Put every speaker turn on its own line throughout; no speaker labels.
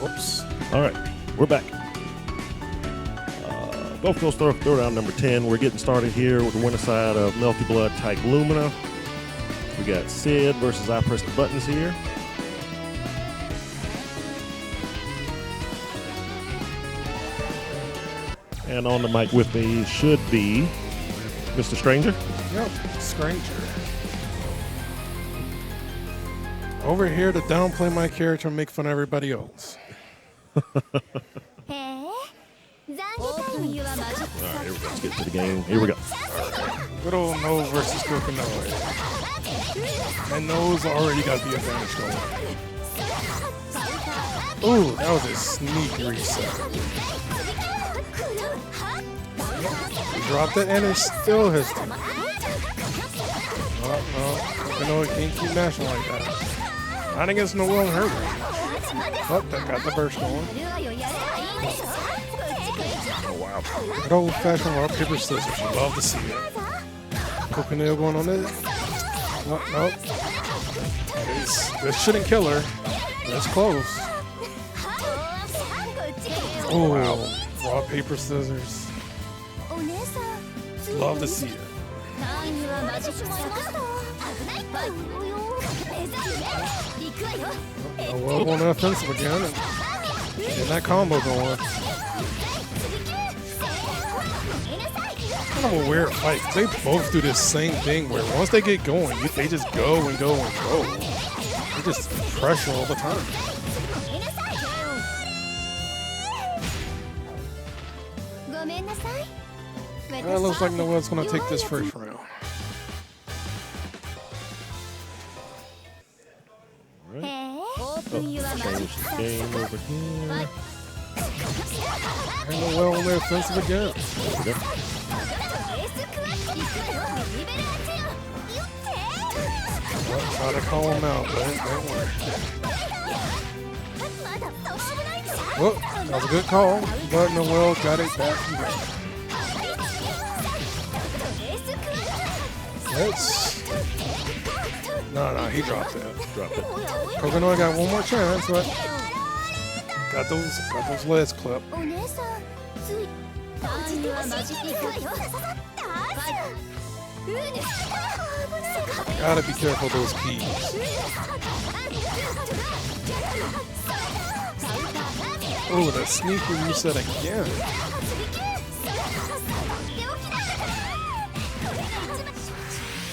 Whoops. All right, we're back. Gulf Coast Throwdown number 10. We're getting started here with the winner side of Melty Blood type Lumina. We got Sid versus I Press the Buttons here. And on the mic with me should be Mr. Stranger.
Yep, Stranger. Over here to downplay my character and make fun of everybody else.
All right, here we go. Let's get to the game. Here we go.
Good old Nose versus Crooked Nose. And Nose already got the advantage going. Ooh, that was a sneaky reset. He dropped it and it still has to. Oh, no. Crooked Nose can't keep mashing like that. Not against Noel and her range. Oh, that got the burst going.
Oh, wow.
Good old-fashioned rock, paper, scissors. You love to see it. Crooked Nail going on this. Oh, nope. This shouldn't kill her. That's close. Oh, wow. Rock, paper, scissors. Love to see it. Oh, well, going offensive again. And getting that combo going. Kind of a weird fight. They both do this same thing where once they get going, they just go and go and go. They just pressure all the time. It looks like Noel's going to take this first round.
All right. Change the game over here.
And Noel on the offensive again.
There
Try to call him out, but it didn't work. Well, that was a good call, but Noel got it back. No, he dropped it. Crooked Nose got one more chance, but got those legs clipped. Gotta be careful of those keys. Oh, that sneaky reset again.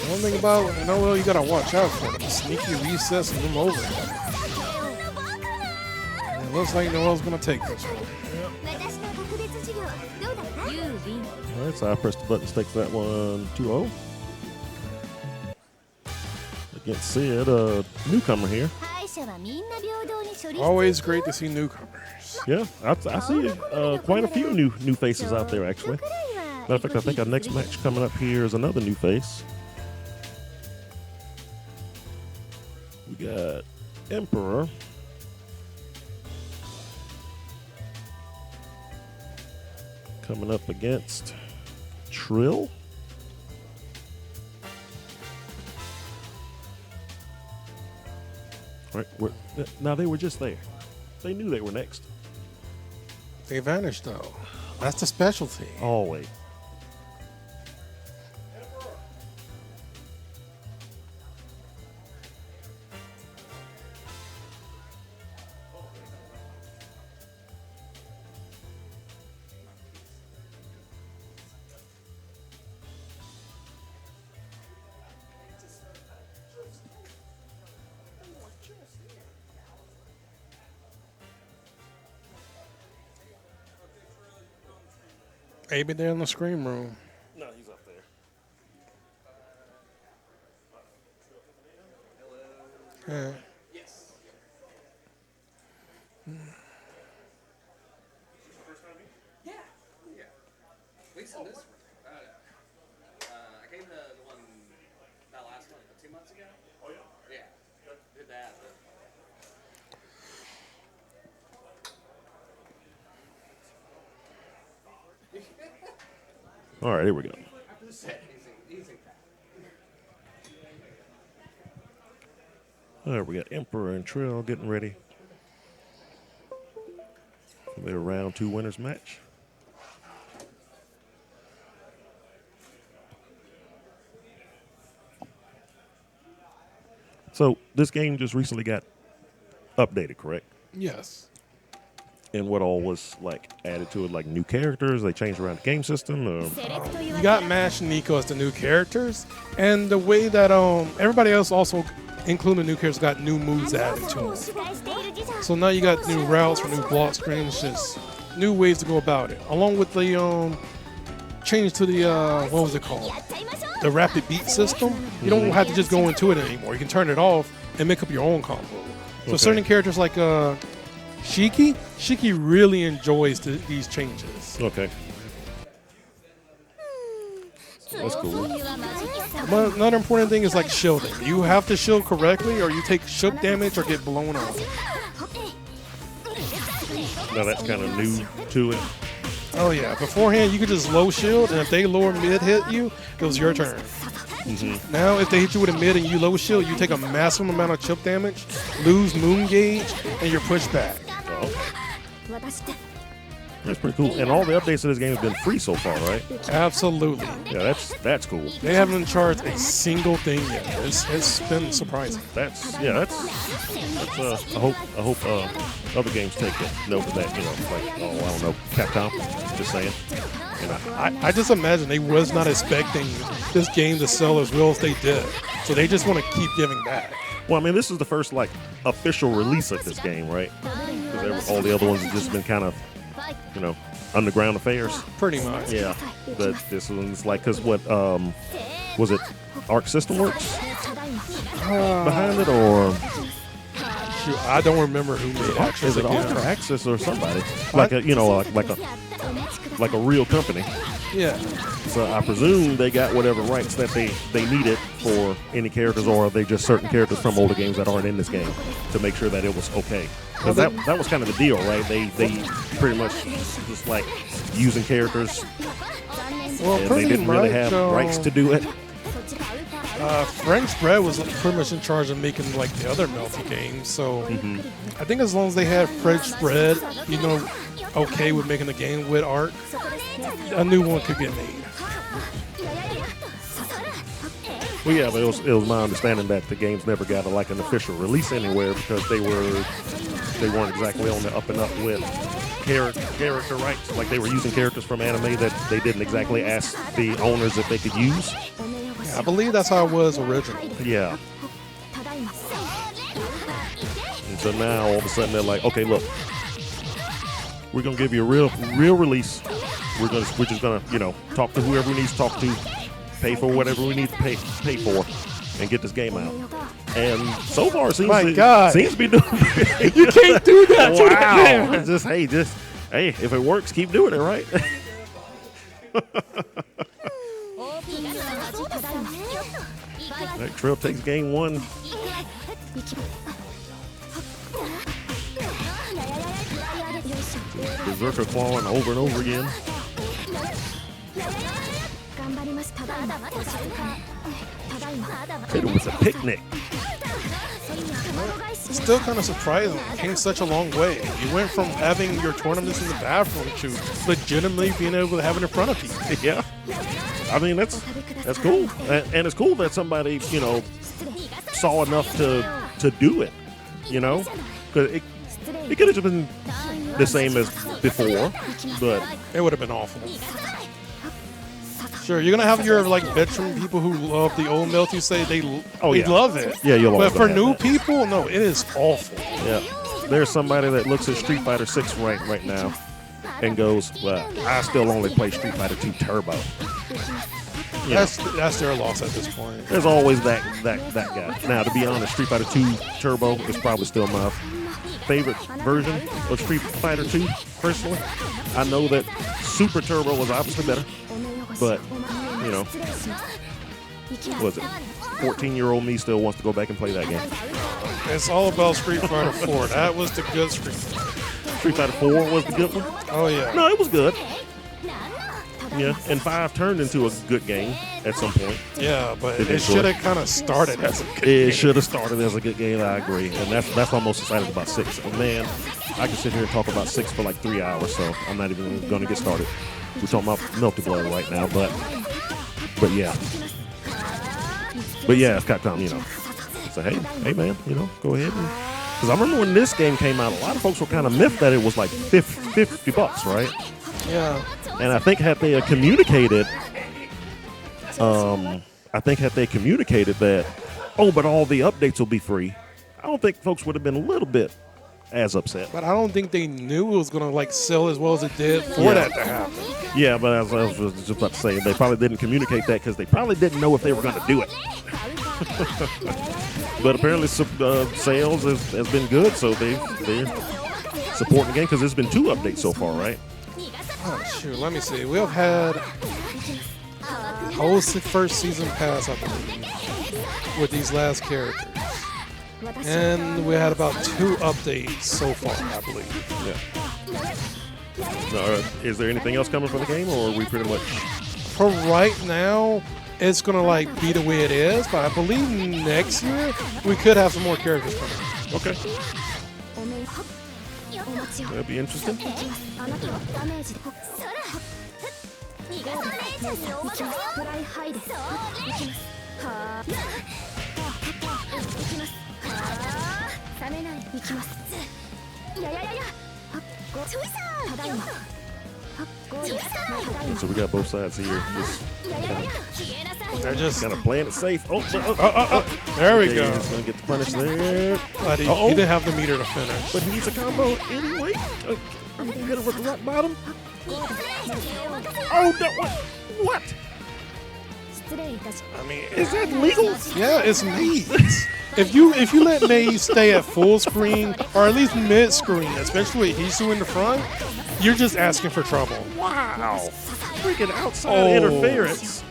One thing about Noel, you gotta watch out for them. Sneaky resets and them over. And it looks like Noel's gonna take this one.
All right, so I Press the Buttons takes that one 2-0. Against Sid, a newcomer here.
Always great to see newcomers.
Yeah, I see quite a few new faces out there, actually. Matter of fact, I think our next match coming up here is another new face. We got Emperor. Coming up against Trill. All right, now they were just there. They knew they were next.
They vanished though. That's the specialty.
Always.
Maybe they're in the screen room.
No, he's up there.
Yeah.
Yes. Yeah. Yeah. At least in this one. I came to the one, that last one, 2 months ago. Oh, yeah? Yeah. Did that.
All right, here we go.
Easy.
All right, we got Emperor and Trill getting ready. Their round 2 winners match. So this game just recently got updated, correct?
Yes.
And what all was like added to it, like new characters? They changed around the game system.
You got Mash and Nico as the new characters, and the way that everybody else also, including the new characters, got new moves added to them. So now you got new routes for new block screens, just new ways to go about it. Along with the change to the what was it called? The rapid beat system. You don't have to just go into it anymore. You can turn it off and make up your own combo. So certain characters like Shiki really enjoys these changes.
Okay. That's cool.
But another important thing is like shielding. You have to shield correctly or you take shook damage or get blown off.
Now that's kind of new to it.
Oh yeah, beforehand you could just low shield, and if they lower mid hit you, it was your turn. Now if they hit you with a mid and you low shield, you take a massive amount of chip damage, lose moon gauge, and you're pushed back.
That's pretty cool. And all the updates to this game have been free so far, right?
Absolutely.
Yeah, that's cool.
They haven't charged a single thing yet. It's been surprising.
That's I hope other games take note of that. You know, like I don't know, Capcom. Just saying. You know,
I just imagine they was not expecting this game to sell as well as they did, so they just want to keep giving back.
well, I mean, this is the first like official release of this game, right? Because all the other ones have just been kind of, you know, underground affairs.
Pretty much.
Yeah, but this one's like, because what was it? Arc System Works behind it, or
Shoot, I don't remember who made Axis.
is it Arc or Axis or somebody? Like a, you know, like a real company.
Yeah.
So I presume they got whatever rights that they needed for any characters, or are they just certain characters from older games that aren't in this game to make sure that it was okay? Because that was kind of the deal, right? They pretty much just like using characters,
Well,
and they
pretty
didn't really
much,
have rights to do it.
French Bread was pretty much in charge of making like the other Melty games, so I think as long as they had French Bread, you know, okay with making the game with Arc, a new one could get made.
Well, yeah, but it was my understanding that the games never got an official release anywhere because they weren't exactly on the up and up with character rights. Like they were using characters from anime that they didn't exactly ask the owners if they could use.
I believe that's how it was originally.
Yeah. And so now all of a sudden they're like, okay, look, we're gonna give you a real release. We're just gonna, you know, talk to whoever we need to talk to, pay for whatever we need to pay for, and get this game out. And so far it seems to be doing.
You can't do that.
Wow. It's just hey, if it works, keep doing it, right? That Trill takes game one. Berserker clawing over and over again. Hit him with a picnic.
Still kind of surprising. It came such a long way. You went from having your tournaments in the bathroom to legitimately being able to have it in front of you.
Yeah. I mean, that's cool. And it's cool that somebody, you know, saw enough to do it, you know? Because it could have just been the same as before, but
it would have been awful. Sure, you're gonna have your like veteran people who love the old Melty say they love it.
Yeah, you'll
But for new
that.
people, no, it is awful.
Yeah, there's somebody that looks at Street Fighter 6 right now and goes, "Well, I still only play Street Fighter 2 Turbo." Yeah.
That's their loss at this point.
There's always that guy. Now, to be honest, Street Fighter 2 Turbo is probably still my favorite version of Street Fighter 2, personally. I know that Super Turbo was obviously better, but, you know, what was it? 14-year-old me still wants to go back and play that game.
It's all about Street Fighter 4. That was the good Street Fighter.
Street Fighter 4 was the good one?
Oh, yeah.
No, it was good. Yeah, and 5 turned into a good game at some point.
Yeah, but
Did
it
enjoy
should
it.
have kind of started as a good
It
game.
should have started as a good game. I agree, and that's why I'm most excited about 6. And man, I can sit here and talk about 6 for like 3 hours, so I'm not even going to get started. We're talking about Melty Blood right now, but yeah, it's Capcom, you know. So hey man, you know, go ahead. Because I remember when this game came out, a lot of folks were kind of miffed that it was like $50, right?
Yeah.
And I think had they communicated, that, oh, but all the updates will be free, I don't think folks would have been a little bit as upset.
But I don't think they knew it was going to like sell as well as it did for
Yeah.
that to happen.
Yeah, but as I was just about to say, they probably didn't communicate that because they probably didn't know if they were going to do it. But apparently sales has been good, so they're supporting the game because there's been 2 updates so far, right?
Oh, shoot. Let me see. We've had whole first season pass, I believe, with these last characters. And we had about 2 updates so far, I believe.
Yeah. Is there anything else coming for the game, or are we pretty much...
For right now, it's going to like be the way it is, but I believe next year we could have some more characters coming.
Okay. That'll be interesting. So we got both sides here.
They're just
Kind of playing it safe.
there we
Okay,
go.
he's going to get the punish there.
But he
Uh-oh.
didn't have the meter to finish.
But he needs a combo anyway. Are we going to hit him with the rock bottom? Oh, no. What?
I mean,
Is that legal?
yeah, it's Maze. If you let Maze stay at full screen or at least mid screen, especially with Hisu in the front, you're just asking for trouble.
Wow. Freaking outside
Oh.
interference.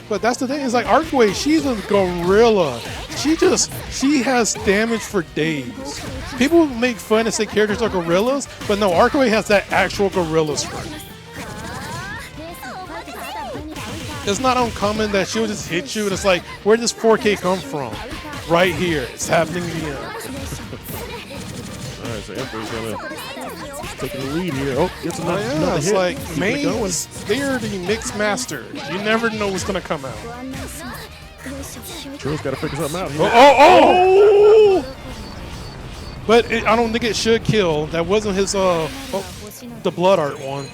But that's the thing. It's like Arcway, she's a gorilla. She has damage for days. People make fun and say characters are gorillas, but no, Arcway has that actual gorilla strength. It's not uncommon that she'll just hit you and it's like, where does 4K come from? Right here. It's happening again.
All right, so Emperor's going to taking the lead here. Oh, gets another,
Yeah,
another
it's
hit.
like
Keeping it going.
Maze, they're the mixed masters. You never know what's going to come out.
Trill's got to figure something out here.
Oh! But I don't think it should kill. That wasn't his, the blood art one.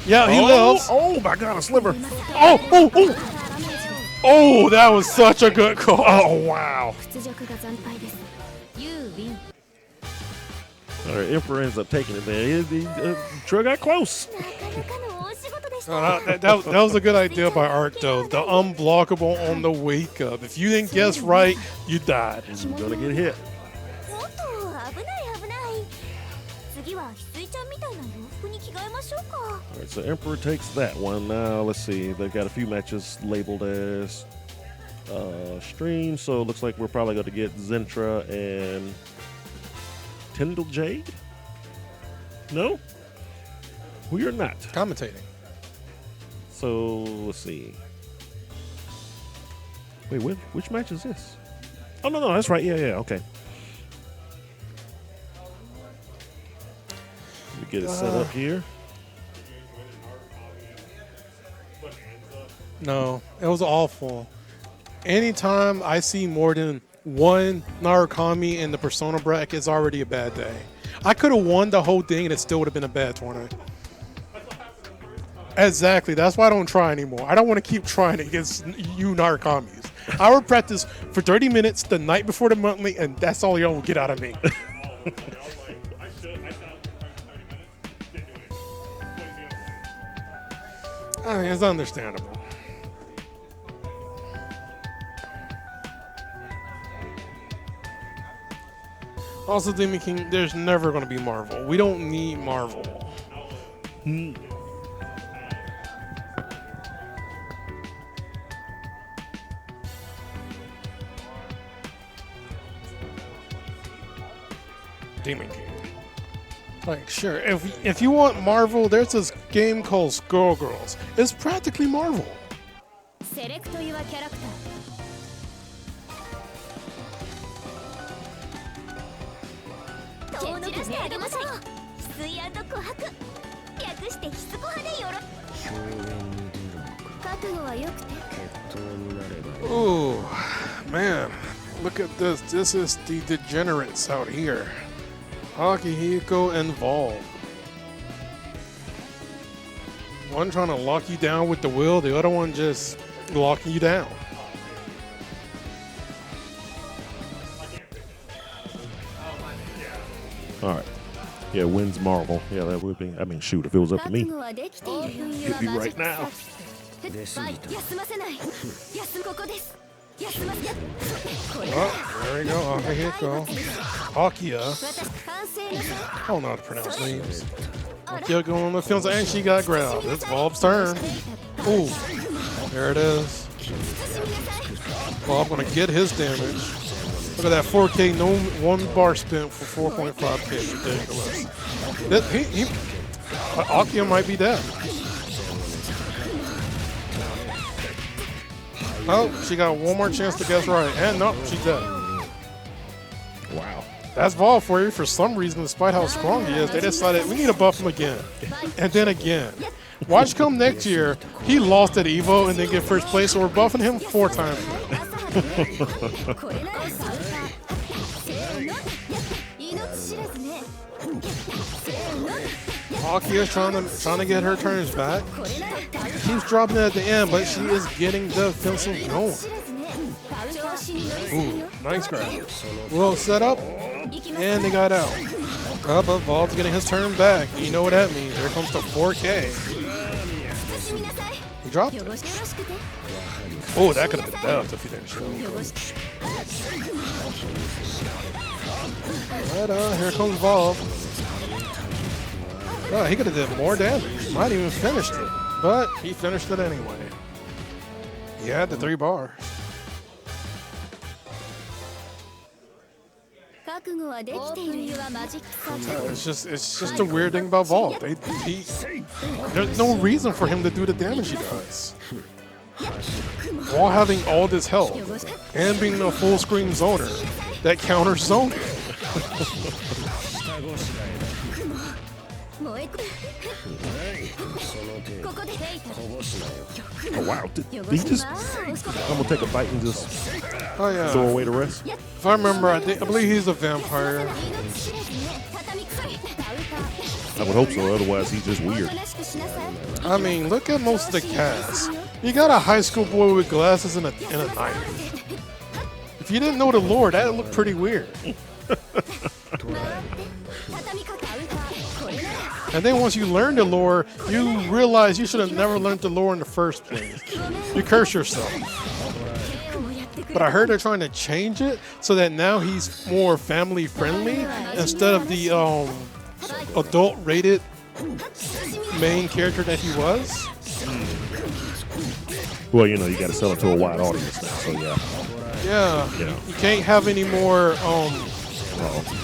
Yeah, he lives.
Oh, my God, a sliver.
Oh, that was such a good call. Oh, wow.
All right, Emperor ends up taking it there. Trill got close.
That was a good idea by Art, though. The unblockable on the wake up. If you didn't guess right, you died.
You're going to get hit. All right, so Emperor takes that one. Now, let's see. They've got a few matches labeled as stream, so it looks like we're probably going to get Zentra and Tyndall Jade? No? We are not.
Commentating.
So, let's see. Wait, which match is this? Oh, no, that's right. Yeah, okay. Let me get it set up here.
No, it was awful. Anytime I see more than one Narukami in the Persona bracket, it's already a bad day. I could have won the whole thing and it still would have been a bad tournament. Exactly. That's why I don't try anymore. I don't want to keep trying against you Narukamis. I would practice for 30 minutes the night before the monthly, and that's all y'all will get out of me. I mean, it's understandable. Also, Demon King, there's never going to be Marvel. We don't need Marvel. Demon King. Like, sure, if you want Marvel, there's this game called Skullgirls. It's practically Marvel.
Select your character. 遠のくメイドマシン翡翠&琥珀略してヒスコ派でよろ覚悟は良くて
Ooh, man, look at this. This is the degenerates out here. Akihiko and Vol. One trying to lock you down with the will, the other one just locking you down.
All right. Yeah, wins Marvel. Yeah, that would be. I mean, shoot, if it was up to me,
覚悟はできている
it'd be right now.
休ませない休むここです休ませこれ
Oh, there we go. Akihiko. Akia.
私完成なさ
I don't know how to pronounce names. Akia going on the films and she got grabbed. It's Bob's turn. Ooh, there it is. Bob gonna get his damage. Look at that 4K, no one bar spent for 4.5K. Ridiculous. Akia might be dead. Oh, she got one more chance to guess right. And nope, she's dead.
Wow.
That's Vol for you. For some reason, despite how strong he is, they decided we need to buff him again. And then again. Watch come next year, he lost at Evo and then get first place, so we're buffing him 4 times.
これならさせーの命知らずねせーの
Akia's trying to get her turns back.
これなら
Keeps dropping it at the end, but she is getting the offensive going.
知らずね調子に乗りすぎ
Ooh,
よ
nice grab. Well set up,
行きます
and they got out. But Vol's getting his turn back. You know what that means. Here comes the 4K.
慎みなさい
He dropped
よ
it.
ろしくて
Oh, that could have been death if he didn't show.
よろしく
But here comes Vol. Oh, he could have did more damage. Might even finished it. But he finished it anyway. He had the 3 bars.
覚悟はできているよマジックサー
It's just a weird thing about Vol. There's no reason for him to do the damage he does. While having all this health and being a full screen zoner that counters zoning.
燃えくここで
Oh, wow. Did he just. I'm going to take a bite and just
Oh yeah.
throw away the rest.
If I remember, I believe he's a vampire.
命知らずね畳くさい
I would hope so. Otherwise, he's just
お
weird.
となしくしなさい
I mean, look at most of the cast. You got a high school boy with glasses and a knife. If you didn't know the lore, that looked pretty weird.
回って畳みかけこれなら
And then once you learn the lore, you realize you should have never learned the lore in the first place. You curse yourself.
手をやってく
But
れ
I heard they're trying to change it so that now he's more family friendly instead of the adult rated main character that he was.
Well, you know, you got to sell it to a wide audience now. So, yeah.
Yeah,
Yeah.
you can't have any more
Uh-oh.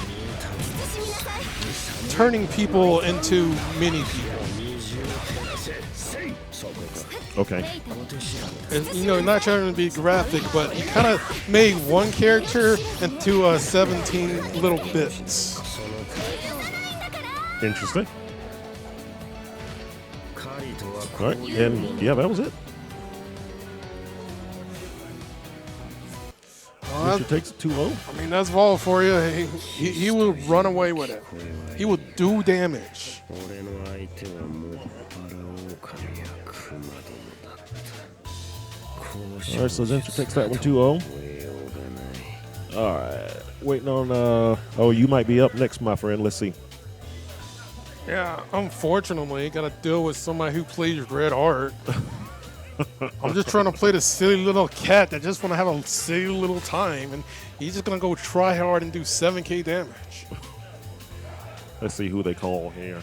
turning people into mini people.
Okay.
And, you know, not trying to be graphic, but he kind of made one character into 17 little bits.
Interesting. All right. And, yeah, that was it.
Well,
Richard takes it 2-0.
I mean, that's Vol for you. He will run away with it. He will do damage.
All right, so Zentra takes that one 2-0. All right. Waiting on, oh, you might be up next, my friend. Let's see.
Yeah, unfortunately, got to deal with somebody who plays red art. I'm just trying to play the silly little cat that just want to have a silly little time, and he's just going to go try hard and do 7K damage.
Let's see who they call here.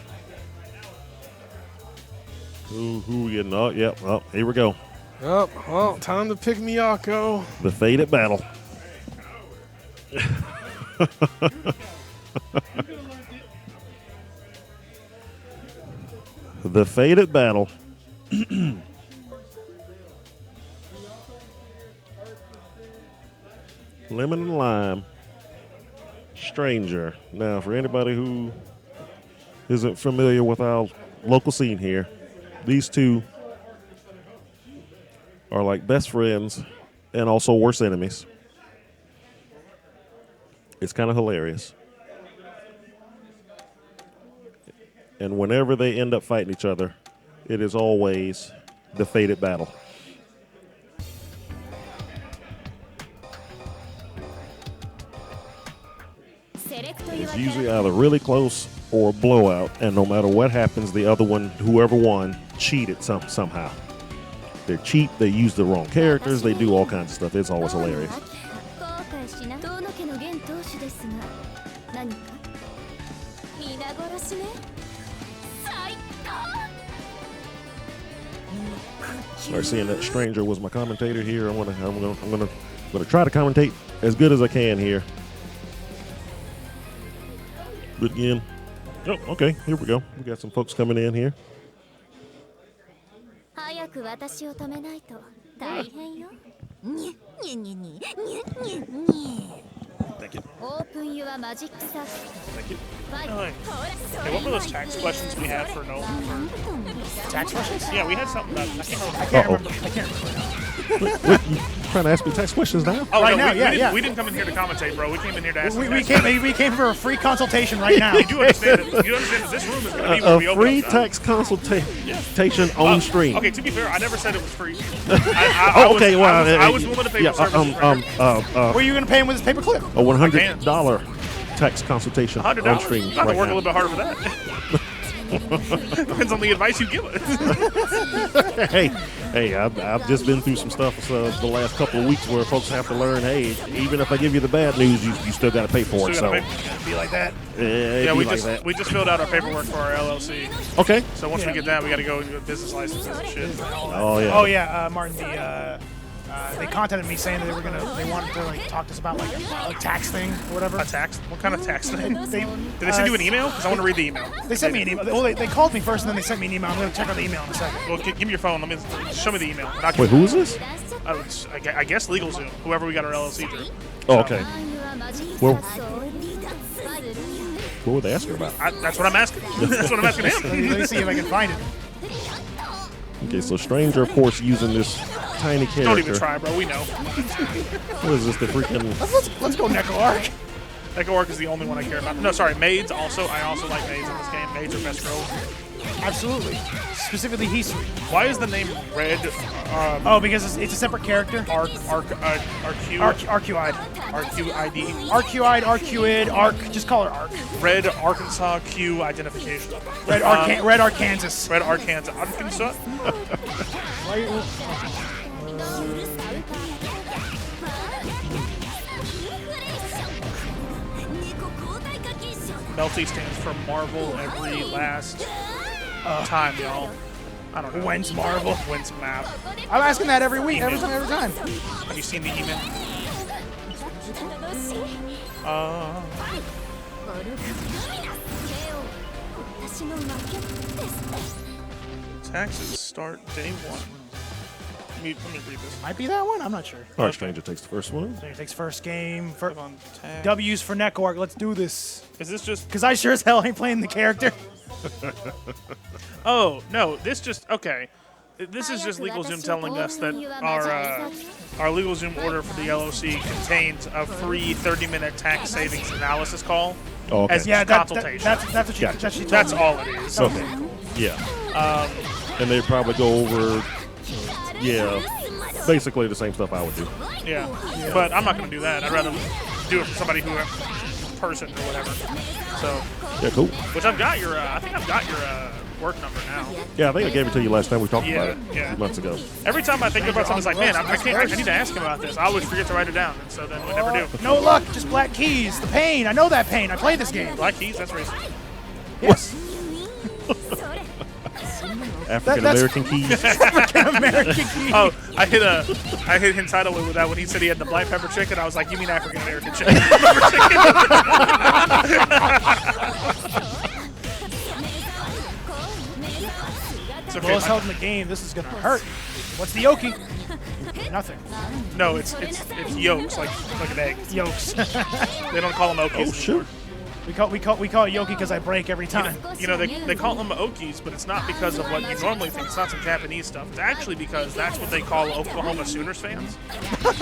Who we getting? Oh, yep. Oh, here we go.
Yep, well, time to pick Miyako.
The fated battle. The Faded Battle. Lemon and Lime. Stranger. Now, for anybody who isn't familiar with our local scene here, these two are like best friends and also worst enemies. It's kind of hilarious. And whenever they end up fighting each other, it is always the Faded Battle. It's usually either really close or a blowout, and no matter what happens, the other one, whoever won, cheated somehow. They're cheap, they use the wrong characters, they do all kinds of stuff. It's always hilarious. Start seeing that Stranger was my commentator here. I'm gonna try to commentate as good as I can here. But again, oh, okay, here we go. We got some folks coming in here. Thank you.
Thank you. Hey, what were those tax questions we had for Nolan?
Tax questions?
Yeah, we had something about. I can't remember.
I can't remember.
What, you trying to ask me tax questions now?
Oh,
Right
no,
now,
we,
yeah,
we didn't,
yeah.
we didn't come in here to commentate, bro. We came in here to ask.
We came for a free consultation right now.
You understand that this room is going to be where we
A
open
free
up.
tax consultation on stream.
Okay, to be fair, I never said it was free.
Okay, well,
I was willing to pay for services.
Were you going to pay him with his paperclip?
A $100 tax consultation
$100.
on stream
I have to
right
work
now.
a little bit harder for that. Depends on the advice you give us.
Hey, I've just been through some stuff the last couple of weeks where folks have to learn, hey, even if I give you the bad news, you still got to pay for it. So
Be like that.
Yeah, we just filled out our paperwork for our LLC.
Okay.
So once we get that, we got to go and get business licenses and shit.
Oh yeah.
Oh yeah, Martin. They contacted me saying that they wanted to like talk to us about like a tax thing or whatever.
A tax? What kind of tax thing?
They,
Did they send you an email? Because I want to read the email.
They sent me an email. Well, they called me first and then they sent me an email. I'm going to check out the email in a second.
Well, give me your phone. Show me the email. And I'll
Wait, who is this?
I guess LegalZoom, whoever we got our LLC through.
Oh, okay. Well, what were they asking about?
That's what I'm asking. That's what I'm asking him.
Let me see if I can find it.
Okay, so Stranger, of course, using this tiny character.
Don't even try, bro. We know.
What is this? The freaking.
Let's go Neko Arc.
Echo Arc is the only one I care about. No, sorry, Maids also. I also like Maids in this game. Maids are best girls.
Absolutely. Specifically Hisui.
Why is the name Red?
Oh, because it's a separate character.
RQ?
RQID.
RQID.
RQID, RQID, Arc. Just call her Arc.
Red Arkansas Q identification.
Red Arkansas.
Red Arkansas. Arkansas? Melty stands for Marvel every last time, y'all. I don't know.
When's Marvel?
When's map?
I'm asking that every week, every time.
Have you seen the email? Taxes start day one. Let me read this.
Might be that one. I'm not sure.
All right, Stranger takes the first one.
Stranger takes first game.
Click on tag.
W's for Neko Arc. Let's do this.
Is this just?
Because I sure as hell ain't playing the character.
Oh no! This just okay. This is just LegalZoom telling us that our LegalZoom order for the LOC contains a free 30-minute tax savings analysis call
Oh, okay.
as
Yeah,
consultation.
that's what she
Gotcha.
told
That's
me.
all it is.
Okay. Yeah. And they probably go over, basically the same stuff I would do.
Yeah. But I'm not going to do that. I'd rather do it for somebody who person or whatever. So,
Yeah, cool.
which I've got your. I think I've got your work number now.
Yeah, I think I gave it to you last time we talked about it
Yeah.
a few months ago.
Every time I think about something, it's like, man, I need to ask him about this. I always forget to write it down, and so then we never do.
No luck, just black keys. The pain. I know that pain. I played this game.
Black keys, that's racist.
Yes.
African American keys.
American keys.
Oh, I hit Hensaido with that when he said he had the black pepper chicken. I was like, you mean African American chicken?
lowest health in the game. This is gonna hurt. What's the Yoki? Nothing.
No, it's yolks, like an egg.
Yokes.
They don't call them okies.
Oh shoot!
we call it Yoki because I break every time.
You know, they call them okies, but it's not because of what you normally think. It's not some Japanese stuff. It's actually because that's what they call Oklahoma Sooners fans.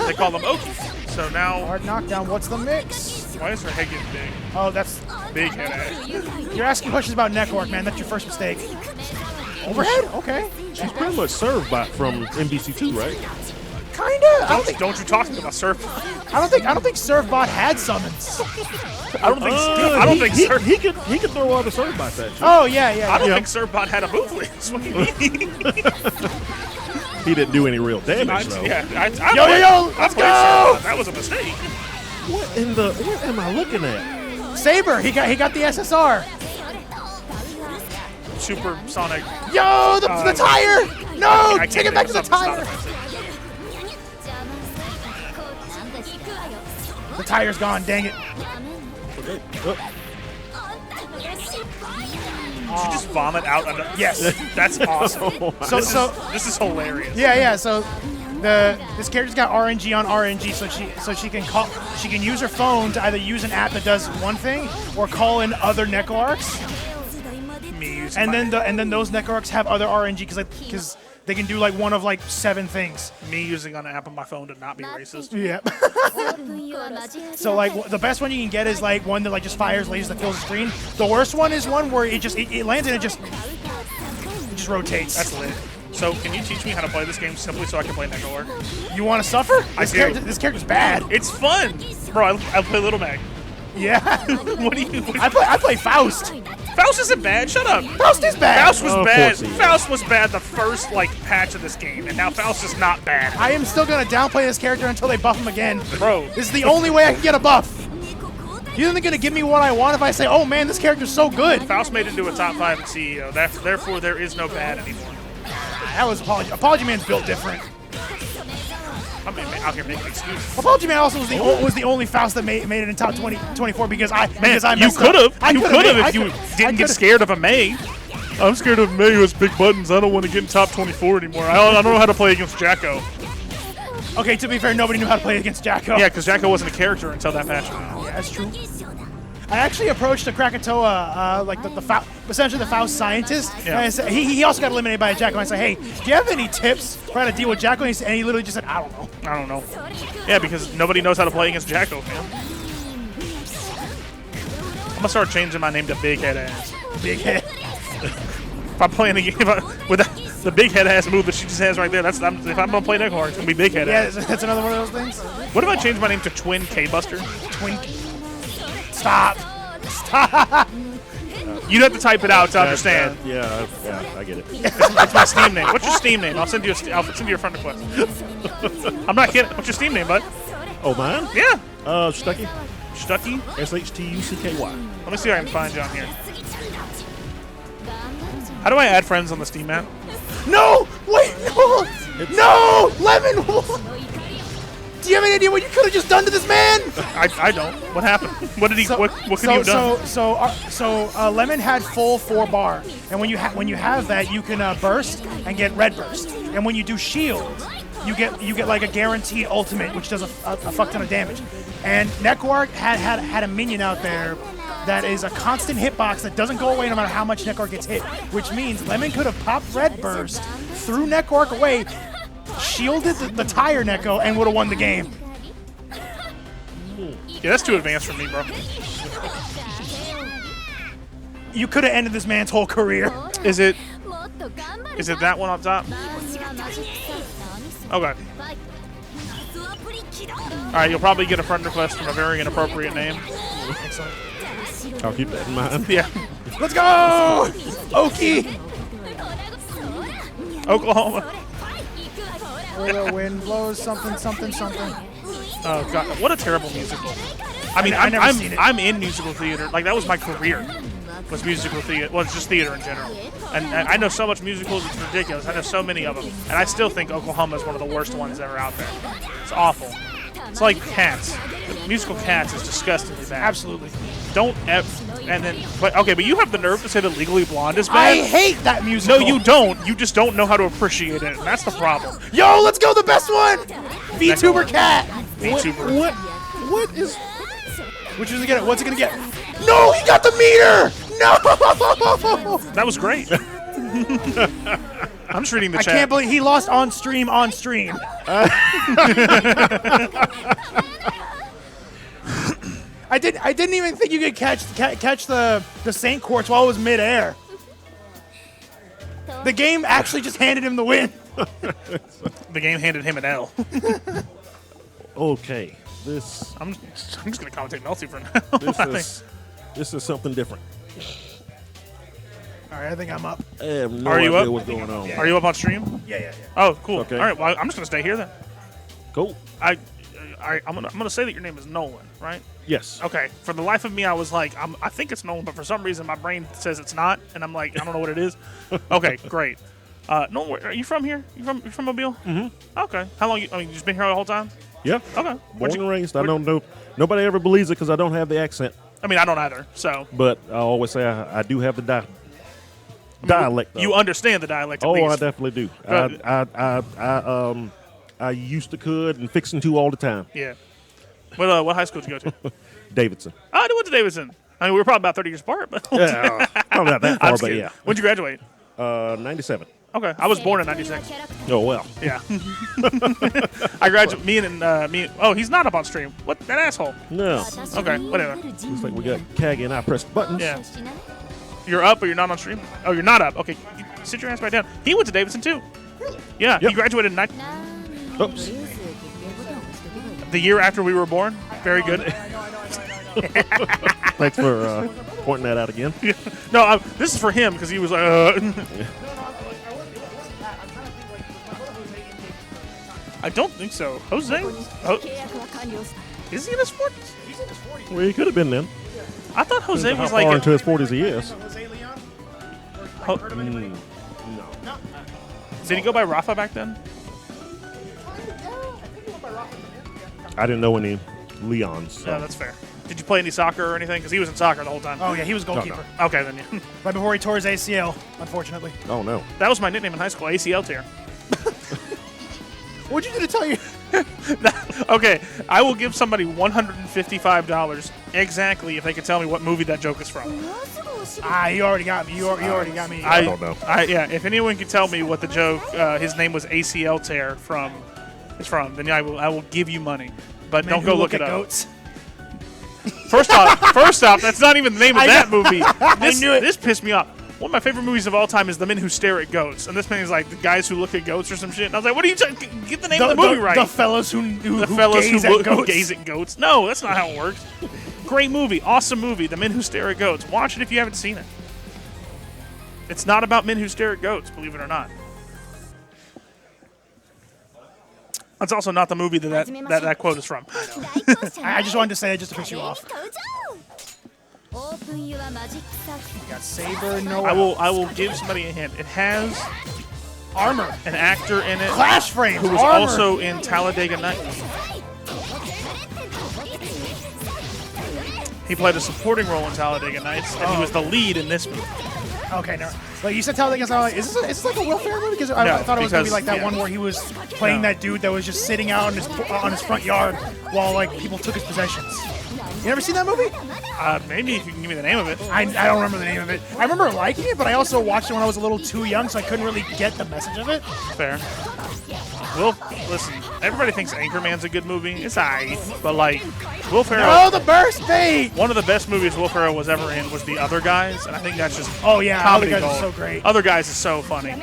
They call them okies. So now,
Hard knockdown. What's the mix?
why is her head getting big?
Oh, that's.
Big head ass.
You're asking questions about network, man. That's your first mistake. Overhead? Okay.
She's pretty much served by from NBC2, right?
Kinda.
Don't you talk about surf?
I don't think Surfbot had summons.
I don't think Surf.
He could throw other serve bots at you.
Oh yeah.
I don't think Surfbot had a move list. What do you mean?
He didn't do any real damage though.
Yeah,
Yo, let's go!
Surfbot. That was a mistake.
What am I looking at?
Saber, he got the SSR.
Supersonic.
Yo, the tire! No,
I can't
take it back to the
think of something
tire.
that's not offensive.
The tire's gone. Dang it.
Did you just vomit out?
Yes.
That's awesome.
So
This is hilarious.
yeah. So this character's got RNG on RNG, so she can use her phone to either use an app that does one thing or call in other Neko arcs. And then those Neko arcs have other RNG because they can do like one of like 7 things.
Me using an app on my phone to not be racist.
Yeah. So like the best one you can get is like one that like just fires lasers that fills the screen. The worst one is one where it lands and it just rotates.
That's lit. So can you teach me how to play this game simply so I can play Negor?
You want to suffer?
I do.
This character's bad.
It's fun, bro. I play Little Mag.
Yeah.
What do you?
I play Faust.
Faust isn't bad. Shut up.
Faust is bad.
Faust was
Of
bad.
course he is.
Faust was bad the first like patch of this game, and now Faust is not bad.
I am still gonna downplay this character until they buff him again.
Bro.
This is the only way I can get a buff. You're only gonna give me what I want if I say, oh man, this character's so good.
Faust made it into a top 5 in CEO. Therefore, there is no bad anymore.
That was Apology. Apology Man's built different.
I'm out here making excuses.
Apology Man also was the only Faust that made it in top 24 because I
Man,
messed
you could
up.
have. You could have if you didn't get scared of a May. I'm scared of May who has big buttons. I don't want to get in top 24 anymore. I don't know how to play against Jacko.
Okay, to be fair, nobody knew how to play against Jacko.
Yeah, because Jacko wasn't a character until that match.
Yeah, that's true. I actually approached a Krakatoa, like essentially the Faust scientist.
Yeah.
And I said, he also got eliminated by a Jacko. And I said, hey, do you have any tips for how to deal with Jacko? And he literally just said, I don't know.
I don't know. Yeah, because nobody knows how to play against Jacko, man. I'm gonna start changing my name to Big Head Ass.
Big head.
If I'm playing a game with the Big Head Ass move that she just has right there, if I'm gonna play Neckhorn, it's gonna be Big Head
Yeah,
Ass.
that's another one of those things.
What if I change my name to Twin K-Buster?
Twink. Stop.
You'd have to type it out to understand.
Yeah, I get it.
It's my Steam name. What's your Steam name? I'll send you a friend request. I'm not kidding. What's your Steam name, bud?
Oh, mine?
Yeah.
Stucky.
Stucky?
SHTUCKY.
Let me see if I can find you on here. How do I add friends on the Steam map?
No! Wait, no! No! Lemon! Do you have any idea what you could have just done to this man?
I don't. What happened? What did he? What could he have done?
So Lemon had full 4 bar, and when you have that, you can burst and get red burst, and when you do shield, you get like a guaranteed ultimate, which does a fuck ton of damage. And Neckark had a minion out there that is a constant hitbox that doesn't go away no matter how much Neckark gets hit, which means Lemon could have popped red burst, threw Neckark away, shielded the tire Neko, and would have won the game.
Yeah, that's too advanced for me, bro.
You could have ended this man's whole career.
Is it that one up top? Okay. All right, you'll probably get a friend request from a very inappropriate name.
I'll keep that in mind.
Yeah.
Let's go! Okie!
Oklahoma.
Where the wind blows, something, something, something.
Oh god, what a terrible musical. I mean,
I never seen it.
I'm in musical theater. Like that was my career. Was musical theater. Well, it's just theater in general. And I know so much musicals, it's ridiculous. I know so many of them, and I still think Oklahoma is one of the worst ones ever out there. It's awful. It's like Cats. Musical Cats is disgustingly bad.
Absolutely.
Don't ever. And then, but you have the nerve to say that Legally Blonde is
I
bad.
hate that musical.
No, you don't. You just don't know how to appreciate it. And that's the problem.
Yo, let's go the best one. VTuber Cat.
VTuber.
What is?
Which is it gonna? What's it gonna get? No, he got the meter. No.
That was great. I'm just reading the
I
chat.
can't believe he lost on stream. I didn't even think you could catch the Saint Quartz while it was midair. The game actually just handed him the win.
The game handed him an L.
Okay, this
I'm just gonna commentate Melty for now.
this is something different.
All right, I think I'm up.
I have no
Are you
idea
up?
what's going on.
Are you up on stream?
Yeah.
Oh, cool.
Okay.
All right. Well, I'm just gonna stay here then.
Cool.
I'm gonna say that your name is Nolan, right?
Yes.
Okay. For the life of me, I was like, I think it's Nolan, but for some reason my brain says it's not, and I'm like, I don't know what it is. Okay, great. Nolan, where, are you from here? You from Mobile? Mm-hmm. Okay. How long? You just been here the whole time?
Yeah.
Okay.
Born and raised. I don't know. Nobody ever believes it because I don't have the accent.
I mean, I don't either. So.
But I always say I do have the dialect. Though.
You understand the dialect? At
Oh,
least.
I definitely do.
Good.
I used to could and fixing to all the time.
Yeah. What high school did you go to?
Davidson.
I went to Davidson. I mean, we were probably about 30 years apart, but
Yeah, I'm not that
I'm
far,
just
but
kidding.
yeah.
When'd you graduate?
97.
Okay, I was born in '96.
Oh well.
Yeah. I graduated. Me. Oh, he's not up on stream. What? That asshole.
No.
Okay, whatever.
Looks like we got Kagi and I pressed buttons.
Yeah. You're up, or you're not on stream? Oh, you're not up. Okay, sit your ass right down. He went to Davidson too. Yeah,
Yep.
he graduated in
Oops.
the year after we were born. Very good.
Thanks for pointing that out again.
No, this is for him because he was like. I don't think so. Jose? Is he in his 40s?
Well, he could have been then.
I thought Jose
How
was
far
like.
into his 40s he is.
No. Did he go by Rafa back then?
I didn't know any Leons. So.
Yeah, that's fair. Did you play any soccer or anything? Because he was in soccer the whole time.
Oh yeah, he was goalkeeper.
Okay, then. Yeah.
Right before he tore his ACL, unfortunately.
Oh no.
That was my nickname in high school, ACL tear.
What'd you do to tell you?
Okay, I will give somebody $155 exactly if they can tell me what movie that joke is from.
You already got me. You already got me.
I don't know.
Yeah, if anyone can tell me what the joke, his name was ACL tear is from, then I will give you money. But
Men
don't
who
go look it
at
up.
goats.
First off, that's not even the name of that movie. This,
knew it.
This pissed me off. One of my favorite movies of all time is The Men Who Stare at Goats, and this man is like the guys who look at goats or some shit. And I was like, "What are you talking? Get the name of the movie right."
The fellows who
Gaze
gaze
at goats. No, that's not how it works. Great movie, awesome movie. The Men Who Stare at Goats. Watch it if you haven't seen it. It's not about men who stare at goats, believe it or not. That's also not the movie that quote is from.
I just wanted to say it just to piss you off. You got Saber, Noah.
I will give somebody a hint. It has
Armor.
an actor in it
Clash frames.
who was
Armor.
also in Talladega Nights. He played a supporting role in Talladega Nights, and he was the lead in this movie.
Okay, no. Like you said, Talladega Nights. Like, is this like a Will Ferrell movie? Because I thought it was gonna be like that one where he was playing that dude that was just sitting out on his front yard while like people took his possessions. You never seen that movie?
Maybe if you can give me the name of it.
I don't remember the name of it. I remember liking it, but I also watched it when I was a little too young, so I couldn't really get the message of it.
Fair. Listen, everybody thinks Anchorman's a good movie. It's aight. But, like, Will Ferrell...
Oh, the burst bait!
One of the best movies Will Ferrell was ever in was The Other Guys, and I think that's just
Oh, yeah,
comedy
Other Guys
gold.
is so great.
Other Guys is so funny.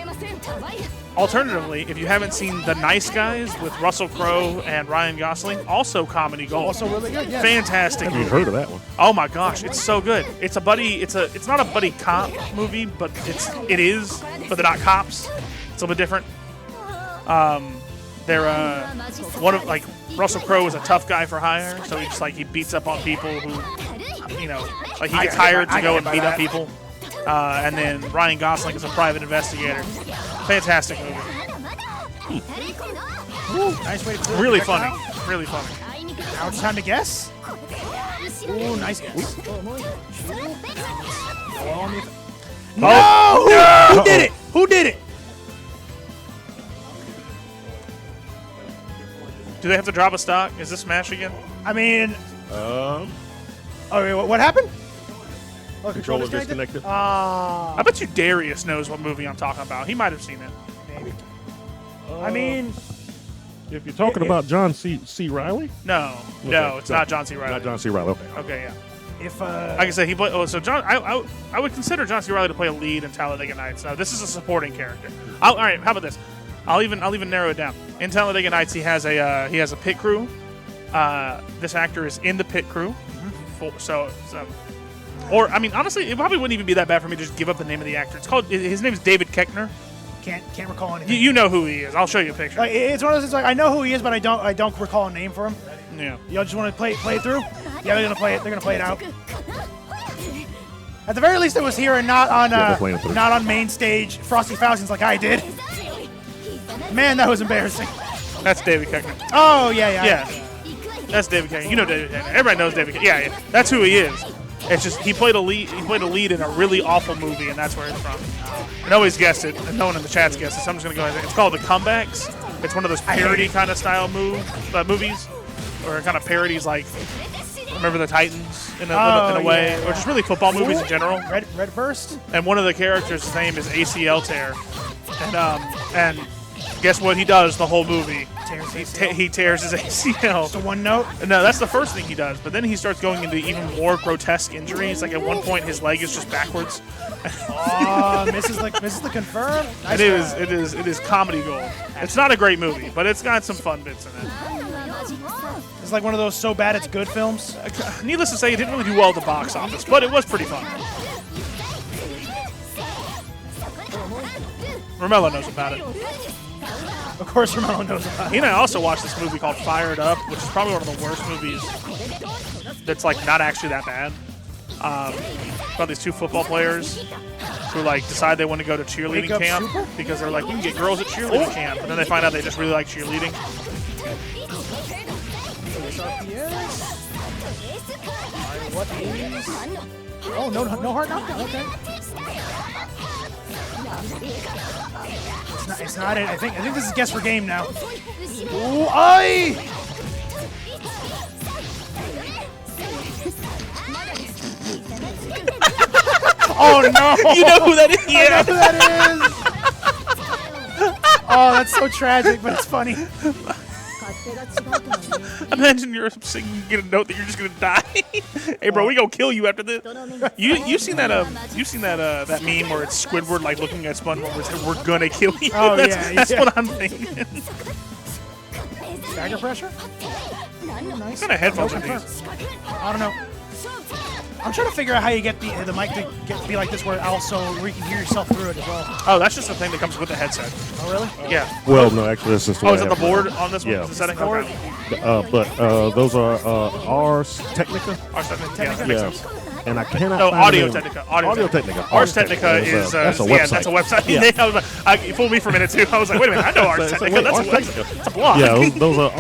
Alternatively, if you haven't seen The Nice Guys with Russell Crowe and Ryan Gosling, also comedy gold.
Also really good, yeah.
Fantastic
Have you
movie.
heard of that one?
Oh my gosh, it's so good. It's a buddy. It's not a buddy cop movie, but it is. But they're not cops. It's a little bit different. They're one of like Russell Crowe is a tough guy for hire, so he beats up on people who, he gets hired to go and beat up people. And then Ryan Gosling is a private investigator. Fantastic movie.
Nice way to
Really funny. Really funny.
Now it's time to guess. Ooh, nice guess. No! Who did it? Who did it?
Do they have to drop a stock? Is this Smash again?
I mean, oh, wait, what happened? Oh,
Controller disconnected.
I bet you Darius knows what movie I'm talking about. He might have seen it.
Maybe. I mean,
If you're talking about John C. Riley,
No, it's not John C. Reilly.
not John C. Riley. Okay.
Okay, yeah.
if
Like I said, he played. Oh, so John, I would consider John C. Reilly to play a lead in Talladega Nights. Now, this is a supporting character. All right, how about this? I'll even narrow it down. In Talladega Nights, he has a pit crew. This actor is in the pit crew. Or I mean, honestly, it probably wouldn't even be that bad for me to just give up the name of the actor. His name is David Koechner.
can't recall anything.
You know who he is. I'll show you a picture.
Like, it's one of those things. Like, I know who he is, but I don't recall a name for him.
Yeah.
Y'all just want to play it through? Yeah, they're gonna play it. They're gonna play it out. At the very least, it was here and not
they're playing it through.
not on main stage Frosty Falcons like I did. Man, that was embarrassing.
That's David Koechner.
Oh yeah.
Yeah. That's David Koechner. You know David Koechner. Everybody knows David Koechner. Yeah. That's who he is. It's just he played a lead in a really awful movie, and that's where it's from. I always guessed it, and no one in the chat's guessed it, so I'm just going to go ahead. It's called The Comebacks. It's one of those parody kind of style movies, or kind of parodies like Remember the Titans in a way, or just really football movies in general.
Red Burst.
And one of the characters' his name is ACL Tear, and guess what he does the whole movie? He tears his ACL.
Just a one note.
No, that's the first thing he does. But then he starts going into even more grotesque injuries. Like at one point, his leg is just backwards.
Misses the confirm. Nice
It is comedy gold. It's not a great movie, but it's got some fun bits in it.
It's like one of those so bad it's good films.
Needless to say, it didn't really do well at the box office, but it was pretty fun. Romello knows about it.
Of course, Romano knows about it.
He and I also watched this movie called Fired Up, which is probably one of the worst movies that's like not actually that bad. About these two football players who like decide they want to go to cheerleading
Wake Up
camp
Super?
because they're like, we can get girls at cheerleading camp, and then they find out they just really like cheerleading.
What is? Oh, no heart knockdown. Okay. It's not it. I think this is guess for game now. Ooh, aye! Oh no!
You know who that is?
I know who that is. Oh, that's so tragic, but it's funny.
Imagine you're singing, you get a note that you're just gonna die. Hey, bro, we gonna kill you after this. You've seen that meme where it's Squidward like looking at SpongeBob and says, "We're gonna kill you."
Oh,
that's
yeah.
what I'm thinking.
Dagger pressure?
What
Nice.
kind of headphones are these?
I don't know. I'm trying to figure out how you get the mic to be like this, where you can hear yourself through it as well.
Oh, that's just a thing that comes with the headset.
Oh, really?
Yeah.
Well, no, actually, this is.
Oh, is it the board on this one?
Yeah.
The setting?
Board?
Okay.
But those are Ars Technica.
Ars Technica. Yeah, that makes
Yeah.
sense.
And I cannot.
No,
find
Audio
it in-
Technica.
Audio Technica.
Ars Technica is
that's a website.
yeah, that's a website.
Yeah.
I was like, you fooled me for a minute too. I was like, wait a minute, I know Ars
So,
Technica.
wait,
That's
Ars
a
Technica.
website. It's a blog.
Yeah, those are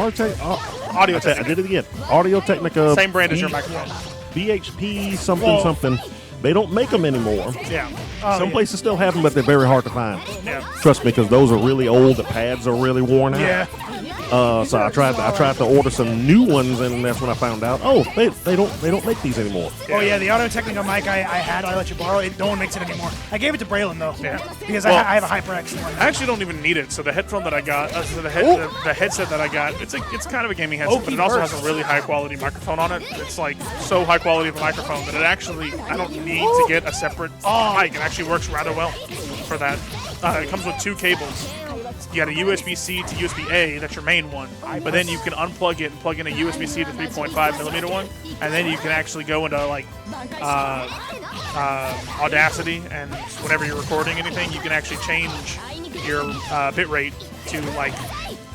Audio
I
Technica.
did it again. Audio Technica.
Same brand as your microphone.
BHP something
Whoa.
something. They don't make them anymore.
Yeah.
Some places still have them, but they're very hard to find.
Yeah.
Trust me, because those are really old. The pads are really worn out.
Yeah.
So I tried to order some new ones, and that's when I found out. Oh, they don't make these anymore.
Oh yeah, the Audio Technica mic I let you borrow. No one makes it anymore. I gave it to Braylon though.
Yeah.
Because
Well,
I have a HyperX.
I actually don't even need it. So the headphone that I got, the headset that I got, it's kind of a gaming headset, but it also has a really high quality microphone on it. It's like so high quality of a microphone that I don't need to get a separate mic. It actually works rather well for that. It comes with two cables. You got a USB-C to USB-A, that's your main one, but then you can unplug it and plug in a USB-C to 3.5 millimeter one, and then you can actually go into like Audacity, and whenever you're recording anything, you can actually change your bit rate to like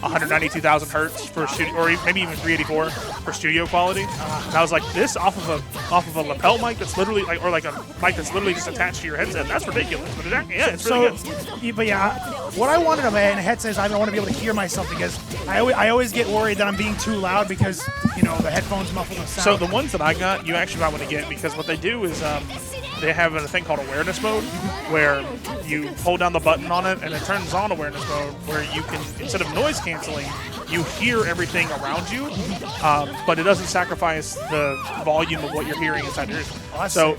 192,000 hertz for studio, or maybe even 384 for studio quality. And I was like, this off of a lapel mic that's literally like, or like a mic that's literally just attached to your headset. That's ridiculous. But it's really good.
But yeah, what I wanted of a headset is I want to be able to hear myself, because I always get worried that I'm being too loud because the headphones muffle the sound.
So the ones that I got, you actually might want to get, because what they do is they have a thing called awareness mode, where you hold down the button on it and it turns on awareness mode, where you can, instead of noise canceling, you hear everything around you, but it doesn't sacrifice the volume of what you're hearing inside your ears. So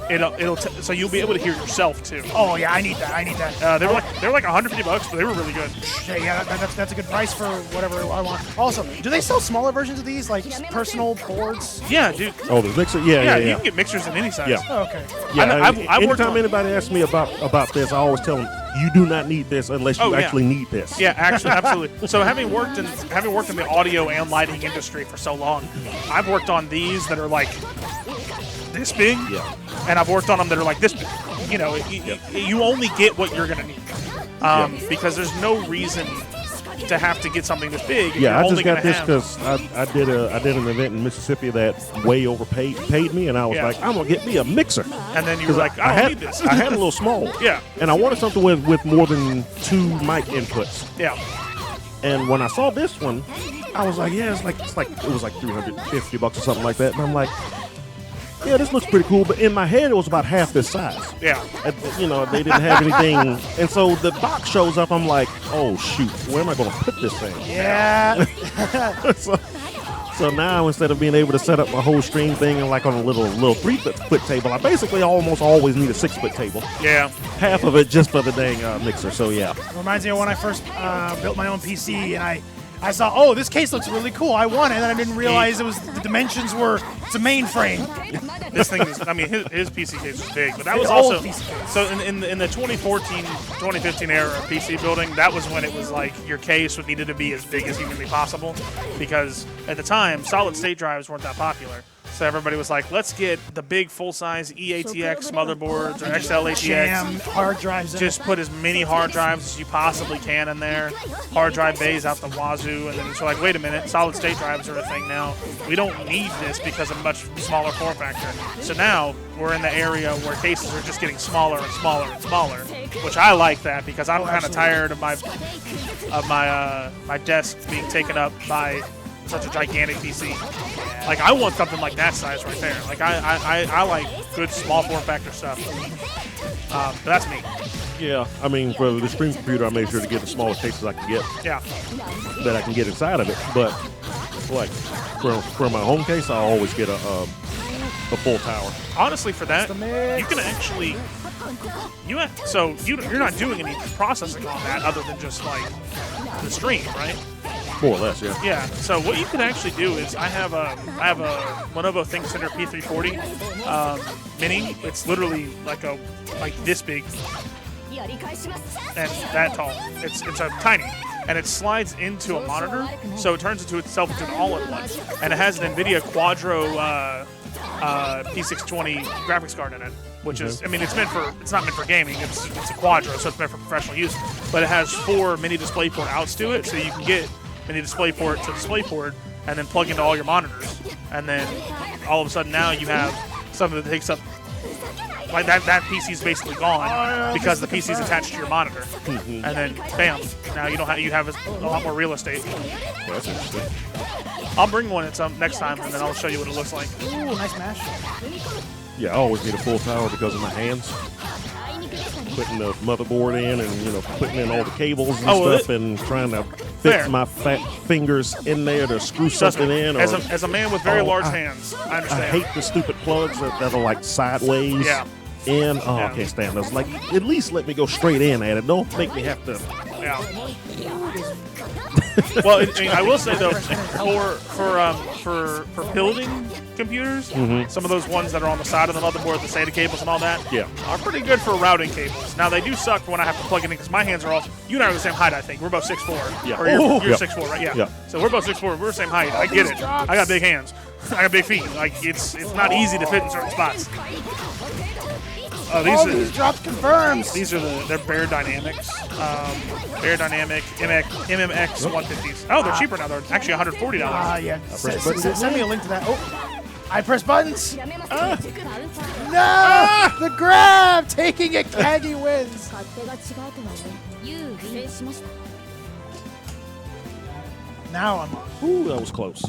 so you'll be able to hear yourself too.
Oh yeah, I need that.
They were like $150, but they were really good.
Yeah, that's a good price for whatever I want. Also, do they sell smaller versions of these, like personal boards?
Yeah, dude.
Oh, the mixer? Yeah.
You can get mixers in any size.
Yeah.
Oh, okay.
Yeah,
I worked
anytime
on-
anybody asks me about this, I always tell them, you do not need this unless you actually need this.
Yeah, actually, absolutely. So having worked in the audio and lighting industry for so long, I've worked on these that are like this big, and I've worked on them that are like this big. You only get what you're gonna need, because there's no reason to have to get something this big.
Yeah, I just got this because I did an event in Mississippi that way overpaid me, and I was like, I'm gonna get me a mixer.
And then you were like, I don't need this.
I had a little small.
Yeah.
And I wanted something with more than 2 mic inputs.
Yeah.
And when I saw this one, I was like, it was like $350 or something like that. And I'm like, yeah, this looks pretty cool. But in my head, it was about half this size.
Yeah.
And, they didn't have anything. And so the box shows up. I'm like, oh, shoot, where am I going to put this thing?
Yeah.
So now, instead of being able to set up my whole stream thing and like on a little 3-foot table, I basically almost always need a 6-foot table.
Yeah.
Half of it just for the dang mixer. So yeah.
Reminds me of when I first built my own PC, and I saw, oh, this case looks really cool. I want it, and then I didn't realize the dimensions were, it's a mainframe.
This thing is, his PC case was big, but that was
Old
also,
PC case.
so in the 2014, 2015 era of PC building, that was when it was like your case would needed to be as big as humanly possible, because at the time, solid state drives weren't that popular. So everybody was like, let's get the big full-size EATX motherboards or XL
Jam
ATX.
hard drives in
Just
it.
put as many hard drives as you possibly can in there. Hard drive bays out the wazoo. And then it's like, wait a minute, solid state drives are a thing now. We don't need this because of much smaller form factor. So now we're in the area where cases are just getting smaller and smaller and smaller, which I like that because I'm kind of tired of my desk being taken up by such a gigantic PC. Like, I want something like that size right there. Like, I like good small form factor stuff. But that's me.
Yeah, for the stream computer, I made sure to get the smallest cases I could get.
Yeah.
That I can get inside of it. But like for my home case, I always get a full tower.
Honestly, for that, you can actually you're not doing any processing on that other than just like the stream, right?
More or less, yeah.
Yeah. So what you can actually do is I have a Lenovo ThinkCenter P340 mini. It's literally like this big and that tall. It's a tiny, and it slides into a monitor, so it turns itself into an all-in-one, and it has an NVIDIA Quadro P620 graphics card in it, which is, it's not meant for gaming. It's a Quadro, so it's meant for professional use. But it has 4 mini DisplayPort outs to it, so you can get mini DisplayPort to DisplayPort, and then plug into all your monitors, and then all of a sudden now you have something that takes up. Like that PC's basically gone because the PC's attached to your monitor, and then bam, now you have a lot more real estate.
That's interesting.
I'll bring one at some next time, and then I'll show you what it looks like.
Ooh, nice mash.
Yeah, I always need a full tower because of my hands. Putting the motherboard in and putting in all the cables and stuff and trying to fit my fat fingers in there to screw something in.
As a man with very large hands, I understand.
I hate the stupid plugs that are like sideways.
Yeah.
In. Oh, I can't stand those. Like, at least let me go straight in at it. Don't make me have to.
Yeah. Well, I will say though, for building computers, some of those ones that are on the side of the motherboard, the SATA cables and all that, are pretty good for routing cables. Now they do suck when I have to plug it in because my hands are all. You and I are the same height, I think. We're both 6'4".
Yeah.
Or you're 6'4", right? Yeah.
Yeah.
So we're both 6'4". We're the same height. I get it. I got big hands. I got big feet. Like it's not easy to fit in certain spots.
All these drops confirms.
These are they're Bear Dynamics. Bear Dynamic MMX 150s. Oh, they're cheaper now. They're actually $140.
Yeah. Send me a link to that. Oh, I press buttons. No, the grab, taking it. Kagi wins. Now I'm.
Ooh, that was close.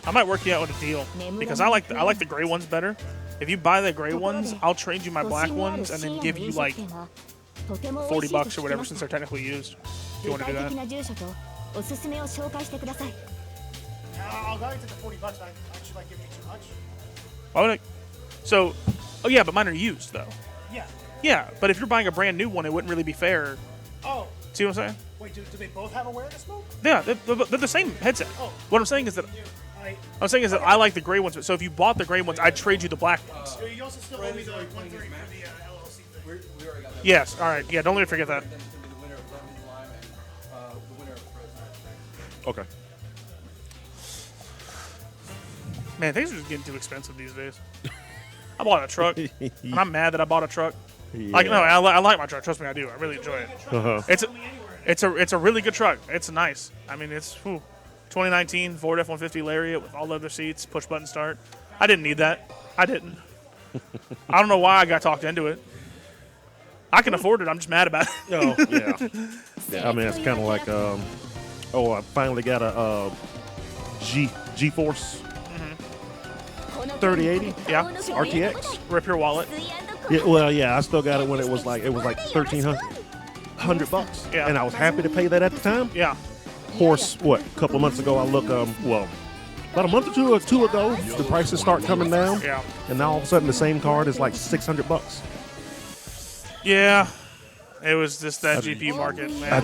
I might work you out with a deal because I like the gray ones better. If you buy the gray ones, I'll trade you my black ones and then give you like $40 or whatever since they're technically used. If you want to do that.
I'll go into the $40. I should like give me too much.
Why would I? So, oh yeah, but mine are used though.
Yeah.
Yeah, but if you're buying a brand new one, it wouldn't really be fair.
Oh.
See what I'm saying?
Wait, do they both have awareness mode?
Yeah, they're the same headset.
Oh.
What I'm saying is that I like the gray ones. So if you bought the gray ones, I'd trade you the black ones.
You also still owe me the 130 for the LLC thing.
Yes. All right. Yeah. Don't let me forget that.
Okay.
Man, things are just getting too expensive these days. I bought a truck, and I'm mad that I bought a truck.
Yeah.
Like, no, I like my truck. Trust me, I do. I really enjoy it. It's a really good truck. It's nice. I mean, it's 2019 Ford F-150 Lariat with all leather seats, push button start. I didn't need that. I didn't. I don't know why I got talked into it. I can afford it. I'm just mad about it.
Oh, yeah. I mean, it's kind of like, I finally got a G-Force 3080.
Yeah.
RTX.
Rip your wallet.
Yeah, well, yeah, I still got it when it was like $1,300.
Yeah.
And I was happy to pay that at the time.
Yeah.
Of course, a couple of months ago, I look, about a month or two ago, the prices start coming down.
Yeah.
And now all of a sudden, the same card is like $600.
Yeah. It was just that GPU market, man.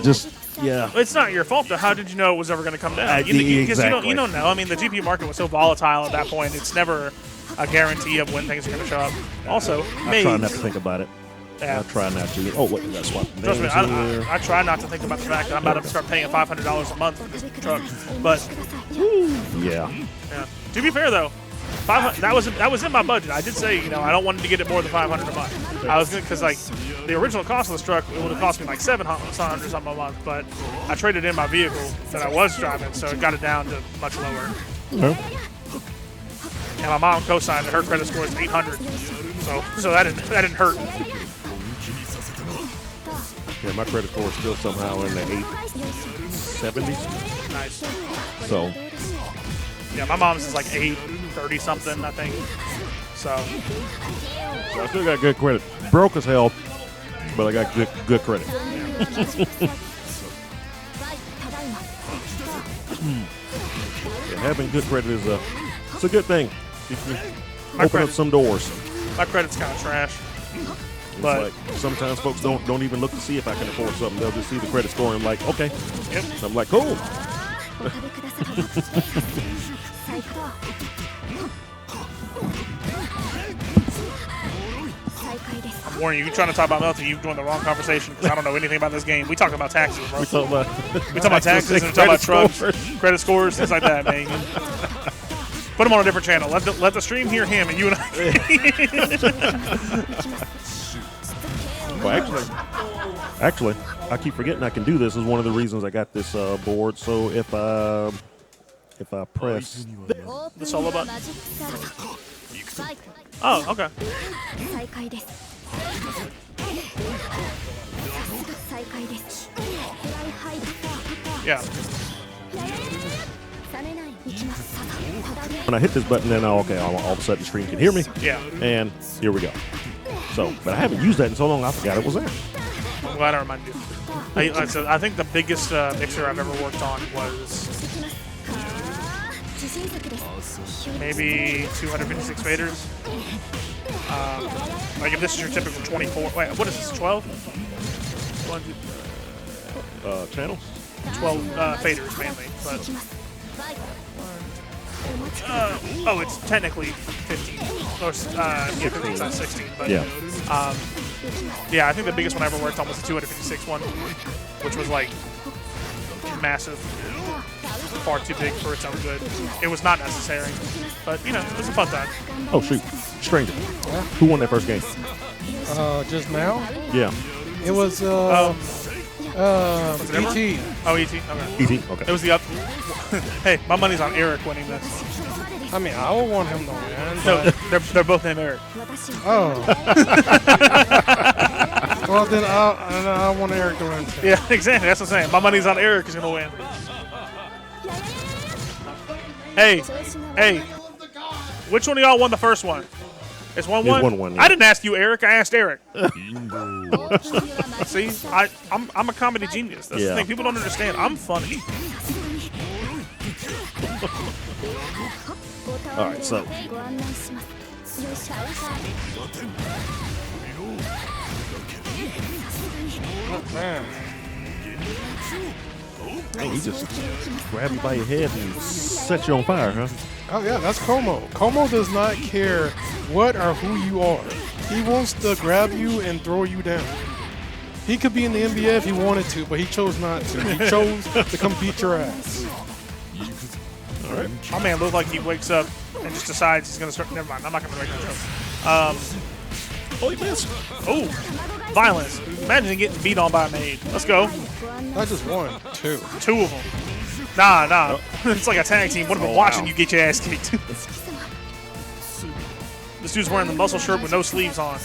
Yeah.
It's not your fault, though. How did you know it was ever going to come down? Because you don't know. I mean, the GPU market was so volatile at that point. It's never a guarantee of when things are going to show up. Also,
I try not to think about it.
Yeah.
I try not to. Oh, wait, that's what.
Trust me, I try not to think about the fact that I'm about to start paying $500 a month for this truck. But
yeah.
To be fair, though, that was in my budget. I did say, I don't want to get it more than $500 a month. I was going because like the original cost of this truck, it would have cost me like $700 something a month. But I traded in my vehicle that I was driving, so it got it down to much lower.
Okay.
And my mom co-signed that her credit score is 800. So that didn't hurt.
Yeah, my credit score is still somehow in the 870s.
Nice.
So.
Yeah, my mom's is like 830 something, I think. So
I still got good credit. Broke as hell, but I got good credit. Having good credit is it's a good thing. You can open up some doors.
My credit's kind of trash.
It's
But
like sometimes folks don't even look to see if I can afford something. They'll just see the credit score and like, okay.
Yep.
And I'm like, cool.
I'm warning you, you're trying to talk about Melty, you've joined the wrong conversation because I don't know anything about this game. We talk about taxes, bro.
We talk about
taxes and we talk about trucks, credit scores, things like that, man. Put him on a different channel. Let the stream hear him and you and I.
Well, actually, I keep forgetting I can do this. Is one of the reasons I got this board. So if I press
the solo button. Oh, okay. Yeah.
when I hit this button, then all of a sudden the stream can hear me.
Yeah.
And here we go. So, but I haven't used that in so long, I forgot it was there.
I'm glad I reminded you. I think the biggest mixer I've ever worked on was maybe 256 faders. Like if this is your typical 24. Wait, what is this? 12?
Channels?
12 faders mainly, but it's technically 15. Or, it's not 16, but
yeah.
Yeah, I think the biggest one I ever worked on was the 256 one, which was like massive. far too big for its own good. It was not necessary, but you know, it was a fun time.
Oh shoot, Stranger. Who won that first game?
Just now,
Yeah,
it was ET.
Oh, ET. Okay.
easy. Okay.
It was the up. Hey, my money's on Eric winning this.
I mean, I would want him to win.
No,
But,
they're both named Eric.
oh. Well, then I want Eric to win. Too.
Yeah, exactly. That's what I'm saying. My money's on Eric is gonna win. Hey, which one of y'all won the first one? It's 1-1.
It's 1-1, yeah.
I didn't ask you, Eric. I asked Eric. See, I'm a comedy genius. That's the thing. People don't understand. I'm funny.
All right, so
Man.
hey, he just grab you by your head and set you on fire, huh?
Oh yeah, that's Como. Como does not care what or who you are. He wants to grab you and throw you down. He could be in the NBA if he wanted to, but he chose not to. He chose to come beat your ass.
All right.
My man looks like he wakes up and just decides he's gonna start. Never mind. I'm not gonna make that joke.
Oh, he missed.
Oh, violence. Imagine getting beat on by a maid. Let's go.
Not just one, two.
Two of them. Nah. It's like a tag team. Would have been watching you get your ass kicked. This dude's wearing the muscle shirt with no sleeves on.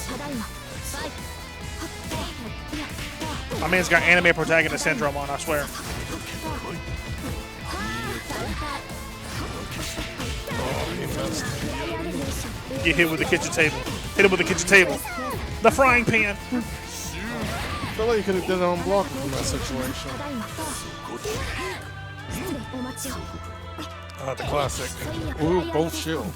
My man's got anime protagonist syndrome on, I swear. Get hit with the kitchen table. Hit him with the kitchen table. The frying pan.
I feel like you could have done it on block from that situation. The classic. Ooh, both shield.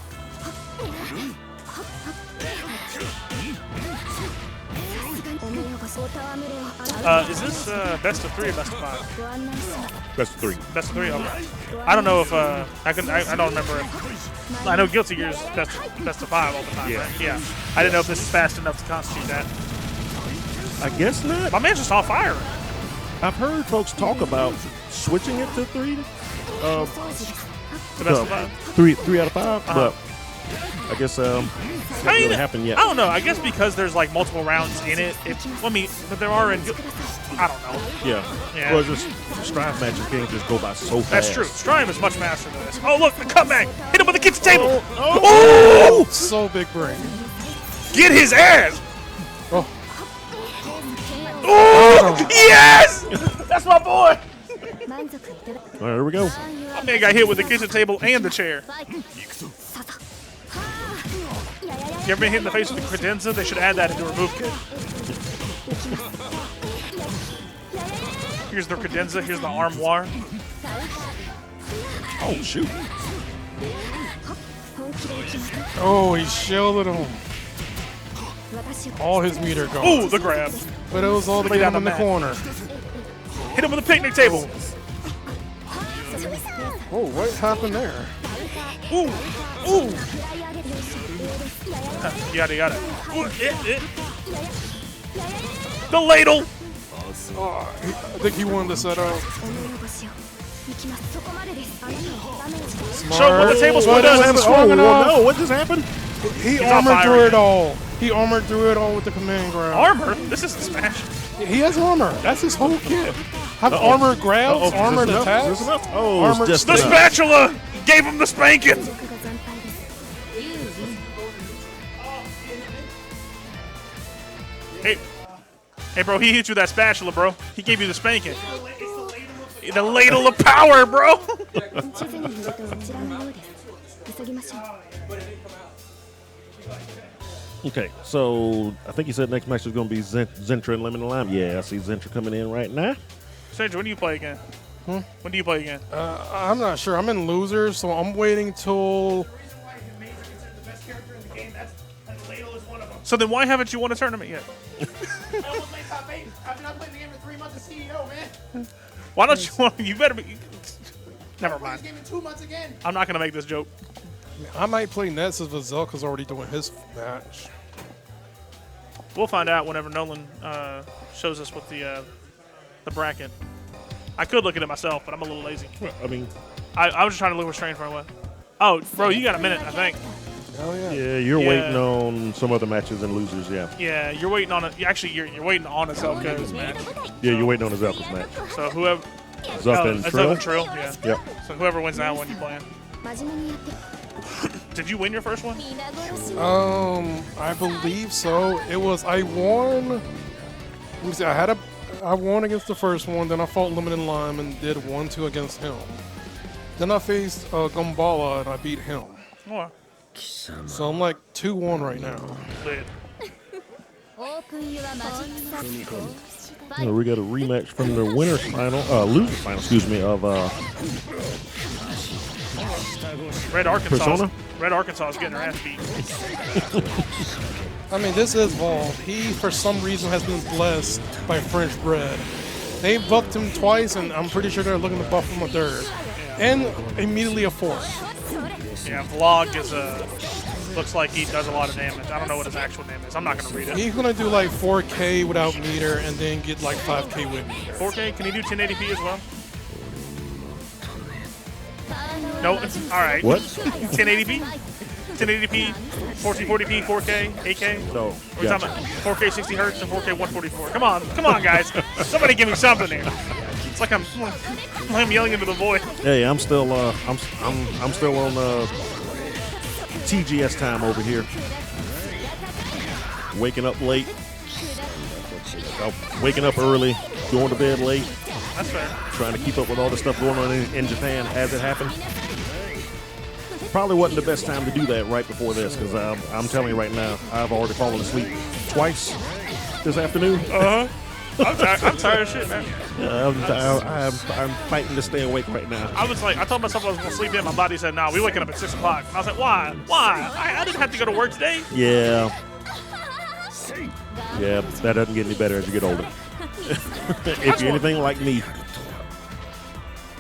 Is this best of 3 or best of 5?
That's 3.
Best of 3? Okay. I don't know if I don't remember. I know Guilty Gear is best of 5 all the time,
Yeah.
right? Yeah. I didn't know if this is fast enough to constitute that.
I guess not.
My man's just on fire.
I've heard folks talk about switching it to 3.
The best of 5.
3 out of 5, but I guess hasn't really happened yet.
I don't know. I guess because there's like multiple rounds in it. But there are in. I don't know.
Yeah.
Yeah.
Well, just strive matches can't just go by so fast.
That's true. Strive is much faster than this. Oh, look, the comeback. Hit him with the kitchen table.
Oh!
So big brain.
Get his ass.
Oh.
Oh, yes! That's my boy.
All right, here we go.
My man got hit with the kitchen table and the chair. You ever been hit in the face with the credenza? They should add that into a remove kit. Here's the credenza. Here's the armoire.
Oh, shoot.
Oh, he shielded him. All his meter gone.
Ooh, the grab.
But it was all to
Lay
get
down
him in
the
the
mat.
corner.
Hit him with a picnic table.
Oh, what happened there?
Ooh, ooh. You got it. Ooh, The ladle.
I think he wanted to set up.
Show him what the table split
But it
does.
wasn't strong enough.
well, no, what just happened?
He
on
armored
fire
through it
again.
all. He armored through it all with the command grab.
Armor? This isn't Smash.
He has armor. That's his whole kit. Have armor grabs, armored attacks.
Oh,
Armored
it's just
The
enough.
spatula gave him the spanking. Hey, bro, he hit you with that spatula, bro. He gave you the spanking. The ladle of power, bro.
Okay, so I think you said next match is going to be Zentra and Lemon Lime. Yeah, I see Zentra coming in right now.
Sandra, when do you play again? When do you play again?
I'm not sure. I'm in losers, so I'm waiting till.
So then why haven't you won a tournament yet?
I've been not playing the game for 3 months as CEO, man.
Why don't you want? You better be. Never mind.
Game in 2 months again.
I'm not gonna make this joke.
I might play Nets if Zelka's already doing his match.
We'll find out whenever Nolan shows us what the bracket. I could look at it myself, but I'm a little lazy.
I mean,
I was just trying to look where Strange Point was. Oh, bro, you got a minute, I think.
Oh yeah.
Yeah, you're waiting on some other matches and losers. Yeah.
Yeah, you're waiting on it. Actually, you're waiting on a Zelko's match.
Yeah, you're waiting on the Zelka's match.
So whoever.
Zup and Trill.
Trill. Yeah.
Yep.
So whoever wins that one, you playing.
真面目にやって
Did you win your first one?
皆殺しの
I believe so. It was I won. Let me see. I won against the first one. Then I fought Limited Lime and did 1-2 against him. Then I faced Gumballa and I beat him.
Oh,
So I'm like 2-1 right now.
lit.
Open your magic sack.
We got a rematch from the winners final, losers final, excuse me, of
Red Arkansas.
Persona?
Red Arkansas is getting her ass beat.
I mean, this is Vol. He, for some reason, has been blessed by French bread. They buffed him twice, and I'm pretty sure they're looking to buff him a third. And immediately a fourth.
Yeah, Vlog is looks like he does a lot of damage. I don't know what his actual name is. I'm not gonna read it.
He's gonna do like 4K without meter, and then get like 5K with meter.
4K? Can he do 1080p as well? No. All right.
what?
1080p? 1080p, 1440p, 4K, 8K?
No.
We're talking about 4K 60 hertz and 4K 144. Come on, guys. Somebody give me something here. It's like I'm yelling into the void.
Hey, I'm still on TGS time over here. Waking up late. Waking up early, going to bed late,
That's fair.
trying to keep up with all the stuff going on in Japan as it happened. Probably wasn't the best time to do that right before this, because I'm telling you right now, I've already fallen asleep twice this afternoon.
I'm tired of shit, man.
I'm fighting to stay awake right now.
I told myself I was going to sleep in. My body said, nah, we waking up at 6 o'clock. I was like, why? I didn't have to go to work today.
Yeah. Yeah, that doesn't get any better as you get older. If you're anything like me.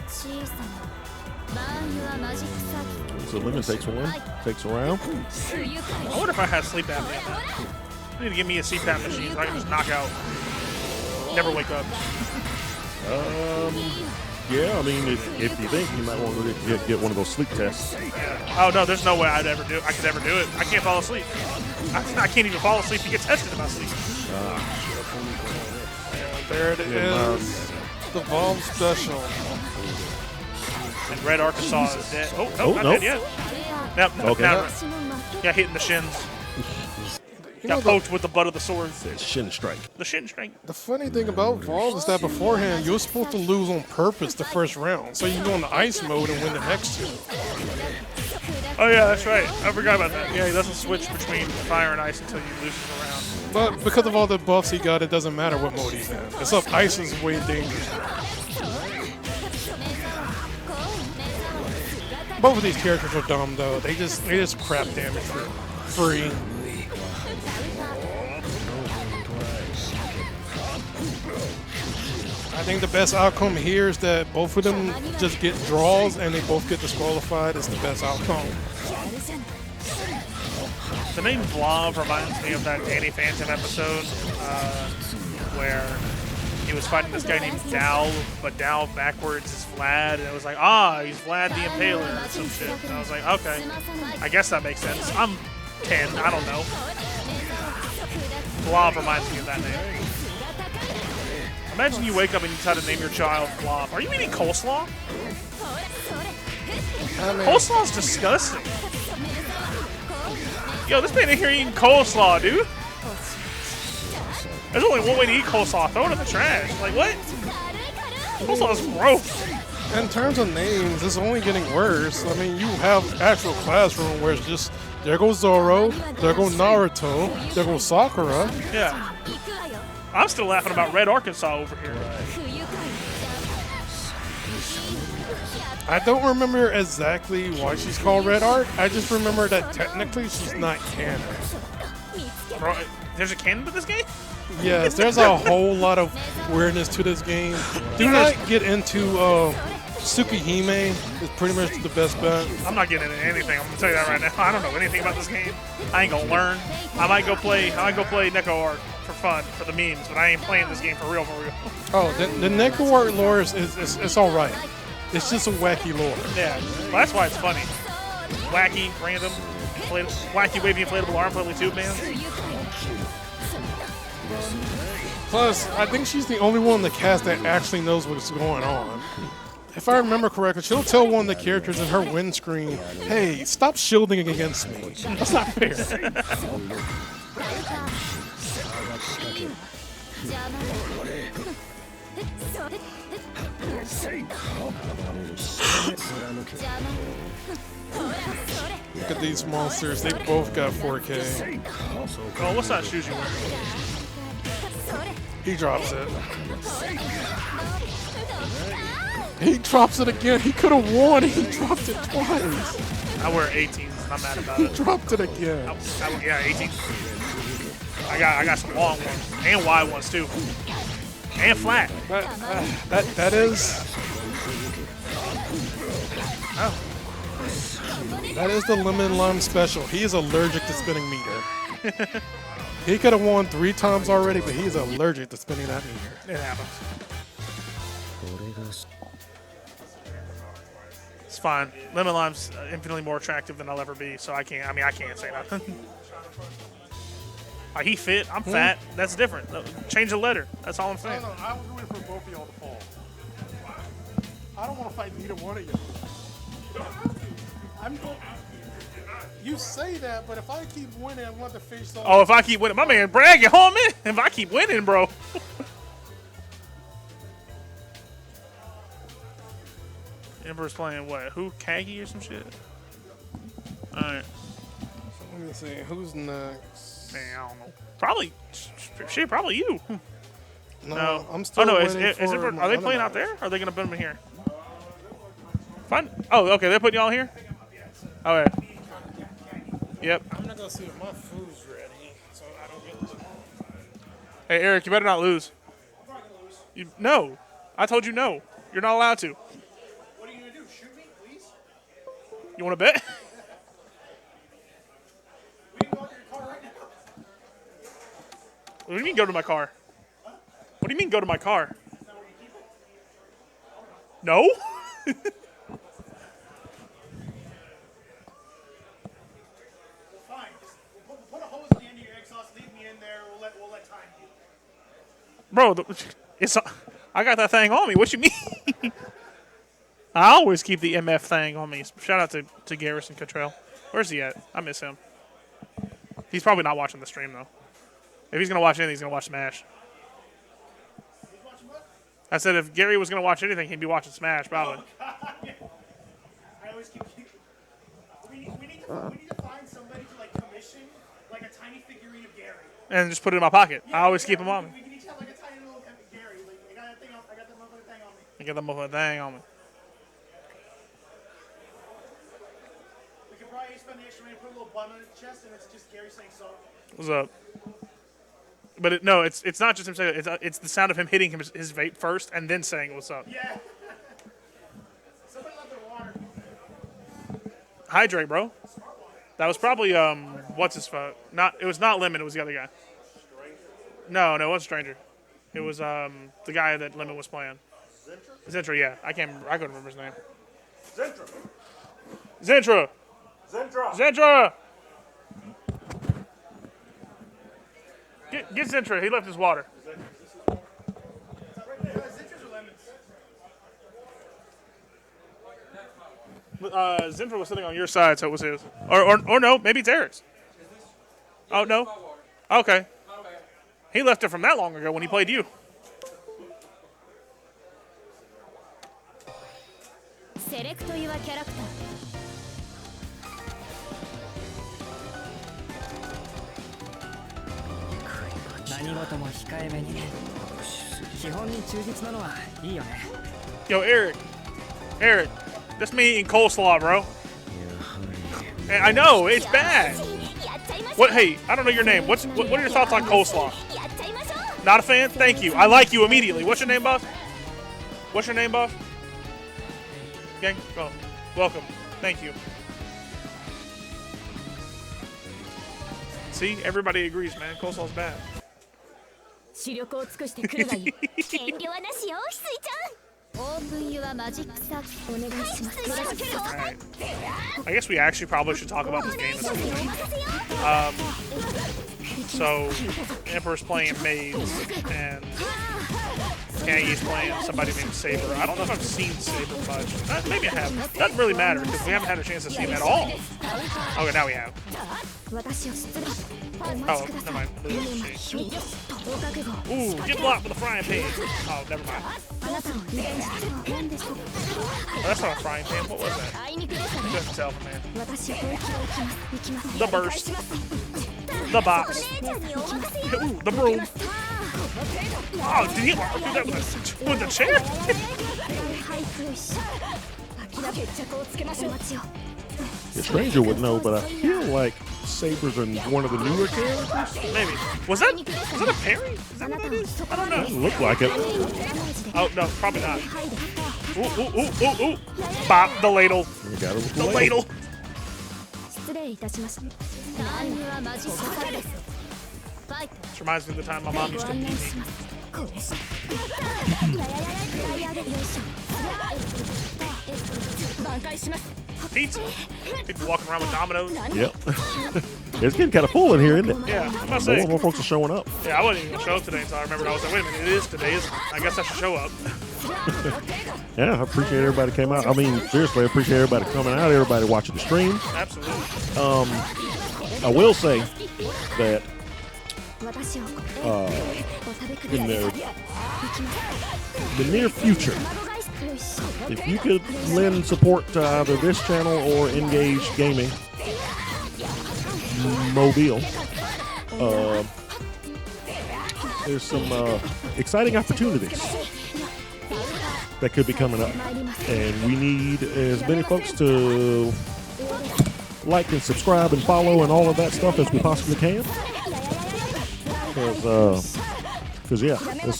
小さなバーンユアマジックサーキット
So Lumina takes a round.
不愉快
I wonder if I had sleep apnea. I need to give me a CPAP machine so I can just knock out. Never wake up.
Yeah, I mean, if you think you might want to get one of those sleep tests.
Oh, no, there's no way I could ever do it. I can't fall asleep. I can't even fall asleep to get tested in my sleep.
There it is. The Valve special.
And Red Arkansas is dead. Oh, no,
Oh,
not
no.
dead yet. Nope,
Okay.
now,
私の負け
got hit in the shins.
You know,
Got poked with the butt of the sword.
Shin strike.
The shin strength.
the funny thing about Valve is that beforehand, you're supposed to lose on purpose the first round. So you go into ice mode and win the next two.
Oh, yeah, that's right. I forgot about that. Yeah, he doesn't switch between fire and ice until you lose the round.
But because of all the buffs he got, it doesn't matter what mode he's in. Except ice is way dangerous. Both of these characters are dumb though. They just crap damage for free. I think the best outcome here is that both of them just get draws and they both get disqualified. It's the best outcome.
The name Vlav reminds me of that Danny Phantom episode where he was fighting this guy named Dow, but Dow backwards is Vlad, and it was like, he's Vlad the Impaler or some shit. And I was like, okay, I guess that makes sense. I'm 10, I don't know. Vlav reminds me of that name. Imagine you wake up and you try to name your child Vlav. Are you eating coleslaw?
I mean,
Coleslaw's disgusting. Yo, this man in here eating coleslaw, dude. There's only one way to eat coleslaw. Throw it in the trash. Like, what? Coleslaw's gross.
in terms of names, it's only getting worse. I mean, you have actual classroom where it's just there goes Zoro, there goes Naruto, there goes Sakura.
Yeah. I'm still laughing about Red Arkansas over here.
I don't remember exactly why she's called Red Art. I just remember that technically she's not canon.
Bro, there's a canon to this game?
Yes, there's a whole lot of weirdness to this game. Do not get into Tsukihime. It's pretty much the best bet.
I'm not getting into anything. I'm gonna tell you that right now. I don't know anything about this game. I ain't gonna learn. I might go play Neko Art for fun, for the memes, but I ain't playing this game for real, for real.
Oh, the Neko Art lore is it's all right. It's just a wacky lore.
Yeah, well, that's why it's funny. Wacky, random, wacky, wavy, inflatable arm flailing tube man.
Plus, I think she's the only one in the cast that actually knows what's going on. If I remember correctly, she'll tell one of the characters in her windscreen, "Hey, stop shielding against me. That's not fair." Look at these monsters. They both got 4K.
Oh, what's that shoes you wearing?
He drops it. He drops it again. He could have won. He dropped it twice.
I wear 18s. I'm mad about
He
it.
dropped it again.
Yeah, 18. I got some long ones and wide ones too, and flat.
That is.
Oh,
That is the Lemon Lime special. He is allergic to spinning meter. He could have won 3 times already, but he's allergic to spinning that meter.
it happens. It's fine. Lemon lime's infinitely more attractive than I'll ever be, so I can't. I mean, I can't say nothing. He fit. I'm fat. That's different. Change the letter. That's all I'm saying.
No, I was rooting for both of y'all to fall. I don't want to fight either one of you. You say that, but if I keep winning, I want to face off.
Oh, if I keep winning, my man bragging, homie. If I keep winning, bro. Emperor's playing what? Who? Kagi or some shit? Alright.
Let me see. Who's next?
Man, I don't know. Probably. Shit, probably you.
No, I'm still
Oh, no.
waiting
Is
for
Emperor,
my
are they
other
playing out
match.
there? Or are they going to put them in here? Fine. Oh, okay. They're putting y'all here? Oh, yeah. Yep.
I'm not going to see if my food's ready, so I don't get this.
Hey, Eric, you better not lose. No. I told you no. You're not allowed to.
What are you gonna do? Shoot me, please?
You want to bet?
We can go out to your car right now.
What do you mean go to my car? What do you mean go to my car? No?
Fine. Just put a hose at the end of your exhaust. Leave me in there. We'll let time do.
Bro, I got that thing on me. What you mean? I always keep the MF thing on me. Shout out to Garrison Cottrell. Where's he at? I miss him. He's probably not watching the stream, though. If he's going to watch anything, he's going to watch Smash. I said if Gary was going to watch anything, he'd be watching Smash, probably.
I always keep. We need to find somebody to like commission like a tiny figurine of Gary.
And just put it in my pocket. I always keep him on me.
We can each have like a tiny little Gary. Like I got that thing. I got that motherfucking thing on me.
I get the motherfucking thing on me.
We could probably spend the extra money and put a little bun on his chest, and it's just Gary saying so.
What's up? But it's not just him saying it. It's the sound of him hitting his vape first and then saying what's up.
Yeah. Somebody left their water.
Hydrate, bro. That was probably what's his fuck? It was not Lemon. It was the other guy. No, it wasn't Stranger. It was the guy that Lemon was playing. Zentra, yeah. I couldn't remember his name. Zentra. Get Zentra. He left his water.
Citrus or lemons?
Zentra was sitting on your side, so it was his. Or no, maybe it's Eric's. Oh, no? Okay. He left it from that long ago when he played you.
Select your character.
何事も控えめに基本に忠実なのはいいよね
Yo, Eric, that's me eating coleslaw, bro. And I know it's bad. What? Hey, I don't know your name. What are your thoughts on coleslaw? Not a fan? Thank you. I like you immediately. What's your name, boss? Gang, go. Welcome. Thank you. See, everybody agrees, man. Coleslaw's bad.
視力を尽くしてくるがいい遠慮はなしよ翡翠ちゃん
Alright. I guess we actually probably should talk about this game this week. So, Emperor's playing Maze, and Kangi's playing somebody named Saber. I don't know if I've seen Saber much. Maybe I have. Doesn't really matter, because we haven't had a chance to see him at all. Okay, now we have. Oh, never mind. Ooh, get blocked with a frying pan. Oh, never mind. Oh, that's not a frying pan. What was that? Couldn't tell, man. The burst. The box. Ooh, the broom. Oh, did he do that with the chair?
The stranger would know, but I feel like Saber's in one of the newer characters.
Maybe. Was that a parry? Is that what that is? I don't know.
Doesn't look like it.
Oh, no, probably not. Ooh, ooh, ooh, ooh, ooh. Bop, the ladle.
We got it with
The ladle. This reminds me of the time my mom used to beat me. Pizza. People walking around with Dominoes.
Yep. It's getting kind of full in here, isn't it?
Yeah, I'm about to say.
More folks are showing up.
Yeah, I wasn't even going to show up today until I remembered. I was like, wait a minute, it is today. I guess I should show up.
Yeah, I appreciate everybody came out. I mean, seriously, I appreciate everybody coming out, everybody watching the stream.
Absolutely.
I will say that in the near future, if you could lend support to either this channel or Engage Gaming Mobile, there's some exciting opportunities that could be coming up, and we need as many folks to like and subscribe and follow and all of that stuff as we possibly can, because yeah, there's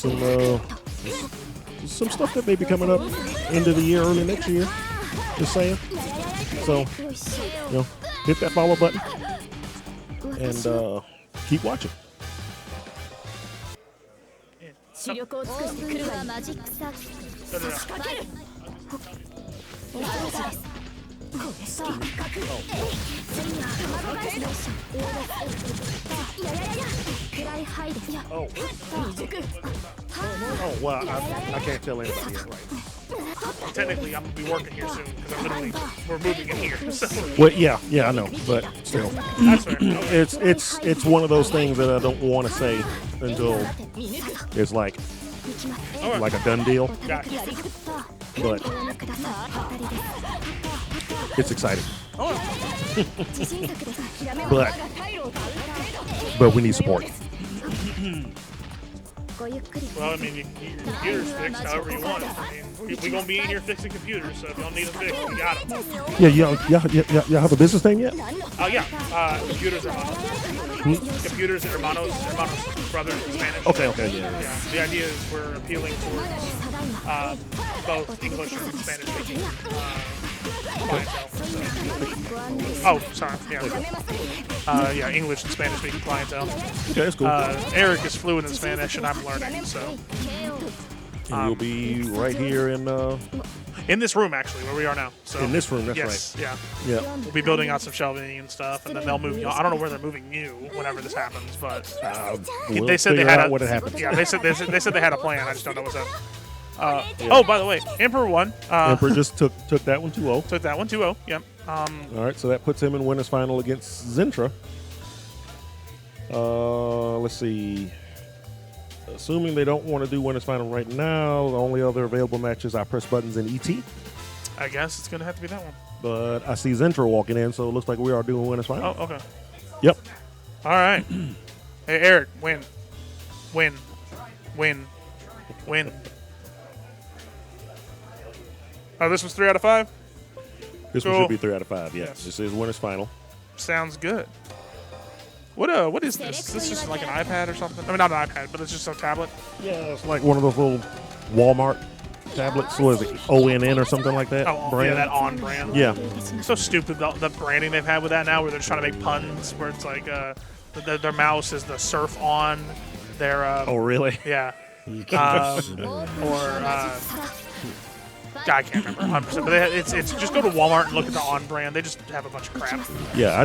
some stuff that may be coming up end of the year, early next year, just saying. So, you know, hit that follow button and keep watching. Oh, well, I can't tell anybody yet, right?
Technically, I'm going to be working here soon because we're moving in here. So.
Well, yeah, I know, but still,
That's fair. Okay.
it's one of those things that I don't want to say until it's like a done deal.
Gotcha.
But it's exciting. but we need support.
Well, I mean, you can get your computers fixed however you want. I mean, we're going to be in here fixing computers, so if y'all need them fixed, we got them.
Yeah, y'all have a business name yet?
Oh, yeah. Computers Hermanos. Computers Hermanos brothers in Spanish.
Okay, yeah.
The idea is we're appealing towards both English and Spanish speaking clientele. So. Oh, sorry. Yeah. English and Spanish speaking clientele.
Okay, that's cool.
Eric is fluent in Spanish, and I'm learning. So.
And we'll be right here in
this room, actually, where we are now. So.
In this room, that's
yes,
right.
Yeah.
Yeah.
We'll be building out some shelving and stuff, and then they'll move. I don't know where they're moving you whenever this happens, but
We'll
they said they
figure
had
out what had happened.
Yeah, they said they had a plan. I just don't know what's up. Oh, by the way, Emperor won.
Emperor just took that one 2-0.
Took that one 2-0. Yep.
All right, so that puts him in winners final against Zentra. Let's see. Assuming they don't want to do winners final right now, the only other available matches I press buttons in ET.
I guess it's gonna have to be that one.
But I see Zentra walking in, so it looks like we are doing winners final.
Oh, okay.
Yep.
All right. Hey, Eric, win. Oh, this was 3 out of 5?
This
Cool.
one should be 3 out of 5. Yes.
Yes.
This is winners final.
Sounds good. What is this? Is this just like an iPad or something? I mean, not an iPad, but it's just a tablet.
Yeah, it's like one of those little Walmart tablets. What is it? ONN or something like that?
Oh,
brand?
yeah, that on brand.
Yeah.
So stupid, the branding they've had with that now, where they're just trying to make puns, where it's like their mouse is the surf on, their
Oh, really?
yeah, I can't remember 100%, but it's just go to Walmart and look at the on brand. They just have a bunch of crap.
Yeah,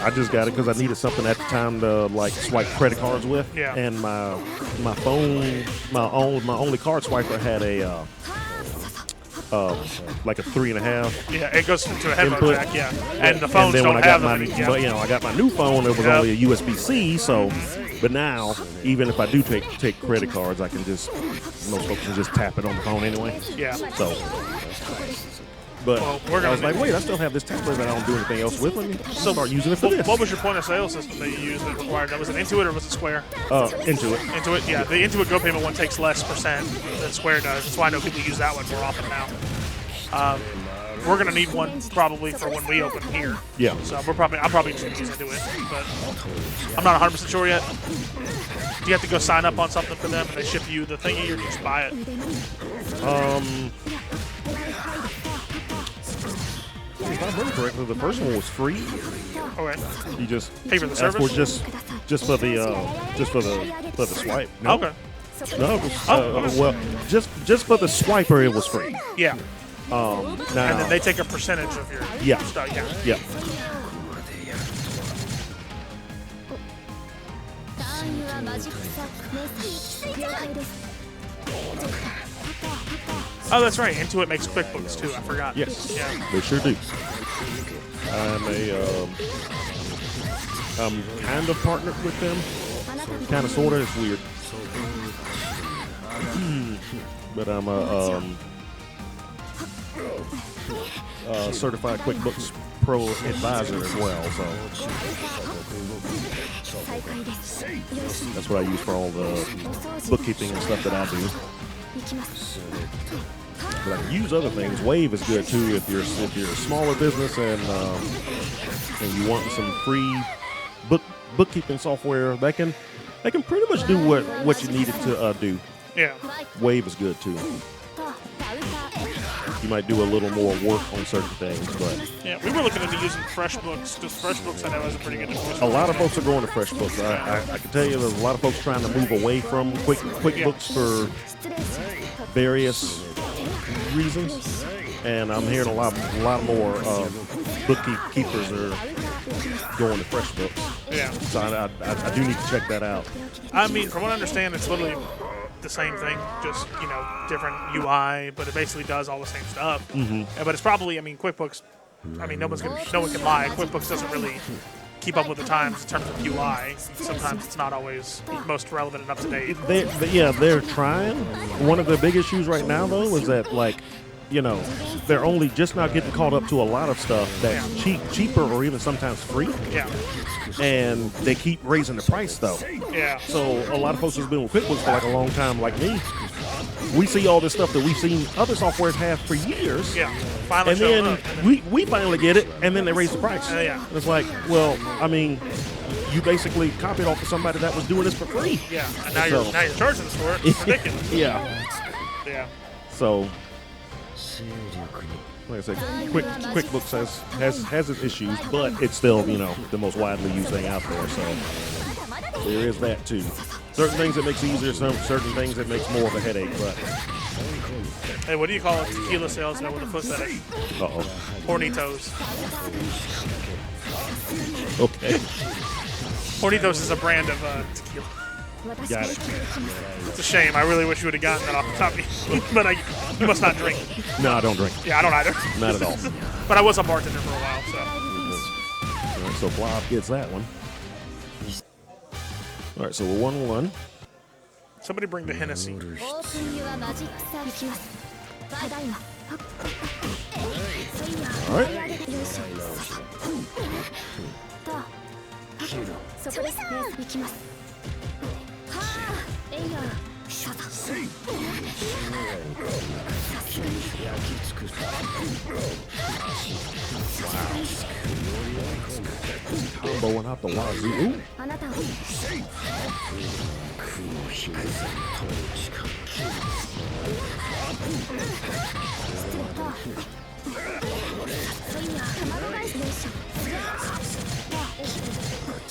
I just got it because I needed something at the time to like swipe credit cards with.
Yeah.
And my phone, my only card swiper had a like a 3.5.
Yeah, it goes into a headphone
Input.
jack. Yeah, and the phones
then
don't
when I got
have
my,
them. Yeah.
but I got my new phone. It was
Yep.
only a USB-C. So, but now even if I do take credit cards, I can just most folks can just tap it on the phone anyway.
Yeah.
So, but
Well, we're
I
gonna
was like,
need-
wait, I still have this tablet that I don't do anything else with. Let me start using it for this.
What was your point of sale system that you used that required that? Was it Intuit or was it Square?
Into it.
Intuit, yeah. The Intuit Go Payment one takes less percent than Square does. That's why I know people use that one more often now. We're gonna need one probably for when we open here.
Yeah.
So I'm probably just gonna use Intuit, but I'm not 100% sure yet. Do you have to go sign up on something for them and they ship you the thingy, or do you just buy it?
If I remember correctly, the first one was free.
Okay.
You just
Pay for the
ask
service?
for just for the swipe. No.
Okay.
No, it was,
okay.
well, just for the swiper, it was free.
Yeah.
Now,
And then they take a percentage of your
Yeah.
stuff. Yeah.
yeah.
Oh, that's right. Intuit makes QuickBooks too. I forgot.
Yes,
Yeah.
they sure do. I'm kind of partnered with them. Kind of, sort of. It's weird. But I'm a certified QuickBooks Pro advisor as well. So that's what I use for all the bookkeeping and stuff that I do. But I can use other things. Wave is good too if you're a smaller business and you want some free bookkeeping software. They can pretty much do what you need it to do.
Yeah.
Wave is good too. You might do a little more work on certain things, but
Yeah. We were looking into using FreshBooks because FreshBooks I know has a pretty good choice.
a lot of folks are going to FreshBooks. I can tell you there's a lot of folks trying to move away from QuickBooks for various reasons, and I'm hearing a lot more bookkeepers are going to FreshBooks.
Yeah.
So I do need to check that out.
I mean, from what I understand, it's literally the same thing, just different UI, but it basically does all the same stuff. Mm-hmm. But it's probably, QuickBooks. I mean, no one can lie. QuickBooks doesn't really keep up with the times in terms of UI. Sometimes it's not always most relevant and up to date.
They're trying. One of the big issues right now, though, is that they're only just now getting caught up to a lot of stuff that's cheaper or even sometimes free.
Yeah.
And they keep raising the price, though.
Yeah.
So a lot of folks who've been with QuickBooks for like a long time, like me, we see all this stuff that we've seen other softwares have for years.
Yeah. Finally
And
showing
then
up. And
we finally get it, and then they raise the price.
Yeah.
And it's like, well, I mean, you basically copied off of somebody that was doing this for free.
yeah. And now
So-
you're charging us for it. It's ridiculous.
Yeah.
Yeah.
So, like I said, QuickBooks has its issues, but it's still the most widely used thing out there. So there is that too. Certain things it makes easier, certain things it makes more of a headache. But
Hey, what do you call a tequila salesman with a foot fetish? Hornitos.
Okay,
Hornitos is a brand of tequila.
got it.
It's a shame. I really wish you would have gotten that off the top of me. But you must not drink.
No, I don't drink.
Yeah, I don't either.
Not at all.
But I was a bartender for a while, so.
All right, so Blob gets that one. All right, so we're 1-1.
Somebody bring the Hennessy.
All right.
そこですね行きますはあえいやシャタ
Comboing out the wazoo. Ooh.
あなたを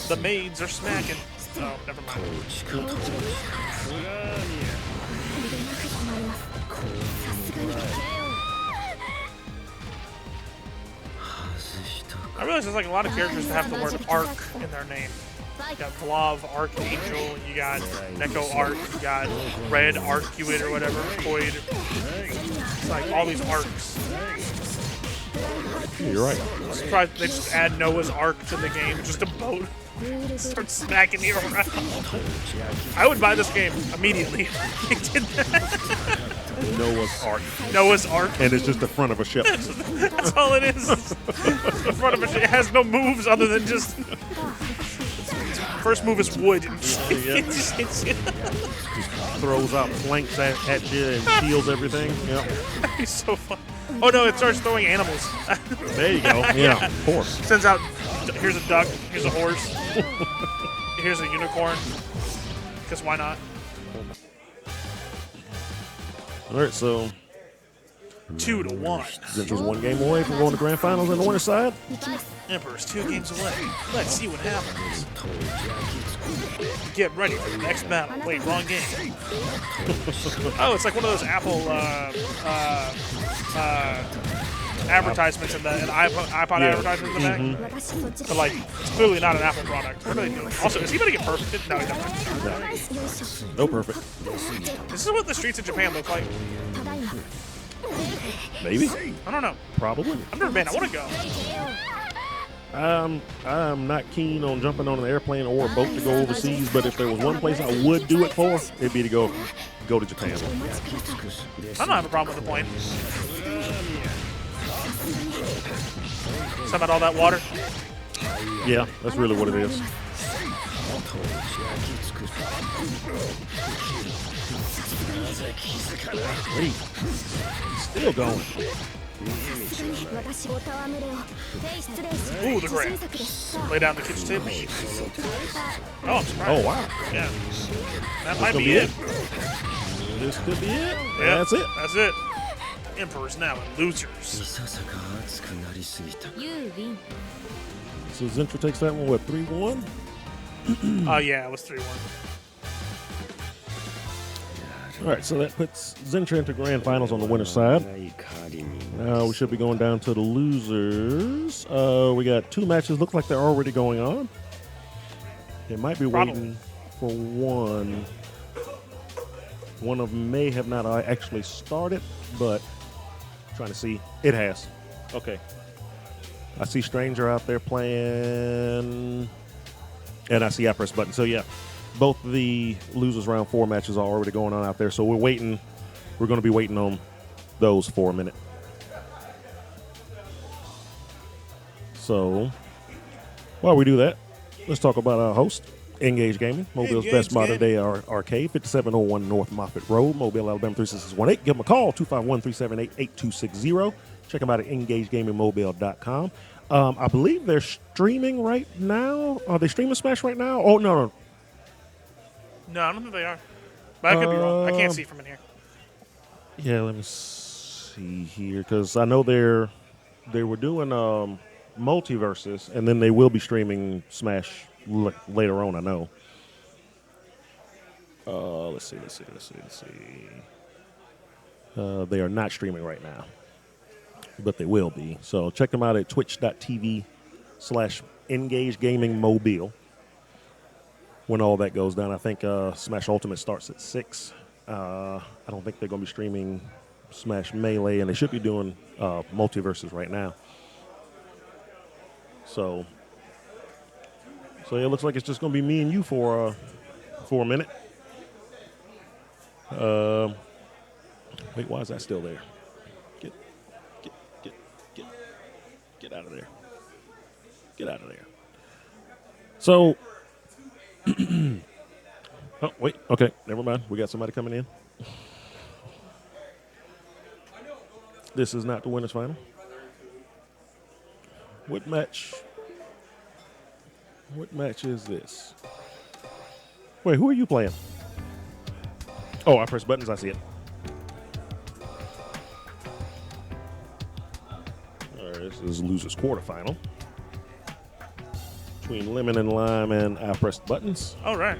The maids are smacking. Oh, never mind. I realize there's like a lot of characters that have the word Arc in their name. You got Vlav, Archangel, you got Neko Arc, you got Red Arcuate or whatever, Coid. It's like all these arcs.
You're right.
I'm surprised they just add Noah's Arc to the game, just a boat. Start smacking you around. I would buy this game immediately. It did that.
Noah's Ark.
Noah's Arc.
And it's just the front of a ship.
That's all it is. It's the front of a ship. It has no moves other than just. First move is wood.
Throws out flanks at you and shields everything. Yep.
That'd be so fun. Oh no, it starts throwing animals.
There you go. Yeah, of course.
Sends out, here's a duck, here's a horse, here's a unicorn. Because why not?
All right, so
2-1.
Zentra's one game away from going to grand finals on the winner's side.
Emperor's 2 games away. Let's see what happens. Get ready for the next battle. Wait, wrong game. Oh, it's like one of those Apple advertisements in the iPod advertisements in the back. But like, it's clearly not an Apple product. What are they doing? Also, is he going to get perfect? No, he doesn't.
No perfect.
This is what the streets of Japan look like.
Maybe.
I don't know.
Probably.
I've never been. I want to go.
I'm not keen on jumping on an airplane or a boat to go overseas, but if there was one place I would do it for, it'd be to go to Japan.
I don't have a problem with the plane. Something about all that water?
Yeah, that's really what it is. Wait, he's still going.
Ooh, the grab. Lay down the kitchen table. Oh, I'm surprised.
Oh, wow.
Yeah. That might be it.
This could be it.
Yeah,
That's it.
That's it. Emperor's now in losers.
So Zentra takes that one, what, 3-1?
Oh, yeah, it was 3-1.
All right, so that puts Zentra into grand finals on the winner's side. Now we should be going down to the losers. We got 2 matches. Look like they're already going on. They might be waiting for one. One of them may have not actually started, but trying to see. It has. Okay. I see Stranger out there playing, and I see I press button. So, yeah, both the losers round 4 matches are already going on out there. So we're waiting. We're going to be waiting on those for a minute. So while we do that, let's talk about our host, Engage Gaming, Mobile's best modern-day arcade, 5701 North Moffett Road, Mobile, Alabama 36618. Give them a call, 251-378-8260. Check them out at engagegamingmobile.com. I believe they're streaming right now. Are they streaming Smash right now? Oh, no.
No, I don't think they are. But I could be wrong. I can't see from in here.
Yeah, let me see here, because I know they were doing multiverses, and then they will be streaming Smash later on, I know. Let's see. They are not streaming right now, but they will be. So check them out at twitch.tv/EngageGamingMobile when all that goes down. I think Smash Ultimate starts at 6. I don't think they're going to be streaming Smash Melee, and they should be doing multiverses right now. So yeah, it looks like it's just going to be me and you for a minute. Wait, why is that still there? Get out of there. Get out of there. So, oh, wait, okay, never mind. We got somebody coming in. This is not the winner's final. What match is this? Wait, who are you playing? Oh, I press buttons, I see it. All right, this is losers quarterfinal. Between Lemon and Lime and I pressed buttons.
All right.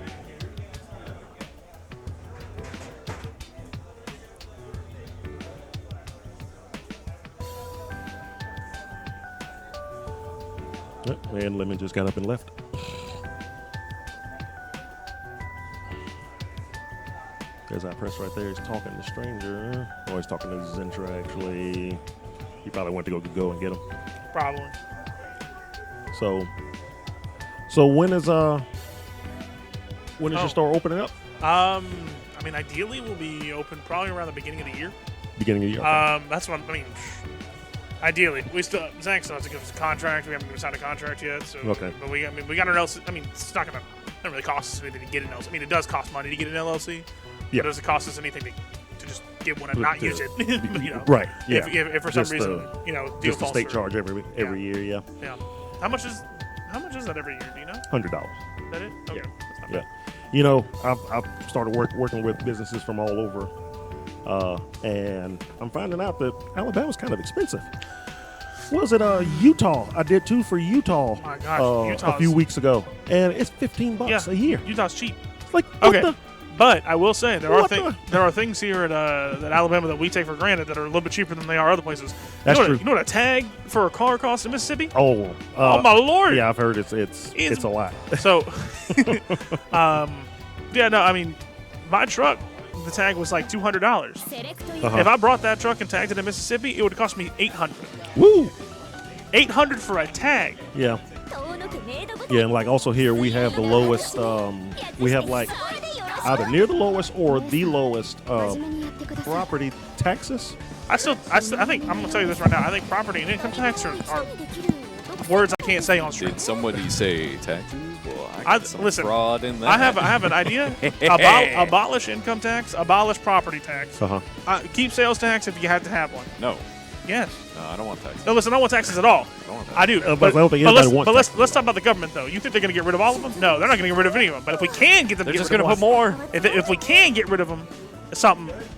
And Lemon just got up and left. As I press right there, he's talking to Stranger. Oh, he's talking to Zentra, actually. He probably went to go and get him.
Probably.
So when is your store opening up?
I mean, ideally, we'll be open probably around the beginning of the year.
Beginning of the year. Okay.
That's what I mean. Ideally, Zach still has to give us a contract. We haven't even signed a contract yet. So,
Okay.
But we got an LLC. I mean, it's not really cost us anything to get an LLC. I mean, it does cost money to get an LLC.
Yeah.
But it doesn't cost us anything to just get one and not use it. You know,
Right. Yeah.
If for some
Just
reason, deal
just the
falls
state
through.
charge every year. Yeah.
Yeah. How much is that every year? Do you know?
$100.
Is that it? Okay. That's not
Yeah.
bad.
You know, I've started working with businesses from all over, and I'm finding out that Alabama's kind of expensive. Was it Utah? I did two for Utah.
My gosh,
a few weeks ago, and it's $15 a year.
Utah's cheap.
It's like what
Okay.
the?
But I will say there
What
are things here at Alabama that we take for granted that are a little bit cheaper than they are other places.
That's
you know
true.
You know what a tag for a car costs in Mississippi?
Oh
my lord!
Yeah, I've heard it's a lot.
So, yeah, no, I mean, my truck, the tag was like $200. If I brought that truck and tagged it in Mississippi, it would cost me $800.
Woo!
$800 for a tag.
Yeah. Yeah, and like also here we have the lowest. We have like either near the lowest or the lowest property taxes.
I think I'm gonna tell you this right now. I think property and income tax are words I can't say on stream.
Did somebody say taxes? Well, I got some
listen,
fraud in that.
I have an idea. Abolish income tax. Abolish property tax. Keep sales tax if you have to have one.
No.
Yes.
No, I don't want taxes.
No, listen, I don't want taxes at all. I do.
But I don't think anybody wants
let's talk about the government, though. You think they're going to get rid of all of them? No, they're not going to get rid of any of them. But if we can get them,
They're
to
just
going to
put more.
If we can get rid of them,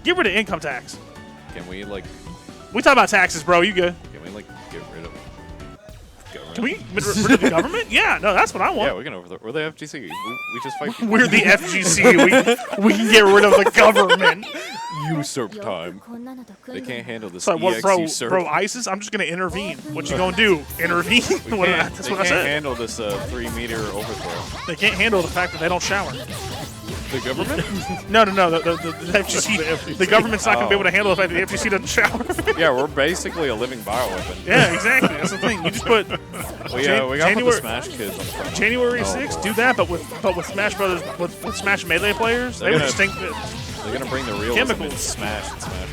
get rid of income tax.
Can we
We talk about taxes, bro. You good?
Can we get rid of government?
Can we get rid of the government? Yeah, no, that's what I want.
Yeah, we can we're the FGC. We just fight.
We're the FGC. we can get rid of the government.
Usurp time. They can't handle this.
So what, bro?
usurp.
Bro, ISIS. I'm just gonna intervene. What you gonna do? Intervene?
They
That's what I
can't
said.
handle this 3-meter overthrow.
They can't handle the fact that they don't shower.
The government?
No. The FGC. The government's not gonna be able to handle the fact that the FGC doesn't shower.
Yeah, we're basically a living bioweapon.
Yeah, exactly. That's the thing. You just put
We got to put the Smash Kids on the front.
January 6th. Do that, but with Smash Brothers, with Smash Melee players, they would just think that
They're gonna bring the realism
Chemicals.
in Smash and Smash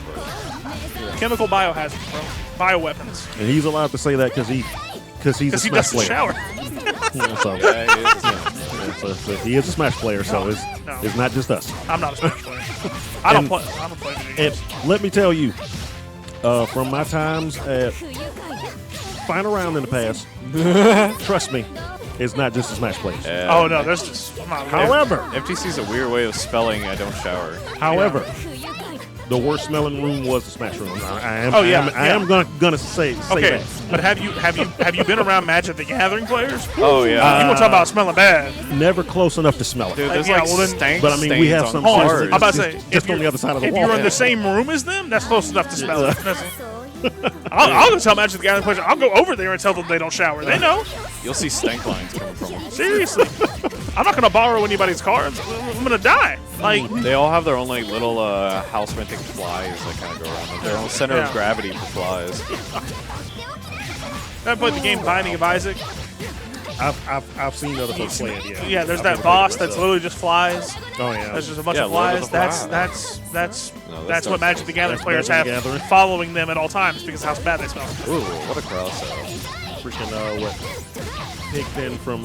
Bros.
chemical biohazards, bro. Bioweapons.
And he's allowed to say that because he's a
Because he
Smash
doesn't
player.
shower.
Yeah, so,
Yeah, he is.
so he is a Smash player, so it's not just us.
I'm not a Smash player. I don't play video games.
And let me tell you, from my times at Final Round in the past, trust me, it's not just a Smash player.
Oh no, there's just. I'm not
However,
FTC's a weird way of spelling I don't shower.
the worst smelling room was the Smash room. I am gonna say
okay,
that.
but have you been around Magic the Gathering players?
Oh yeah.
You want to talk about smelling bad?
Never close enough to smell it.
Dude, there's
Yeah,
like
well then-
stank
But I mean, we have
stains
some
on
Hold on,
cards.
I'm about to say,
just on the other side of the
if
wall.
you're in the same room as them, that's close enough to smell it. I'll go tell Magic the Gathering players. I'll go over there and tell them they don't shower. They know.
You'll see stank lines coming from them.
Seriously. I'm not going to borrow anybody's cards. I'm going to die. Like,
They all have their own like little house renting flies that kind of go around them. Their own center of gravity for flies.
I played the game Binding of Isaac.
I've seen other folks play it. Yeah.
Yeah, there's
I've
that
never
boss
played it
that's
myself.
literally just flies.
Oh yeah.
There's just a bunch
Yeah,
of
Lord of
flies.
the
That's
that's
what Magic the Gathering
that's
players
Magic
have
the Gathering.
following them at all times because of how bad they smell.
Ooh, what a cross out.
Freaking what? Pigpen from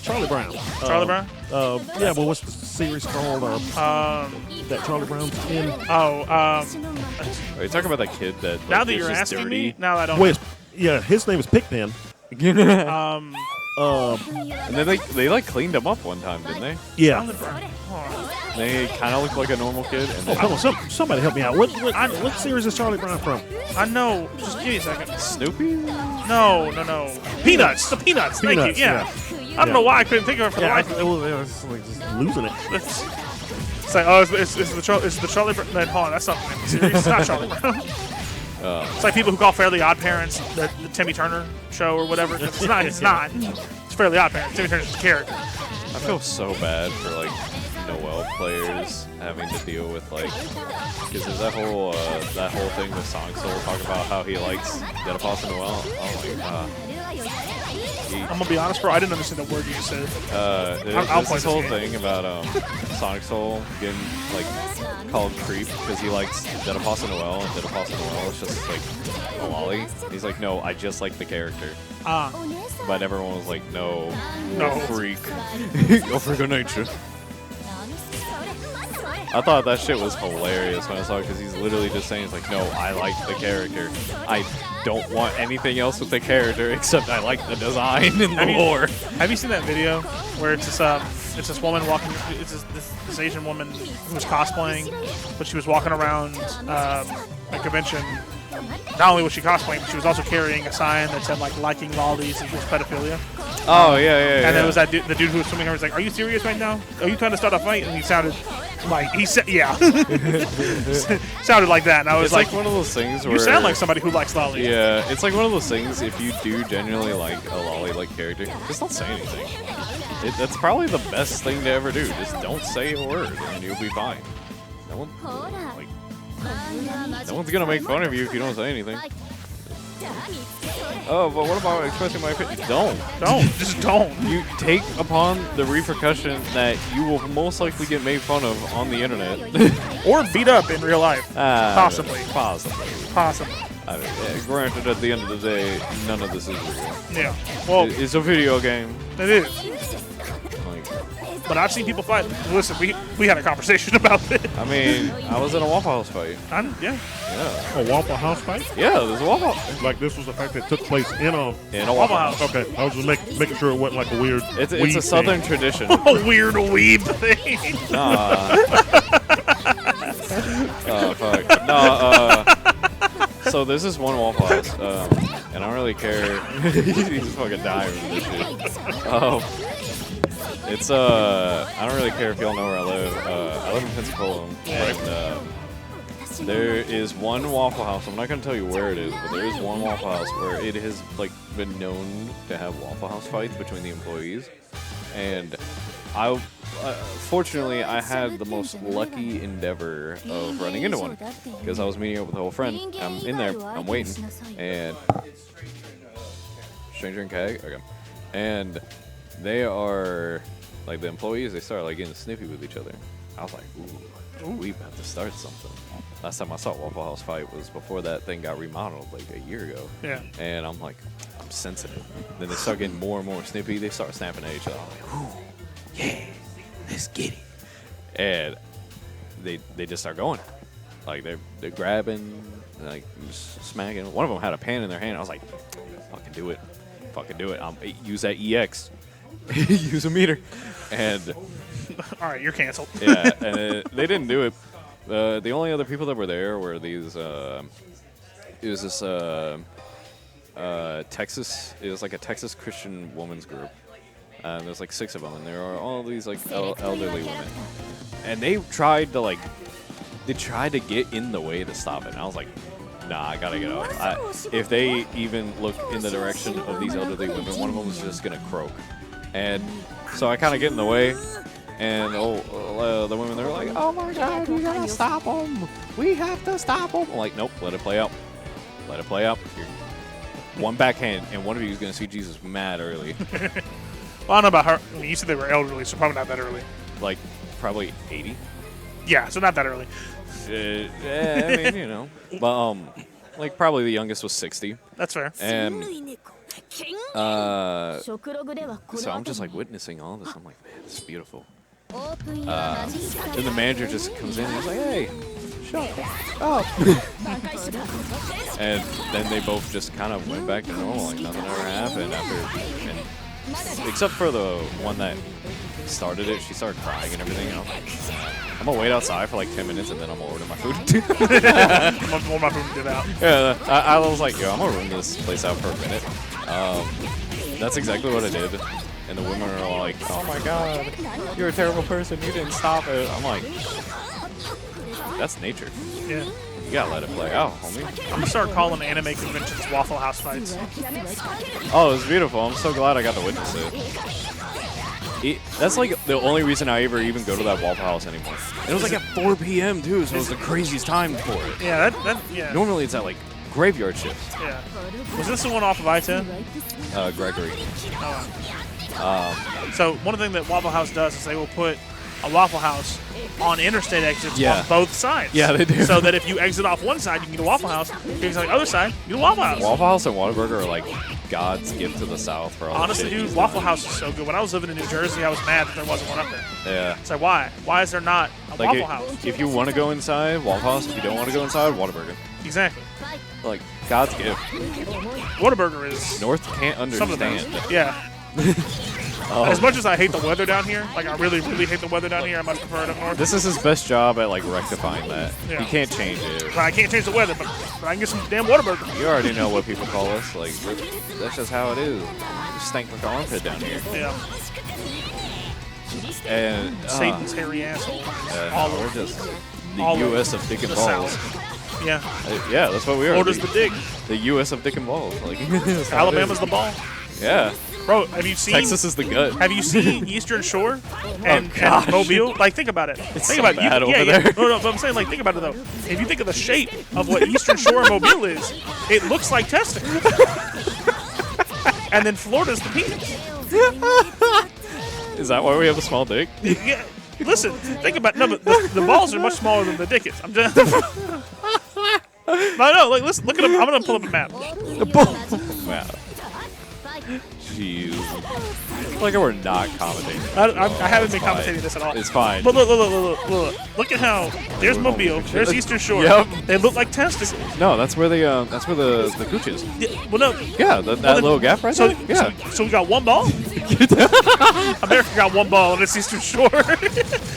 Charlie Brown.
Charlie Brown?
Yeah, but what's the series called? That Charlie Brown's in.
Are you talking about that kid that
Now
like,
that
is
you're
just
asking
dirty?
me, now I don't.
Wait, yeah, his name is Pigpen.
Um,
And then they like cleaned him up one time, didn't they?
Yeah.
They kind of look like a normal kid. And
Oh,
then
come on, somebody help me out. What series is Charlie Brown from?
I know. Just give me a second.
Snoopy?
No. Peanuts. The Peanuts. Thank
Peanuts,
you. Yeah. I don't know why I couldn't think of it for the
Yeah,
life of me.
it was like just losing it.
It's like, oh, it's the Charlie Brown. Hold on, that's not the name of the series. It's not Charlie Brown. It's like people who call Fairly Odd Parents the Timmy Turner show or whatever. It's not. It's not. It's Fairly Odd Parents. Timmy Turner's just a character.
I feel so bad for like Noel players having to deal with like, because there's that whole thing with Sonic Soul talking about how he likes Dead Apostle Noel. Oh my god.
I'm gonna be honest, bro. I didn't understand the word you just said.
There's this whole thing about Sonic Soul getting like called creep because he likes Dead Apostle Noel, and Dead Apostle Noel is just like a lolly. He's like, no, I just like the character. But everyone was like, no, freak, go freak of nature. I thought that shit was hilarious when I saw it because he's literally just saying, he's like, no, I like the character. I don't want anything else with the character except I like the design and the lore.
Have you seen that video where it's this woman walking, it's this Asian woman who was cosplaying, but she was walking around a convention. Not only was she cosplaying, but she was also carrying a sign that said like liking lollies equals pedophilia.
Oh yeah.
And there was that the dude who was swimming her was like, "Are you serious right now? Are you trying to start a fight?" And he sounded like he said, "Yeah." Sounded like that, and I was
it's like one of those things where
you sound like somebody who likes lollies.
Yeah, it's like one of those things. If you do genuinely like a lolly-like character, just don't say anything. That's probably the best thing to ever do. Just don't say a word, and you'll be fine. No one's gonna make fun of you if you don't say anything. Oh, but what about expressing my opinion? Don't.
Just don't.
You take upon the repercussion that you will most likely get made fun of on the internet.
Or beat up in real life. Possibly.
Possibly.
I
mean, granted, at the end of the day, none of this is real.
Yeah. Well,
it's a video game.
It is. But I've seen people fight. Listen, we had a conversation about it.
I mean, I was in a Waffle House fight.
Yeah.
A Waffle House fight?
Yeah, there's a Waffle House.
Like this was the fact that took place in a
Waffle House.
Okay, I was just making sure it wasn't like a weird.
It's a Southern tradition.
A weird weeb thing.
Nah. Oh fuck. No. So there's this one Waffle House, and I don't really care. He's fucking dying from this shit. It's I don't really care if y'all know where I live. I live in Pensacola, and there is one Waffle House. I'm not gonna tell you where it is, but there is one Waffle House where it has like been known to have Waffle House fights between the employees. And fortunately, I had the most lucky endeavor of running into one because I was meeting up with a whole friend. I'm in there, I'm waiting, and stranger in CAG, okay, and they are. Like, the employees, they started, like, getting snippy with each other. I was like, ooh, we about to start something. Last time I saw Waffle House fight was before that thing got remodeled, like, a year ago.
Yeah.
And I'm like, I'm sensing it. Then they start getting more and more snippy. They start snapping at each other. I'm like, ooh, yeah, let's get it. And they just start going. Like, they're grabbing, like, just smacking. One of them had a pan in their hand. I was like, fucking do it. Fucking do it. Use that EX. Use a meter. And
all right, you're canceled.
Yeah, and they didn't do it. The only other people that were there were these. It was this Texas. It was like a Texas Christian women's group. There's like 6 of them, and there are all these like elderly women. And they tried to get in the way to stop it. And I was like, nah, I gotta get out. If they even look in the direction of these elderly women, one of them was just gonna croak. And so I kind of get in the way, and the women, they're like, oh my god, we gotta stop them. We have to stop them. I'm like, nope, let it play out. Let it play out. One backhand, and one of you is going to see Jesus mad early.
Well, I don't know about her. I mean, you said they were elderly, so probably not that early.
Like, probably 80.
Yeah, so not that early.
Yeah, I mean, you know. But, like, probably the youngest was 60.
That's fair.
And so I'm just like witnessing all this. I'm like, man, this is beautiful. Then the manager just comes in and he's like, hey, shut up. And then they both just kind of went back to normal, like nothing ever happened except for the one that started it. She started crying and everything. And I'm like, I'm gonna wait outside for like 10 minutes and then I'm gonna order my food.
I'm gonna order my food and get out.
Yeah, I was like, yo, I'm gonna run this place out for a minute. That's exactly what I did. And the women are all like, oh my god, you're a terrible person, you didn't stop it. I'm like, that's nature.
Yeah.
You gotta let it play out, homie.
I'm gonna start calling anime conventions Waffle House fights.
Oh, it was beautiful. I'm so glad I got to witness it. That's like the only reason I ever even go to that Waffle House anymore. And it was like at 4 p.m. too, so it was the craziest time for it.
Yeah, yeah.
Normally it's at like graveyard shifts.
Yeah. Was this the one off of I-10?
Gregory.
So one of the things that Waffle House does is they will put a Waffle House on interstate exits
Yeah.
on both sides.
Yeah, they do.
So that if you exit off one side, you can get a Waffle House. If you exit on the other side, you get a Waffle House.
Waffle House and Whataburger are like God's gift to the South for all the
Honestly,
shit.
dude, Waffle House is so good. When I was living in New Jersey, I was mad that there wasn't one up there.
Yeah.
It's like, why? Why is there not a
Like
Waffle House?
if you want to go inside, Waffle House. If you don't want to go inside, Whataburger.
Exactly.
Like God's gift.
Whataburger is
North can't
some of the
understand.
best. Yeah. As much as I hate the weather down here, like I really, really hate the weather down here, I much prefer it up north.
This is his best job at like rectifying that.
Yeah.
You can't change it.
But I can't change the weather, but I can get some damn Whataburger.
You already know what people call us. Like that's just how it is. You stank like an armpit down here.
Yeah.
And
Satan's hairy asshole.
all we're just the
all
U.S.
over
of dick and
the
balls.
South. Yeah.
Yeah, that's what we are.
Orders the dick.
The U.S. of dick and balls. Like that's how it
Alabama's
is.
the ball.
Yeah.
Bro, have you seen
Texas is the gut.
Have you seen Eastern Shore and
gosh.
Mobile? Like, think about it. Think
so
about
bad over
yeah.
there.
No, but I'm saying, like, think about it though. If you think of the shape of what Eastern Shore and Mobile is, it looks like testicles. And then Florida's the penis.
Is that why we have a small dick?
Yeah. Listen, think about but the balls are much smaller than the dick is. I'm just. No, like listen, look at them. I'm gonna pull up a map.
Wow. Jeez. Like we're not commentating.
I haven't been
fine.
commentating this at all.
It's fine.
But look. Look at how there's Mobile, there's Eastern Shore.
Yep.
They look like testicles.
No, that's where the gooch is.
Yeah, well, no.
Yeah, that
then-
little gap right
So,
there. Yeah.
so we got one ball. America got one ball, and it's Eastern Shore.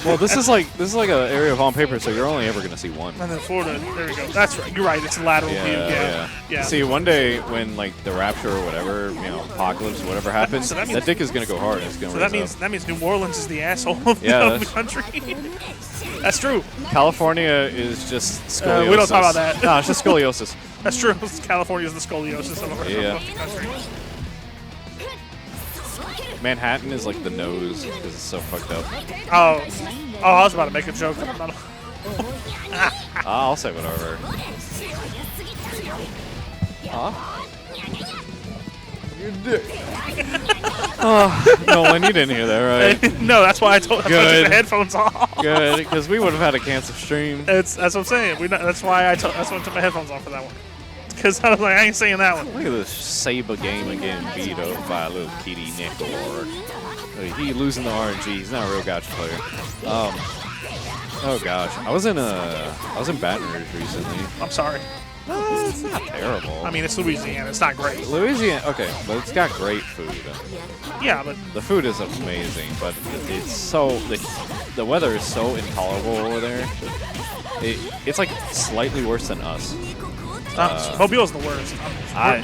Well, this is like an area of on paper, so you're only ever gonna see one.
And then Florida. There we go. That's right. You're right. It's a lateral view. Yeah.
See, one day when like the rapture or whatever, apocalypse, whatever happens,
So that
that,
means-
dick is gonna go hard. It's gonna
So
raise
that means New Orleans is the asshole of
Yeah,
the country. That's true.
up. California is just scoliosis.
We don't talk about that.
No, it's just scoliosis.
That's true. California is the scoliosis of the country.
Manhattan is like the nose because it's so fucked up.
Oh, I was about to make a joke.
I'll say whatever. Huh? Your dick. Nolan, you didn't hear that, right?
No, that's why I took
Good.
the headphones off.
Good, because we would have had a cancel stream.
That's what I'm saying. That's why I took my headphones off for that one. Because I was like, I ain't saying that one.
Look at this Saber game getting beat up by a little kitty nickel. He losing the RNG. He's not a real gotcha player. Oh gosh, I was in Baton Rouge recently.
I'm sorry.
No, it's not terrible.
I mean, it's Louisiana. It's not great.
Louisiana, okay, but it's got great food.
Yeah, but
The food is amazing, but it's so the weather is so intolerable over there. It's like slightly worse than us.
Mobile's the worst.
I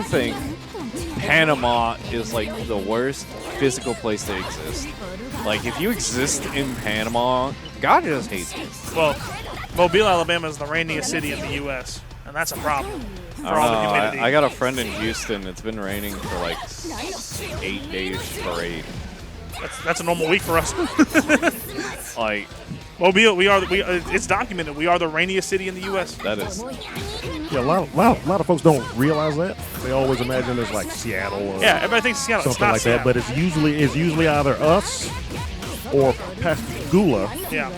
think Panama is like the worst physical place to exist. Like if you exist in Panama, God just hates you.
Well, Mobile, Alabama is the rainiest city in the U.S., and that's a problem for all the humidity.
I got a friend in Houston. It's been raining for like 8 days straight.
That's a normal week for us.
Like
Mobile, it's documented. We are the rainiest city in the U.S.
that is.
Yeah, a lot of folks don't realize that. They always imagine it's like Seattle or
Yeah, everybody thinks Seattle. It's
something
not
like
Seattle.
that, but it's usually either us or Pascagoula,
Yeah.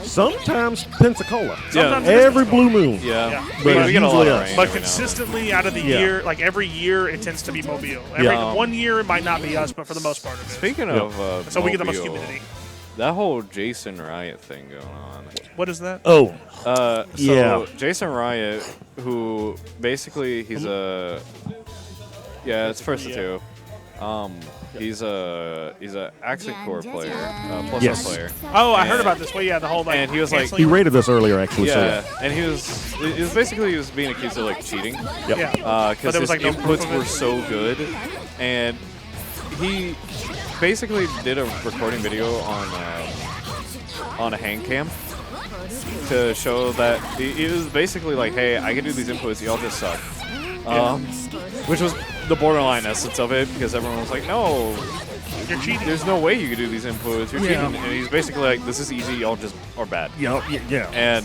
sometimes Pensacola.
Sometimes
Yeah.
it is
Every
Pensacola.
blue moon.
Yeah,
But
we
it's
get a lot
usually
of
us.
rain.
But
every now and then.
consistently out of the
Yeah.
year, like every year, it tends to be Mobile. One year it might not be us, but for the most part it is.
Speaking of,
So we get the most
Mobile,
humidity.
that whole Jason Riot thing going on.
What is that?
Oh,
So
Yeah.
Jason Riot, who basically he's a it's first of two. He's a accent core player, plus
Yes.
one player.
Oh, I heard about this. Well, yeah, the whole like.
And he was like-
he rated us earlier actually.
Yeah, and he was basically being accused of like cheating.
So,
Yeah. But
Because
there
his
was, like, no proof
inputs
of it.
were so good, and he basically did a recording video on a hand cam, to show that it was basically like, hey, I can do these inputs, y'all just suck. Which was the borderline essence of it, because everyone was like, no,
You're cheating.
there's no way you could do these inputs. You're cheating. And he's basically like, this is easy, y'all just are bad.
Yeah.
And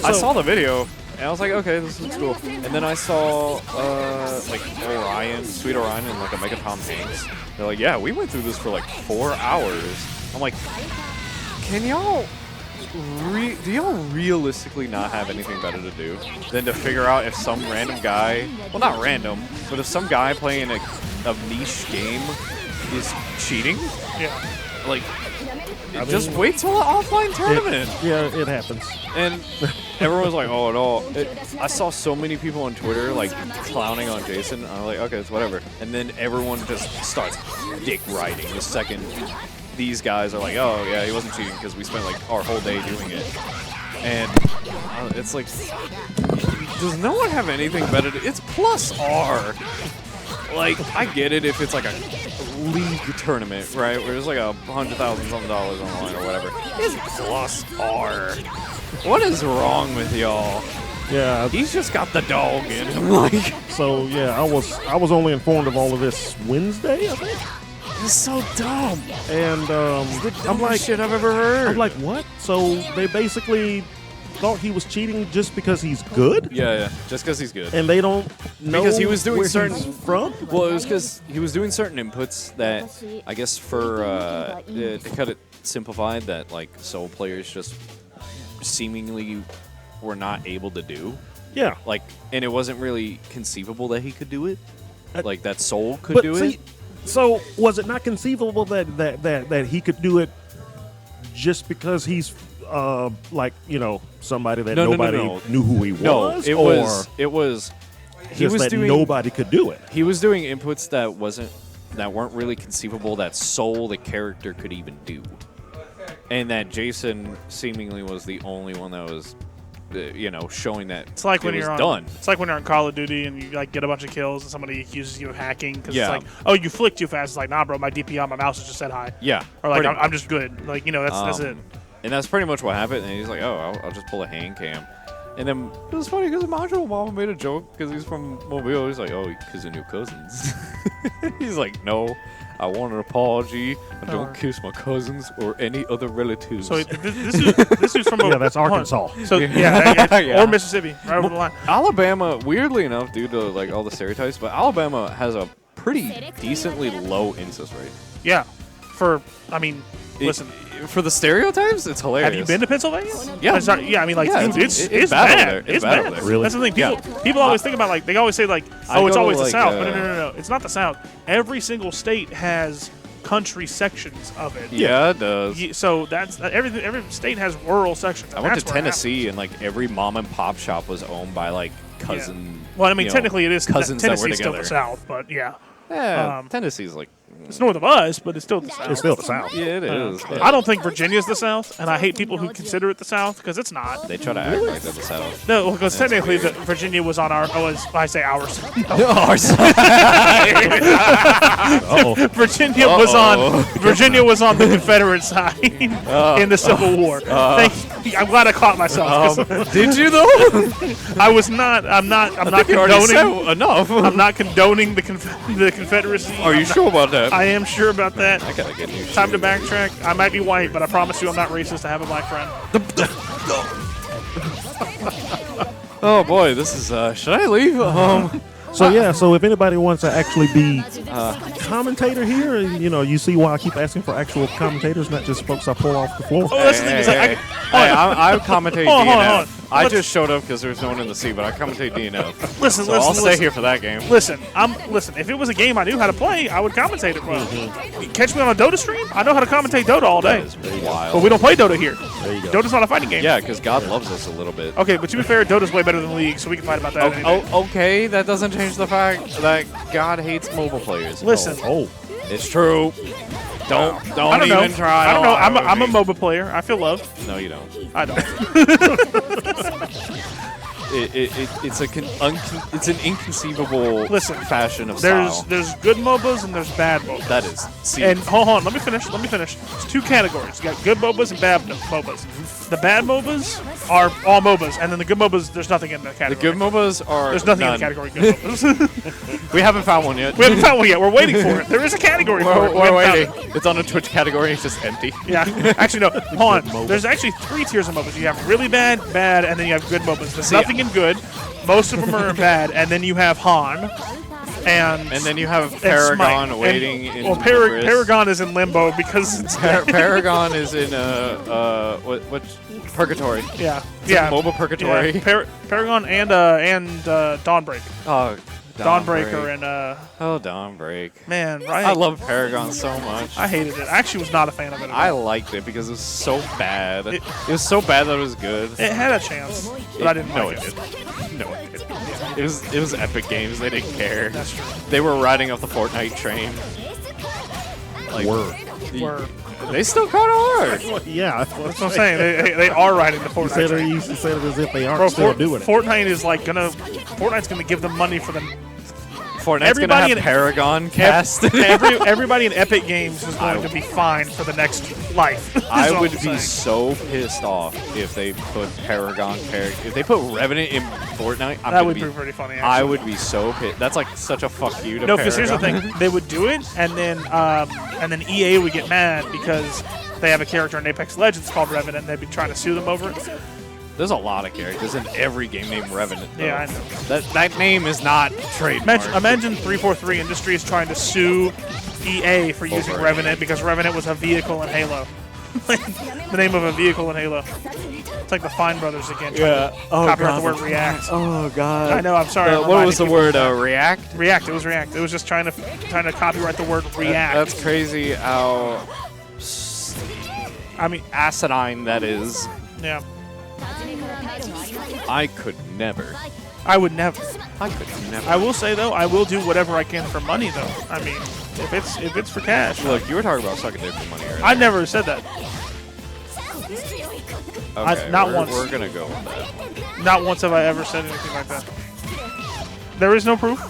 I saw the video, and I was like, okay, this is cool. And then I saw like Sweet Orion, and like a Mega Tom Hanks. They're like, yeah, we went through this for like 4 hours. I'm like, can y'all, do y'all realistically not have anything better to do than to figure out if some random guy, well, not random, but if some guy playing a niche game is cheating?
Yeah.
Like, just wait till an offline tournament.
It happens.
And everyone was like, oh, no. I saw so many people on Twitter, like, clowning on Jason. I'm like, okay, it's whatever. And then everyone just starts dick riding the second these guys are like, oh, yeah, he wasn't cheating because we spent, like, our whole day doing it. And it's like, does no one have anything better to... It's plus R. Like, I get it if it's like a league tournament, right? Where there's like $100,000 something on the line or whatever. It's plus R. What is wrong with y'all?
Yeah.
He's just got the dog in him. Like,
So yeah, I was only informed of all of this Wednesday, I think.
it's so dumb.
And I'm like,
Shit I've ever heard.
I'm like, what? So they basically thought he was cheating just because he's good,
yeah, just because he's good.
and they don't know
Because he was doing
where
certain-
he's from.
Well, it was because he was doing certain inputs that, I guess, for to cut it simplified, that like Soul players just seemingly were not able to do.
Yeah,
Like, and it wasn't really conceivable that he could do it. Like that Soul could
but
do
see,
it.
so was it not conceivable that he could do it just because he's like, you know, somebody that
No,
nobody knew who he was?
No, it
or
was. It was. He
just
was
that
doing.
nobody could do it.
He was doing inputs that weren't really conceivable that Soul the character could even do, and that Jason seemingly was the only one that was, showing that
It's like when
it was
you're on.
done.
It's like when you're on Call of Duty and you like get a bunch of kills and somebody accuses you of hacking because
Yeah.
it's like, oh, you flicked too fast. It's like, nah, bro, my DPI on my mouse just said hi.
Yeah,
Or like,
pretty
I'm just good. Like, that's it.
And that's pretty much what happened. And he's like, oh, I'll just pull a hand cam. And then it was funny because Macho Mama made a joke because he's from Mobile. He's like, oh, because of new cousins. He's like, no, I want an apology. I don't kiss my cousins or any other relatives.
So this is from
Yeah, that's Arkansas.
So
Yeah.
or Mississippi, right over the line.
Alabama, weirdly enough, due to like all the stereotypes, but Alabama has a pretty decently low incest rate.
Yeah, listen.
For the stereotypes, it's hilarious.
Have you been to Pennsylvania?
Yeah.
Yeah, it's
bad over
bad.
there.
It's
bad over
bad.
there.
Really?
That's the thing.
Yeah.
People always think about, like, they always say, like,
I
oh, it's
go
always
to,
the
like,
South. But no. It's not the South. Every single state has country sections of it.
Yeah, it does.
So that's every state has rural sections.
I went to Tennessee, and like every mom and pop shop was owned by like cousin.
Well, I mean, technically it is
cousins that were
Tennessee's still
together.
the South, but yeah,
Yeah, Tennessee's like.
it's north of us, but it's still the South.
It's still the South.
Yeah, it is.
I don't think Virginia's the South, and I hate people who consider it the South because it's not.
They try to act like they're the South.
No, because technically Virginia was on ours. I say ours.
Uh-oh.
Virginia was on the Confederate side in the Civil War. Thank you. I'm glad I caught myself. 'cause
Did you though?
I was not. I'm not
You already
condoning.
said enough.
I'm not condoning the Confederacy.
Are you sure about that?
I am sure about that.
I gotta get you.
Time to backtrack. I might be white, but I promise you I'm not racist. I have a black friend.
Oh boy, this is. Should I leave?
So yeah, so if anybody wants to actually be commentator here, and you see why I keep asking for actual commentators, not just folks I pull off the floor.
Oh, that's the thing. Is like,
I commentate
Hold on,
DNF. I
Let's-
just showed up because there's no one in the seat, but I commentate DNF.
Listen,
So I'll
listen,
stay
listen.
here for that game.
Listen, If it was a game I knew how to play, I would commentate it well. Catch me on a Dota stream. I know how to commentate Dota all day.
That is pretty wild.
But we don't play Dota here.
There you go.
Dota's not a fighting game.
Yeah, because God loves us a little bit.
Okay, but to be fair, Dota's way better than League, so we can fight about that. any day.
Okay, that doesn't change the fact that God hates mobile players.
Listen,
Oh,
It's true. Don't
I don't know.
even try.
I don't know.
to
I'm a
lie with me.
MOBA player. I feel loved.
No, you don't.
I don't.
it's an inconceivable
Listen,
fashion of style.
There's good MOBAs and there's bad MOBAs.
That is. See,
And hold on, let me finish. There's two categories. You got good MOBAs and bad MOBAs. The bad MOBAs are all MOBAs, and then the good MOBAs, there's nothing in the
the
category.
good MOBAs are
There's nothing
none.
in the category good MOBAs.
We haven't found one yet.
We haven't found one yet. We're waiting for it. There is a category for it. We
We're
haven't found
waiting.
it.
It's on a Twitch category. It's just empty.
Yeah. Actually, no. Hold on. There's actually 3 tiers of MOBAs. You have really bad, and then you have good MOBAs. There's nothing in good. Most of them are bad, and then you have Han. And
then you have
and
Paragon
Smite.
waiting
And,
in
well,
the abyss.
Paragon is in limbo because it's
Paragon is in what Purgatory.
yeah,
It's
yeah,
in MOBA Purgatory.
Yeah. Paragon and Dawnbreak,
Oh,
Dawnbreaker, and
oh, Dawnbreak.
man, right?
I love Paragon so much.
I hated it. I actually was not a fan of it. At
I
all.
liked it because it was so bad.
It-
It was so bad that it was good.
It had a chance, but I didn't
No,
like
it
it.
didn't. No, it didn't. It was Epic Games. They didn't care.
That's true.
They were riding off the Fortnite train. Like,
Word.
They still kind of are.
Well, yeah,
That's what I'm saying. They are riding the
You
Fortnite
said
train.
it, you said it as if they aren't
Bro,
still doing it.
Fortnite is like Fortnite's gonna give them money for them.
Fortnite's
Everybody
gonna have
in-
Paragon cast.
Everybody in Epic Games is going to be fine for the next life. is
I
what
would
I'm
be
saying.
so pissed off if they put if they put Revenant in Fortnite.
That would be pretty funny. Actually.
I would be so pissed. That's like such a fuck you to
No,
Paragon.
because here's the thing: they would do it, and then EA would get mad because they have a character in Apex Legends called Revenant, and they'd be trying to sue them over it.
There's a lot of characters in every game named Revenant. Though.
Yeah, I know.
That name is not trademarked.
Imagine 343 Industries trying to sue EA for using
Over.
Revenant because Revenant was a vehicle in Halo. Like, the name of a vehicle in Halo. It's like the Fine Brothers again. trying to copyright the word React.
Oh god.
I know. I'm sorry. I'm
what was the
reminding
word?
people.
React.
React. It was React. It was just trying to copyright the word React.
That's crazy. How
I mean,
asinine that is.
yeah.
I could never.
I would never.
I could never.
I will say though, I will do whatever I can for money though. I mean, if it's for cash.
Look, you were talking about sucking dick for money earlier.
I never said that.
Okay,
not once.
We're gonna go with that.
Not once have I ever said anything like that. There is no proof.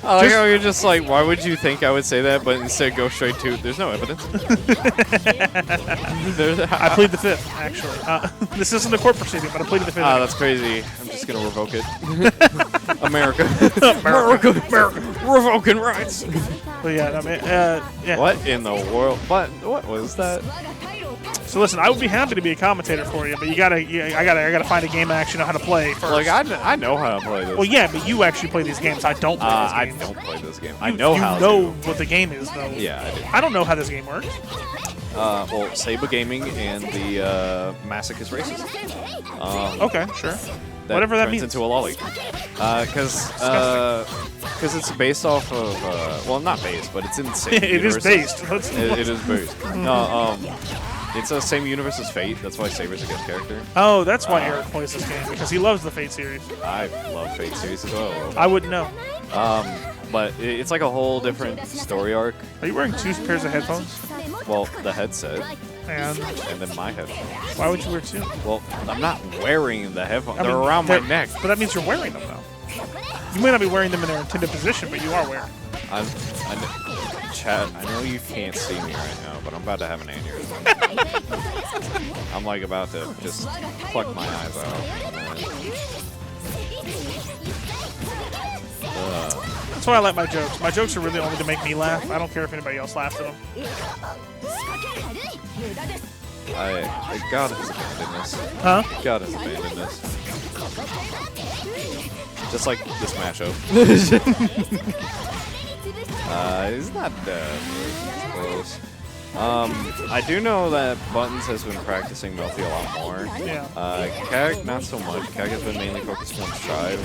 Oh, you're just like, why would you think I would say that? But instead, go straight to. There's no evidence.
I plead the fifth, actually. This isn't a court proceeding, but I pleaded the fifth.
That's crazy. I'm just gonna revoke it. America. America. Revoking rights.
But yeah, I mean, yeah.
What in the world? What was that?
So listen, I would be happy to be a commentator for you, but I gotta find a game I actually know how to play first.
Like I know how to play this.
Well, yeah, but you actually play these games. I don't play
I
these games.
don't play this game. I know
you
how.
know what the game is, though.
Yeah, I do.
I don't know how this game works.
Well, Saber Gaming and the Masochist Races.
Okay, sure.
That
Whatever that
turns
means.
into a lolly. Because it's based off of well, not based, but it's in the same
It is
universe.
based. Let's-
It is based. No, it's the same universe as Fate. That's why Saber's a good character.
Oh, that's why Eric plays this game, because he loves the Fate series.
I love Fate series as well.
I wouldn't know.
But it's like a whole different story arc.
Are you wearing 2 pairs of headphones?
Well, the headset
And
and then my headphones.
why would you wear 2?
Well, I'm not wearing the headphones.
I
They're
mean,
around my neck.
But that means you're wearing them, though. You may not be wearing them in their intended position, but you are wearing them.
Chat, I know you can't see me right now, but I'm about to have an aneurysm. I'm like about to just pluck my eyes out.
That's why I like my jokes. My jokes are really only to make me laugh. I don't care if anybody else laughs at them.
God has abandoned this.
Huh?
God has abandoned this. Just like this matchup. He's not close. I do know that Buttons has been practicing Melty a lot more.
Yeah.
Kag, not so much. Kag has been mainly focused on Strive,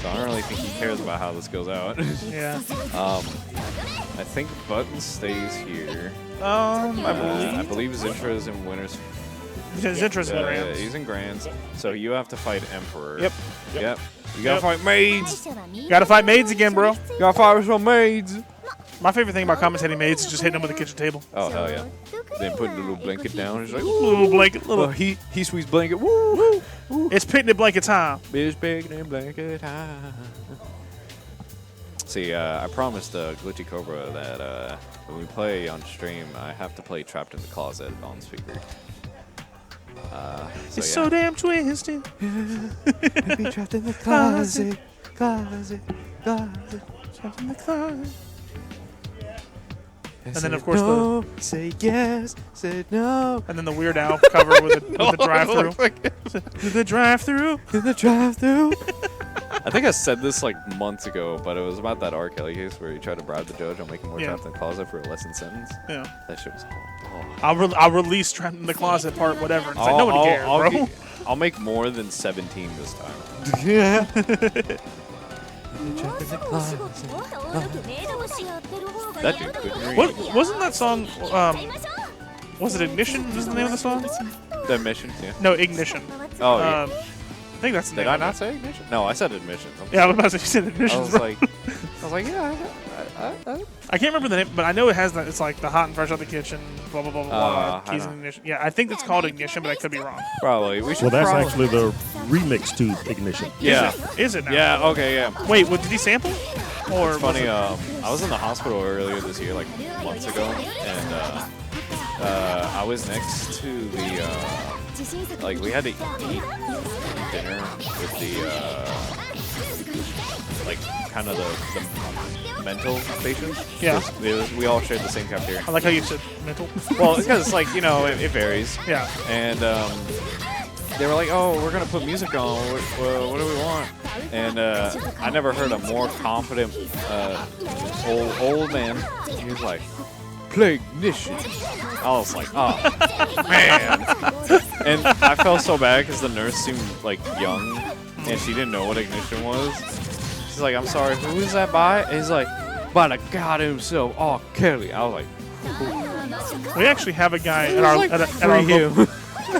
so I don't really think he cares about how this goes out.
Yeah.
I think Buttons stays here.
I
I believe Zintra is in winners.
His interest in Rams.
He's in Grands, so you have to fight Emperor.
Yep.
Yep. You gotta fight maids.
Gotta fight maids again, bro.
You gotta fight some maids.
My favorite thing about commentating maids is just hitting them with a kitchen table.
Oh hell yeah! Then putting the little blanket down. It's like
Little blanket, little.
he sweeps blanket. Woo!
It's picnic blanket time.
Bitch, picnic blanket time. See, I promised Glitchy Cobra that when we play on stream, I have to play Trapped in the Closet on speaker.
It's so damn twisted.
Be trapped in the closet, closet.
Trapped in the closet. And then, of course,
say yes, say no.
And then the Weird Al cover with the drive-through. The drive-through.
The drive-through. I think I said this like months ago, but it was about that R. Kelly case where he tried to bribe the judge on making more trapped in the closet for a lessened sentence.
Yeah.
That shit was cool.
I'll release trapped in the closet part, whatever. It's like, nobody cares, bro.
I'll make more than 17 this time. Yeah. That dude couldn't read.
What wasn't that song? Was it Ignition? Was the name of the song?
The Admission, yeah.
No, Ignition.
Oh, yeah.
I think that's the
Did
name.
I not say Ignition? No, I said Admission.
Yeah, I was about to say you said Ignition.
I was like, yeah.
I can't remember the name, but I know it has that. It's like the hot and fresh out the kitchen. Blah blah blah blah. Keys and Ignition. Yeah, I think it's called Ignition, but I could be wrong.
Probably. We should.
Well, that's
probably.
actually the remix to Ignition.
Yeah.
Is it now?
Yeah. Okay. Yeah.
Wait, what did he sample? Or
it's funny. I was in the hospital earlier this year, like months ago, and I was next to the like we had to eat dinner with the like kind of the mental patients.
Yeah.
We all shared the same cafeteria.
I like how you said mental.
Well, because like it varies.
Yeah.
And they were like, "Oh, we're gonna put music on. What do we want?" And I never heard a more confident old man. He was like, "Play Ignition." I was like, "Oh man!" And I felt so bad because the nurse seemed like young, and she didn't know what Ignition was. She's like, "I'm sorry, who is that by?" And he's like, "By the God himself, R. Kelly." I was like,
we actually have a guy at our local,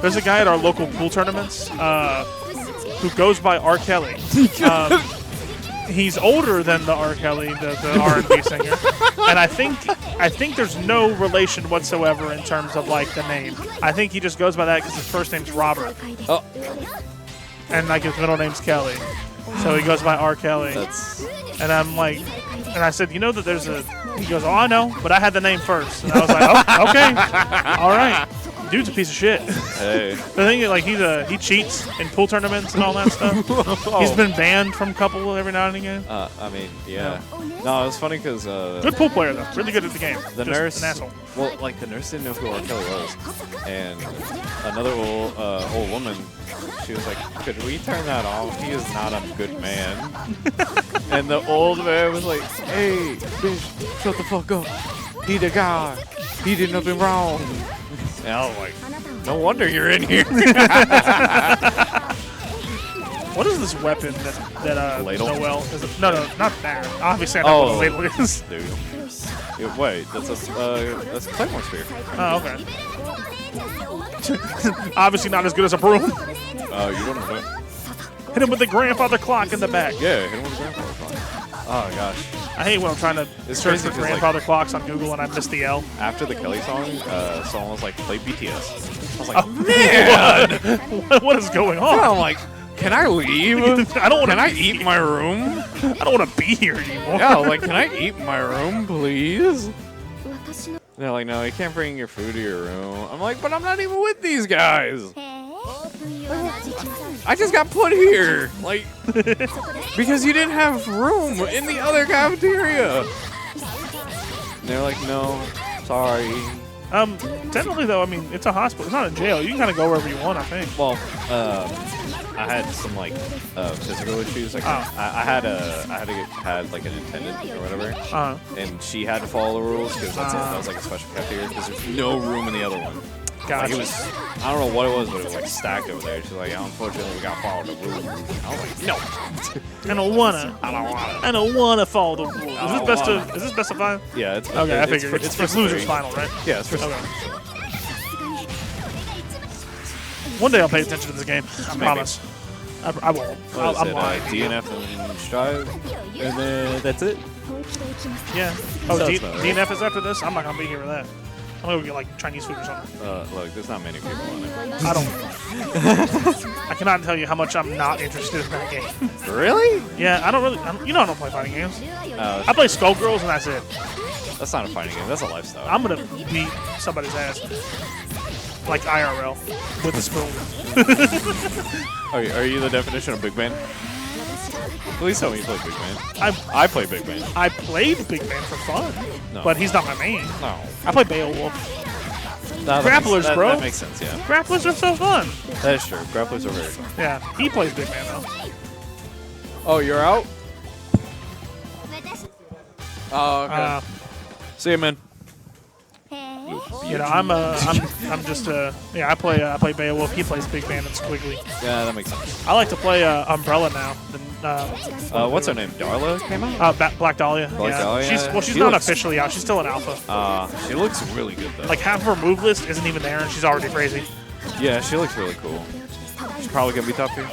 there's a guy at our local pool tournaments who goes by R. Kelly. He's older than the R. Kelly, the R&B singer, and I think there's no relation whatsoever in terms of like the name. I think he just goes by that because his first name's Robert, and like his middle name's Kelly, so he goes by R. Kelly. And I'm like, and I said, you know that there's a. He goes, oh, I know, but I had the name first, and I was like, oh, okay, all right. Dude's a piece of shit. Hey. The thing is, like, he cheats in pool tournaments and all that stuff. He's been banned from a couple every now and again.
I mean, yeah. No, it was funny because
good pool player though, really good at the game.
The
Just
nurse,
an asshole.
Well, like the nurse didn't know who R. Kelly was, and another old woman, she was like, "Could we turn that off? He is not a good man." And the old man was like, "Hey, bitch, shut the fuck up. He the guy. He did nothing wrong." And I was like, no wonder you're in here.
What is this weapon that
ladle?
Noel is? No, not that. Obviously, I know what a ladle is.
Dude. Yeah, wait, that's a Claymore spear.
Oh, okay. Obviously, not as good as a broom.
You wouldn't know.
Hit him with the grandfather clock in the back.
Yeah, hit him with the grandfather clock. Oh gosh.
I hate when I'm trying to search for grandfather clocks on Google and I miss the L.
After the Kelly song, someone was like, "Play BTS." I was like,
man, what is going on?
I'm like, can I leave?
I don't want.
Can I eat in my room?
I don't want to be here anymore.
Yeah, like, can I eat in my room, please? They're like, no, you can't bring your food to your room. I'm like, but I'm not even with these guys. I just got put here, like, because you didn't have room in the other cafeteria. And they're like, no, sorry.
Technically though, I mean, it's a hospital. It's not a jail. You can kind of go wherever you want, I think.
Well, I had some like physical issues. Like I had like an attendant or whatever, and she had to follow the rules because that was like a special cafeteria because there's no room in the other one.
Gotcha.
Like it was, I don't know what it was, but it was like stacked over there. She's like, unfortunately, we gotta follow the rules. I was like, no,
I don't wanna follow the rules. Is this best of 5?
Yeah, it's
okay. I figured it's for losers final, right?
Yeah, it's for.
Okay. One day I'll pay attention to this game. I promise. I won't. I'm lying.
DNF and Strive, and then that's it.
Yeah. Oh, DNF is after this? I'm not going to be here for that. I'm gonna go get like Chinese food or something.
Look, there's not many people on it.
I don't. I cannot tell you how much I'm not interested in that game.
Really?
Yeah, I don't really. You know, I don't play fighting games.
Uh,
I play Skullgirls and that's it.
That's not a fighting game. That's a lifestyle.
I'm gonna beat somebody's ass, like IRL, with a spoon.
Are you the definition of big man? Please tell me you play big man. I play big man.
I played Big Man for fun,
No.
but he's not my main.
No.
I play Beowulf.
No,
Grapplers,
that
bro.
That makes sense, yeah.
Grapplers are so fun.
That is true. Grapplers are very fun.
Yeah, he plays Big Man though.
Oh, you're out? Oh, okay. See you, man.
You know, I'm just yeah. I play Beowulf. He plays Big Man and Squiggly.
Yeah, that makes sense.
I like to play Umbrella now.
What's her name? Darla came out?
Black Dahlia.
Black
yeah.
Dahlia?
She's
She
not
looks-
officially out. She's still an alpha.
She looks really good, though.
Like half of her move list isn't even there, and she's already crazy.
Yeah, she looks really cool. She's probably going to be top tier.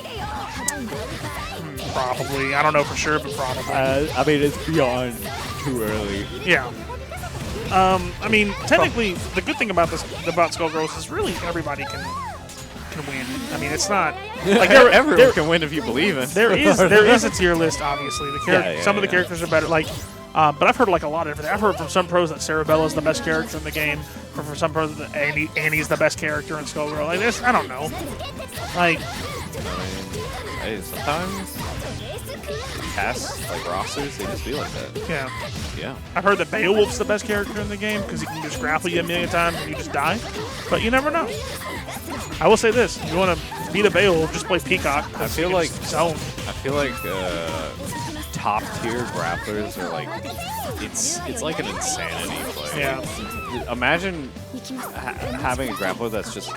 Probably. I don't know for sure, but probably.
I mean, it's beyond too early.
Yeah. I mean, technically, the good thing about Skullgirls is really everybody can win. I mean, it's not like
Everyone can win if you believe in.
there is a tier list. Obviously, some of the
yeah.
characters are better. Like, but I've heard like a lot of different. I've heard from some pros that Cerebella is the best character in the game, or from some pros that Annie's the best character in Skullgirl. Like this, I don't know. Like,
Hey, sometimes cast like rosters, they just be like that.
yeah.
Yeah.
I've heard that Beowulf's the best character in the game because he can just grapple you a million times and you just die. But you never know. I will say this: if you want to beat a Beowulf, just play Peacock.
I feel like
zone.
I feel like top tier grapplers are like it's like an insanity play.
Yeah.
Imagine having a grappler that's just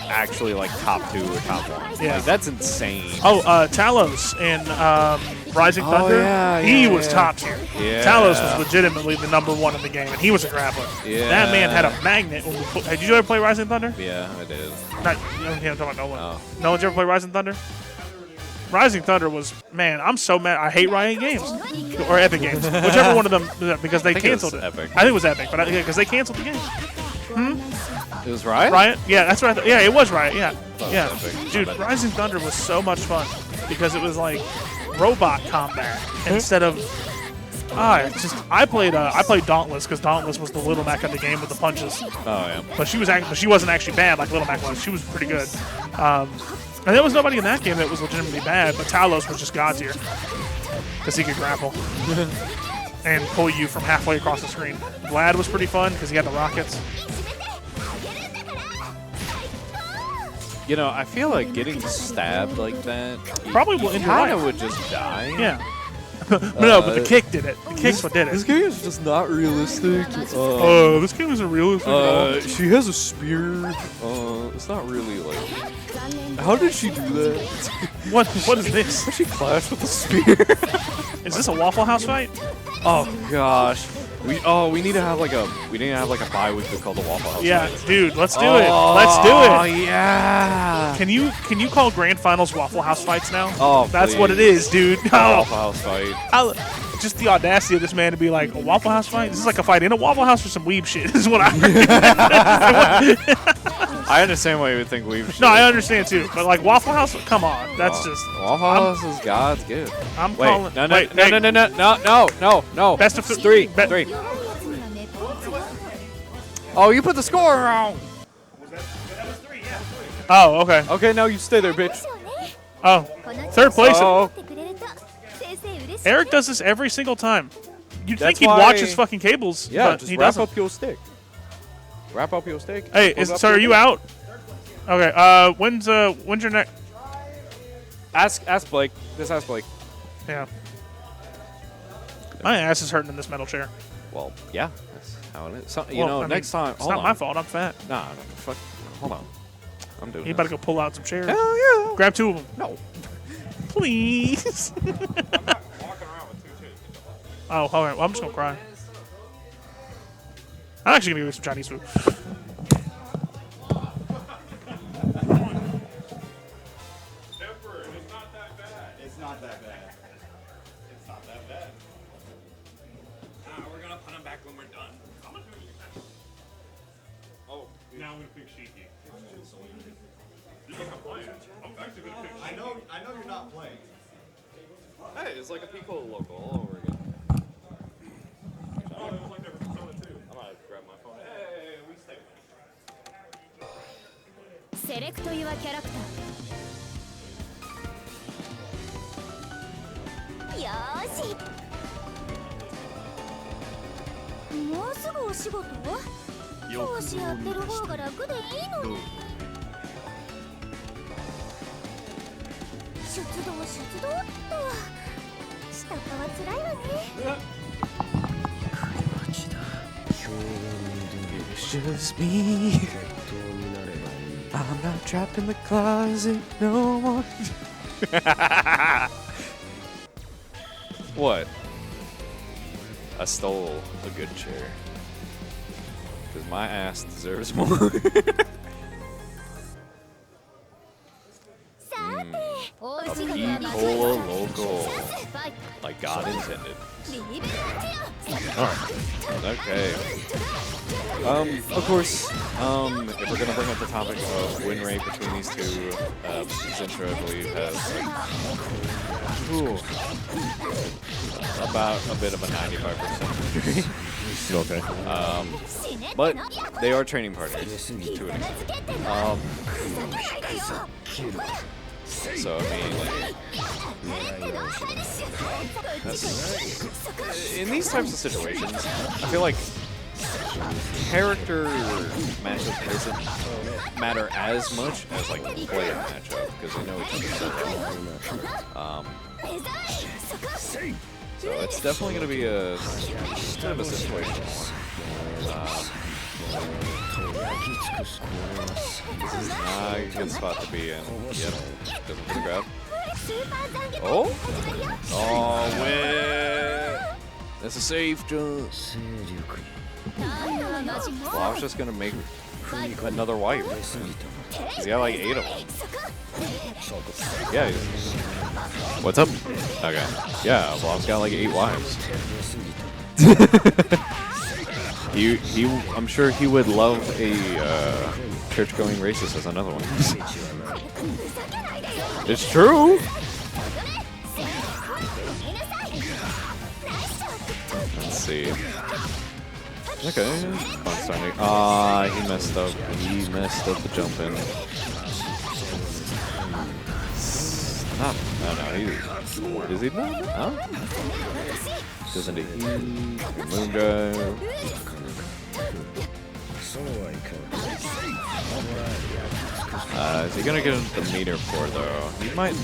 actually like top 2 or top 1.
Yeah.
Like, that's insane.
Oh, Talos in Rising Thunder. He was top tier.
Yeah.
Talos was legitimately the #1 in the game, and he was a grappler.
Yeah.
That man had a magnet. When did you ever play Rising Thunder?
Yeah, I did.
Not, I'm talking about no one.
Oh.
No one's ever played Rising Thunder? Rising Thunder was, man, I'm so mad. I hate Riot Games. Or Epic Games. Whichever one of them, because they
I think it was
canceled it.
Epic.
I think it was Epic, but because they canceled the game.
It was Riot?
Riot? Yeah, that's what I thought. Yeah, it was Riot, yeah.
Oh,
Yeah.
Epic.
Dude,
My bad.
Rising Thunder was so much fun because it was like robot combat instead of... I played Dauntless because Dauntless was the Little Mac of the game with the punches.
Oh yeah.
But she wasn't actually bad like Little Mac was. She was pretty good. And there was nobody in that game that was legitimately bad, but Talos was just god tier because he could grapple and pull you from halfway across the screen. Vlad was pretty fun because he had the rockets.
You know, I feel like getting stabbed like that
Probably will end your
kind of
life.
would just die.
Yeah. No, but the kick did it. The kick's what did it.
This game is just not realistic.
This game isn't realistic at all.
She has a spear. It's not really like. How did she do that?
What is this?
She clashed with a spear.
Is this a Waffle House fight?
Oh gosh. We need to have like a bi-weekly called the Waffle House.
Yeah,
Fight.
dude, let's do it. Let's do it.
Oh yeah.
Can you call grand finals Waffle House fights now?
Oh,
that's what it
please.
is, dude.
Waffle House fight.
Just the audacity of this man to be like, a Waffle House fight? This is like a fight in a Waffle House or some weeb shit. This is what I.
I understand why you would think we've.
No, I understand too, but like Waffle House, come on, that's just.
Waffle House is God's gift.
I'm
Wait,
calling.
no.
Best of
three. Oh, you put the score wrong.
Oh, okay.
Okay, now you stay there, bitch.
Oh, third place.
Oh.
Eric does this every single time. You'd think
That's
he'd watch
why-
his fucking cables,
Yeah,
but
just
he
wrap
doesn't.
up your stick. Wrap up your stick.
Hey,
Close up
so
your
are you
stick.
out? Okay. When's your next?
Ask Blake. Just ask Blake.
Yeah. My ass is hurting in this metal chair.
Well, yeah, that's how it is. So, you
Well,
know,
I mean,
next time.
It's not my fault. I'm fat.
Nah, fuck. Hold on. I'm doing
You
this.
better go pull out some chairs.
Hell yeah.
Grab 2 of them.
No.
Please. Oh, all right. Well, I'm just gonna cry. I'm actually gonna get some Chinese food.
It's not that bad. It's not that bad.
We're gonna put them back when we're done.
I'm gonna pick Shiki.
I know you're not playing.
Hey, it's like a Piccolo local all over again. I'm gonna grab my phone. Hey, we stay.
Select your character. よーし。もうすぐお仕事？教師やってる方が楽でいいのに。出動っと。下っ端は辛いわね。
It's just me. I'm not trapped in the closet no more. What? I stole a good chair. Because my ass deserves more. A Piccolo local. Like God intended. Okay. Of course, if we're gonna bring up the topic of win rate between these two, Zintra, I believe, has about a bit of a 95% win rate.
Okay.
But they are training partners to an extent. So I mean, in these types of situations, I feel like character matchup doesn't matter as much as like player matchup because they know each other so well. So it's definitely going to be a kind of a situation. This is not a good spot to be in. Yep, doesn't get a grab. Oh! Oh, win! That's a safe jump. Well, I was just gonna make another wipe. He's got like 8 of them. Yeah. What's up? Okay. Yeah, Bob's got like 8 wives. I'm sure he would love a church-going racist as another one. It's true. Let's see. Okay, fun starting. Ah, he messed up. He messed up the jump in. Stop. No, is he not? Huh? Doesn't he? Moon drive. Is he gonna get the meter for though? He might.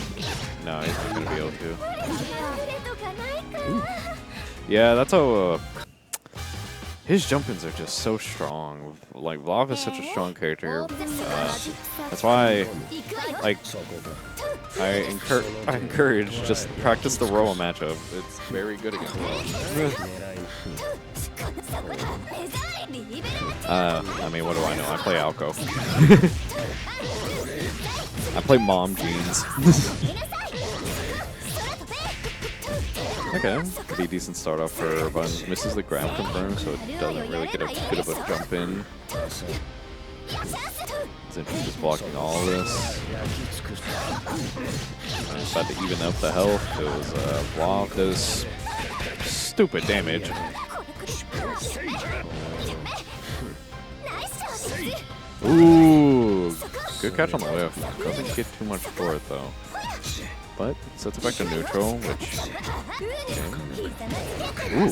No, he's not gonna be able to. Ooh. Yeah, that's how. His jump-ins are just so strong. Like, Vlav is such a strong character. That's why, like, I encourage just practice the Roa matchup. It's very good against Vlav. I mean, what do I know? I play Alco. I play Mom Jeans. Okay, pretty decent start off for Buns. Misses the grab confirm, so it doesn't really get a bit of a jump in. Zintra just blocking all this. About to even up the health. It was Vlav does stupid damage. Ooh, good catch on the whiff. Doesn't get too much for it though. But sets it back to neutral, which. Ooh.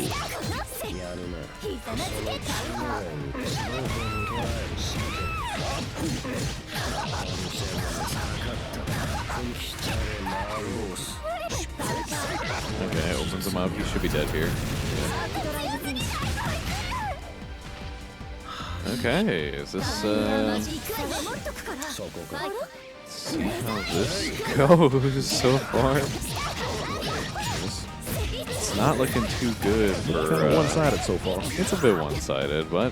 Okay, opens him up. He should be dead here. Okay, is this see how this goes so far. It's not looking too good for
one-sided so far.
It's a bit one-sided, but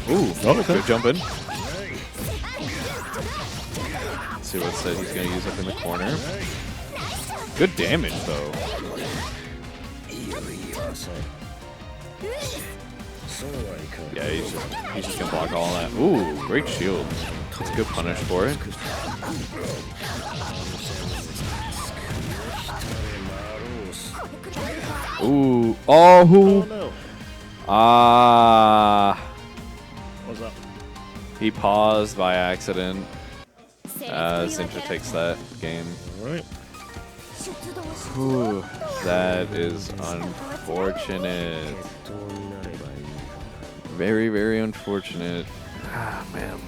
good jump in. Let's see what set he's gonna use up in the corner. Good damage though. Yeah, he's just gonna block all that. Ooh, great shield. That's a good punish for it. Ooh, oh, who?
no. What's up?
He paused by accident. Zintra takes that game.
All right.
Whew, that is unfortunate. Very, very unfortunate. Ah, man.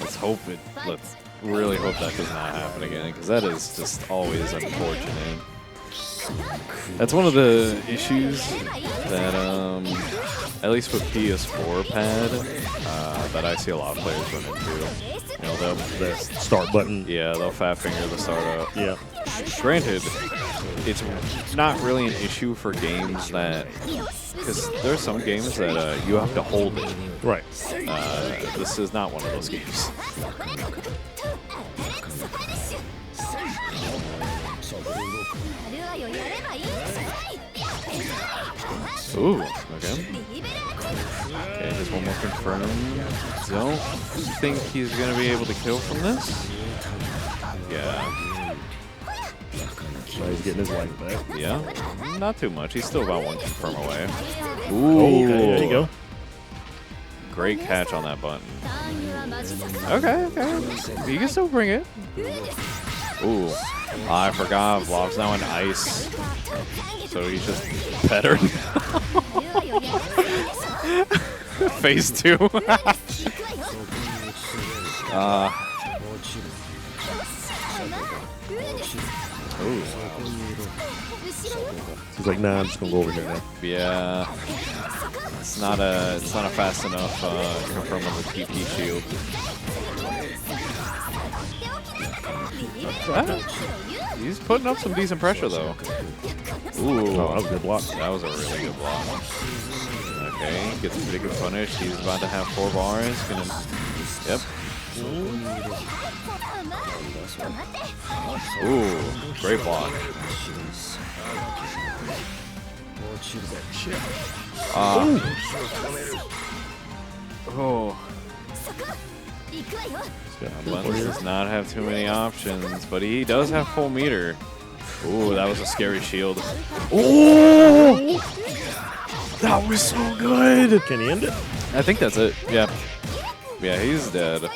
Let's hope it. Let's really hope that does not happen again, because that is just always unfortunate. That's one of the issues that, at least with PS4 pad, that I see a lot of players run into. You know,
The start button.
yeah, they'll fat finger the startup.
Yeah.
Granted, it's not really an issue for games that, because there are some games that you have to hold it.
Right.
This is not one of those games. Ooh, okay. Okay, just one more confirm. Don't think he's gonna be able to kill from this. Yeah.
So he's getting his life back.
Yeah. Not too much. He's still about one confirm away. Ooh.
Oh, okay, there you go.
Great catch on that button. Okay, okay. You can still bring it. Ooh. I forgot. Vlov's now in ice. So he's just better. Phase 2. Ooh.
He's like, nah, I'm just gonna go over here now.
Yeah. It's not a fast enough confirm on the TP shield. He's putting up some decent pressure though. Ooh,
Oh, that was a good block.
that was a really good block. Okay, gets a pretty good punish. He's about to have 4 bars. Gonna, yep. Ooh, great block. Oh. Buttons does not have too many options, but he does have full meter. Ooh, that was a scary shield. Oh! That was so good!
Can he end it?
I think that's it. Yeah. Yeah, he's dead.
There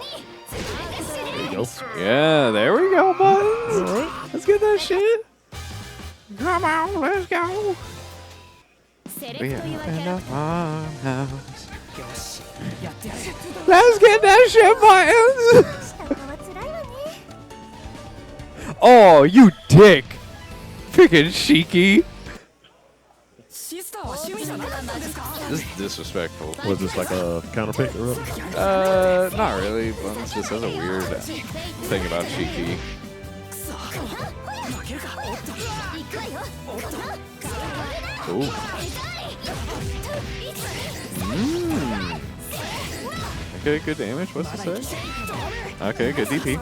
you go.
Yeah, there we go, Buttons.
All right.
Let's get that shit. Come on, let's go. We are in the farmhouse. Let's get that shit, Buttons. Oh, you dick. Freaking Shiki. This is disrespectful.
Was this like a counter pick or what?
Not really. Buttons just has a weird thing about Shiki. Ooh. Okay, good damage. What's it say? Okay, good DP.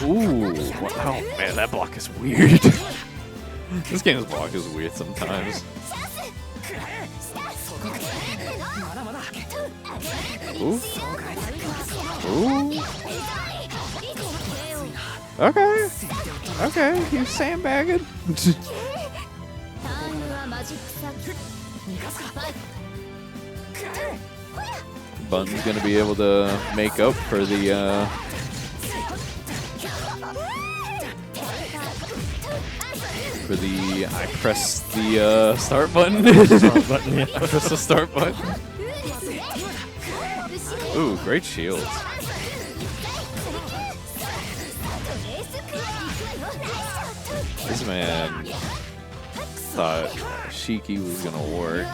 Ooh. Wow, man, that block is weird. This game's block is weird sometimes. Ooh. Ooh. Okay. Okay, he's sandbagging. Bun's gonna be able to make up for the I pressed the start button.
Start button, yeah.
I pressed the start button. Ooh, great shields. This man thought Shiki was gonna work.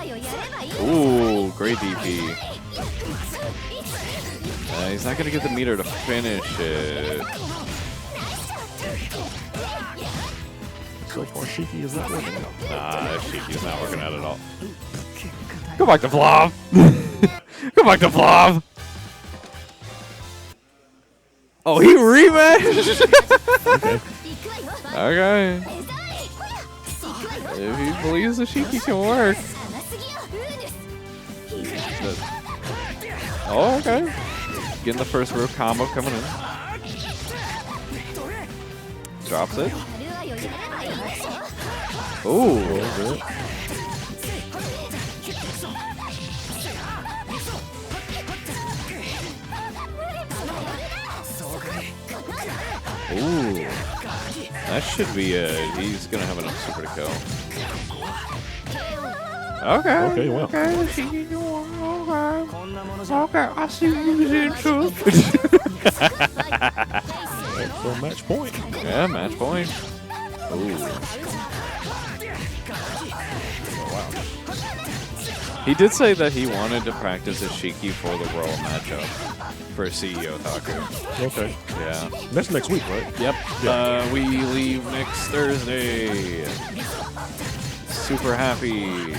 Ooh, great DP. He's not gonna get the meter to finish it.
So far, Shiki is not working out.
Nah, Shiki's not working out at all. Go back to Vlov. Go back to Vlov. Oh, he rematched.
Okay.
Okay. If he believes the Shiki can work. Oh, okay. Getting the first rope combo coming in. Drops it. Ooh. Ooh. That should be he's gonna have enough super to kill. Okay.
Okay, well.
Okay, I see you in truth.
So match point.
Yeah, match point. Ooh. He did say that he wanted to practice his Shiki for the Royal matchup for CEO Taku.
Okay.
Yeah.
That's next week, right?
Yep.
Yeah.
We leave next Thursday. Super happy.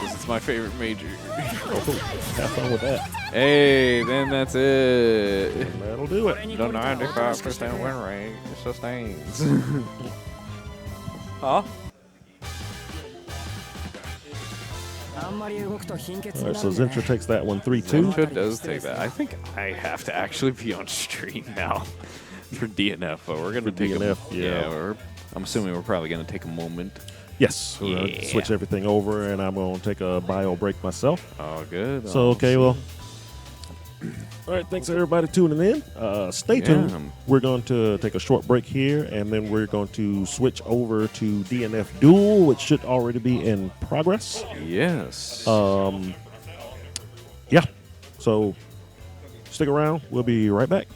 This is my favorite major.
Have fun with that.
Hey, then that's it.
That'll do it.
The 95% win rate sustains. Huh?
All
All right, so Zentra takes that one 3-2.
Zentra does take that. I think I have to actually be on stream now for DNF, but we're going to take
DNF,
I'm assuming we're probably going to take a moment.
Yes, we're going to switch everything over, and I'm going to take a bio break myself.
Oh, good.
So, okay, well, all right, thanks everybody tuning in. Stay tuned. We're going to take a short break here, and then we're going to switch over to DNF Duel, which should already be in progress.
Yes.
Yeah. So stick around. We'll be right back.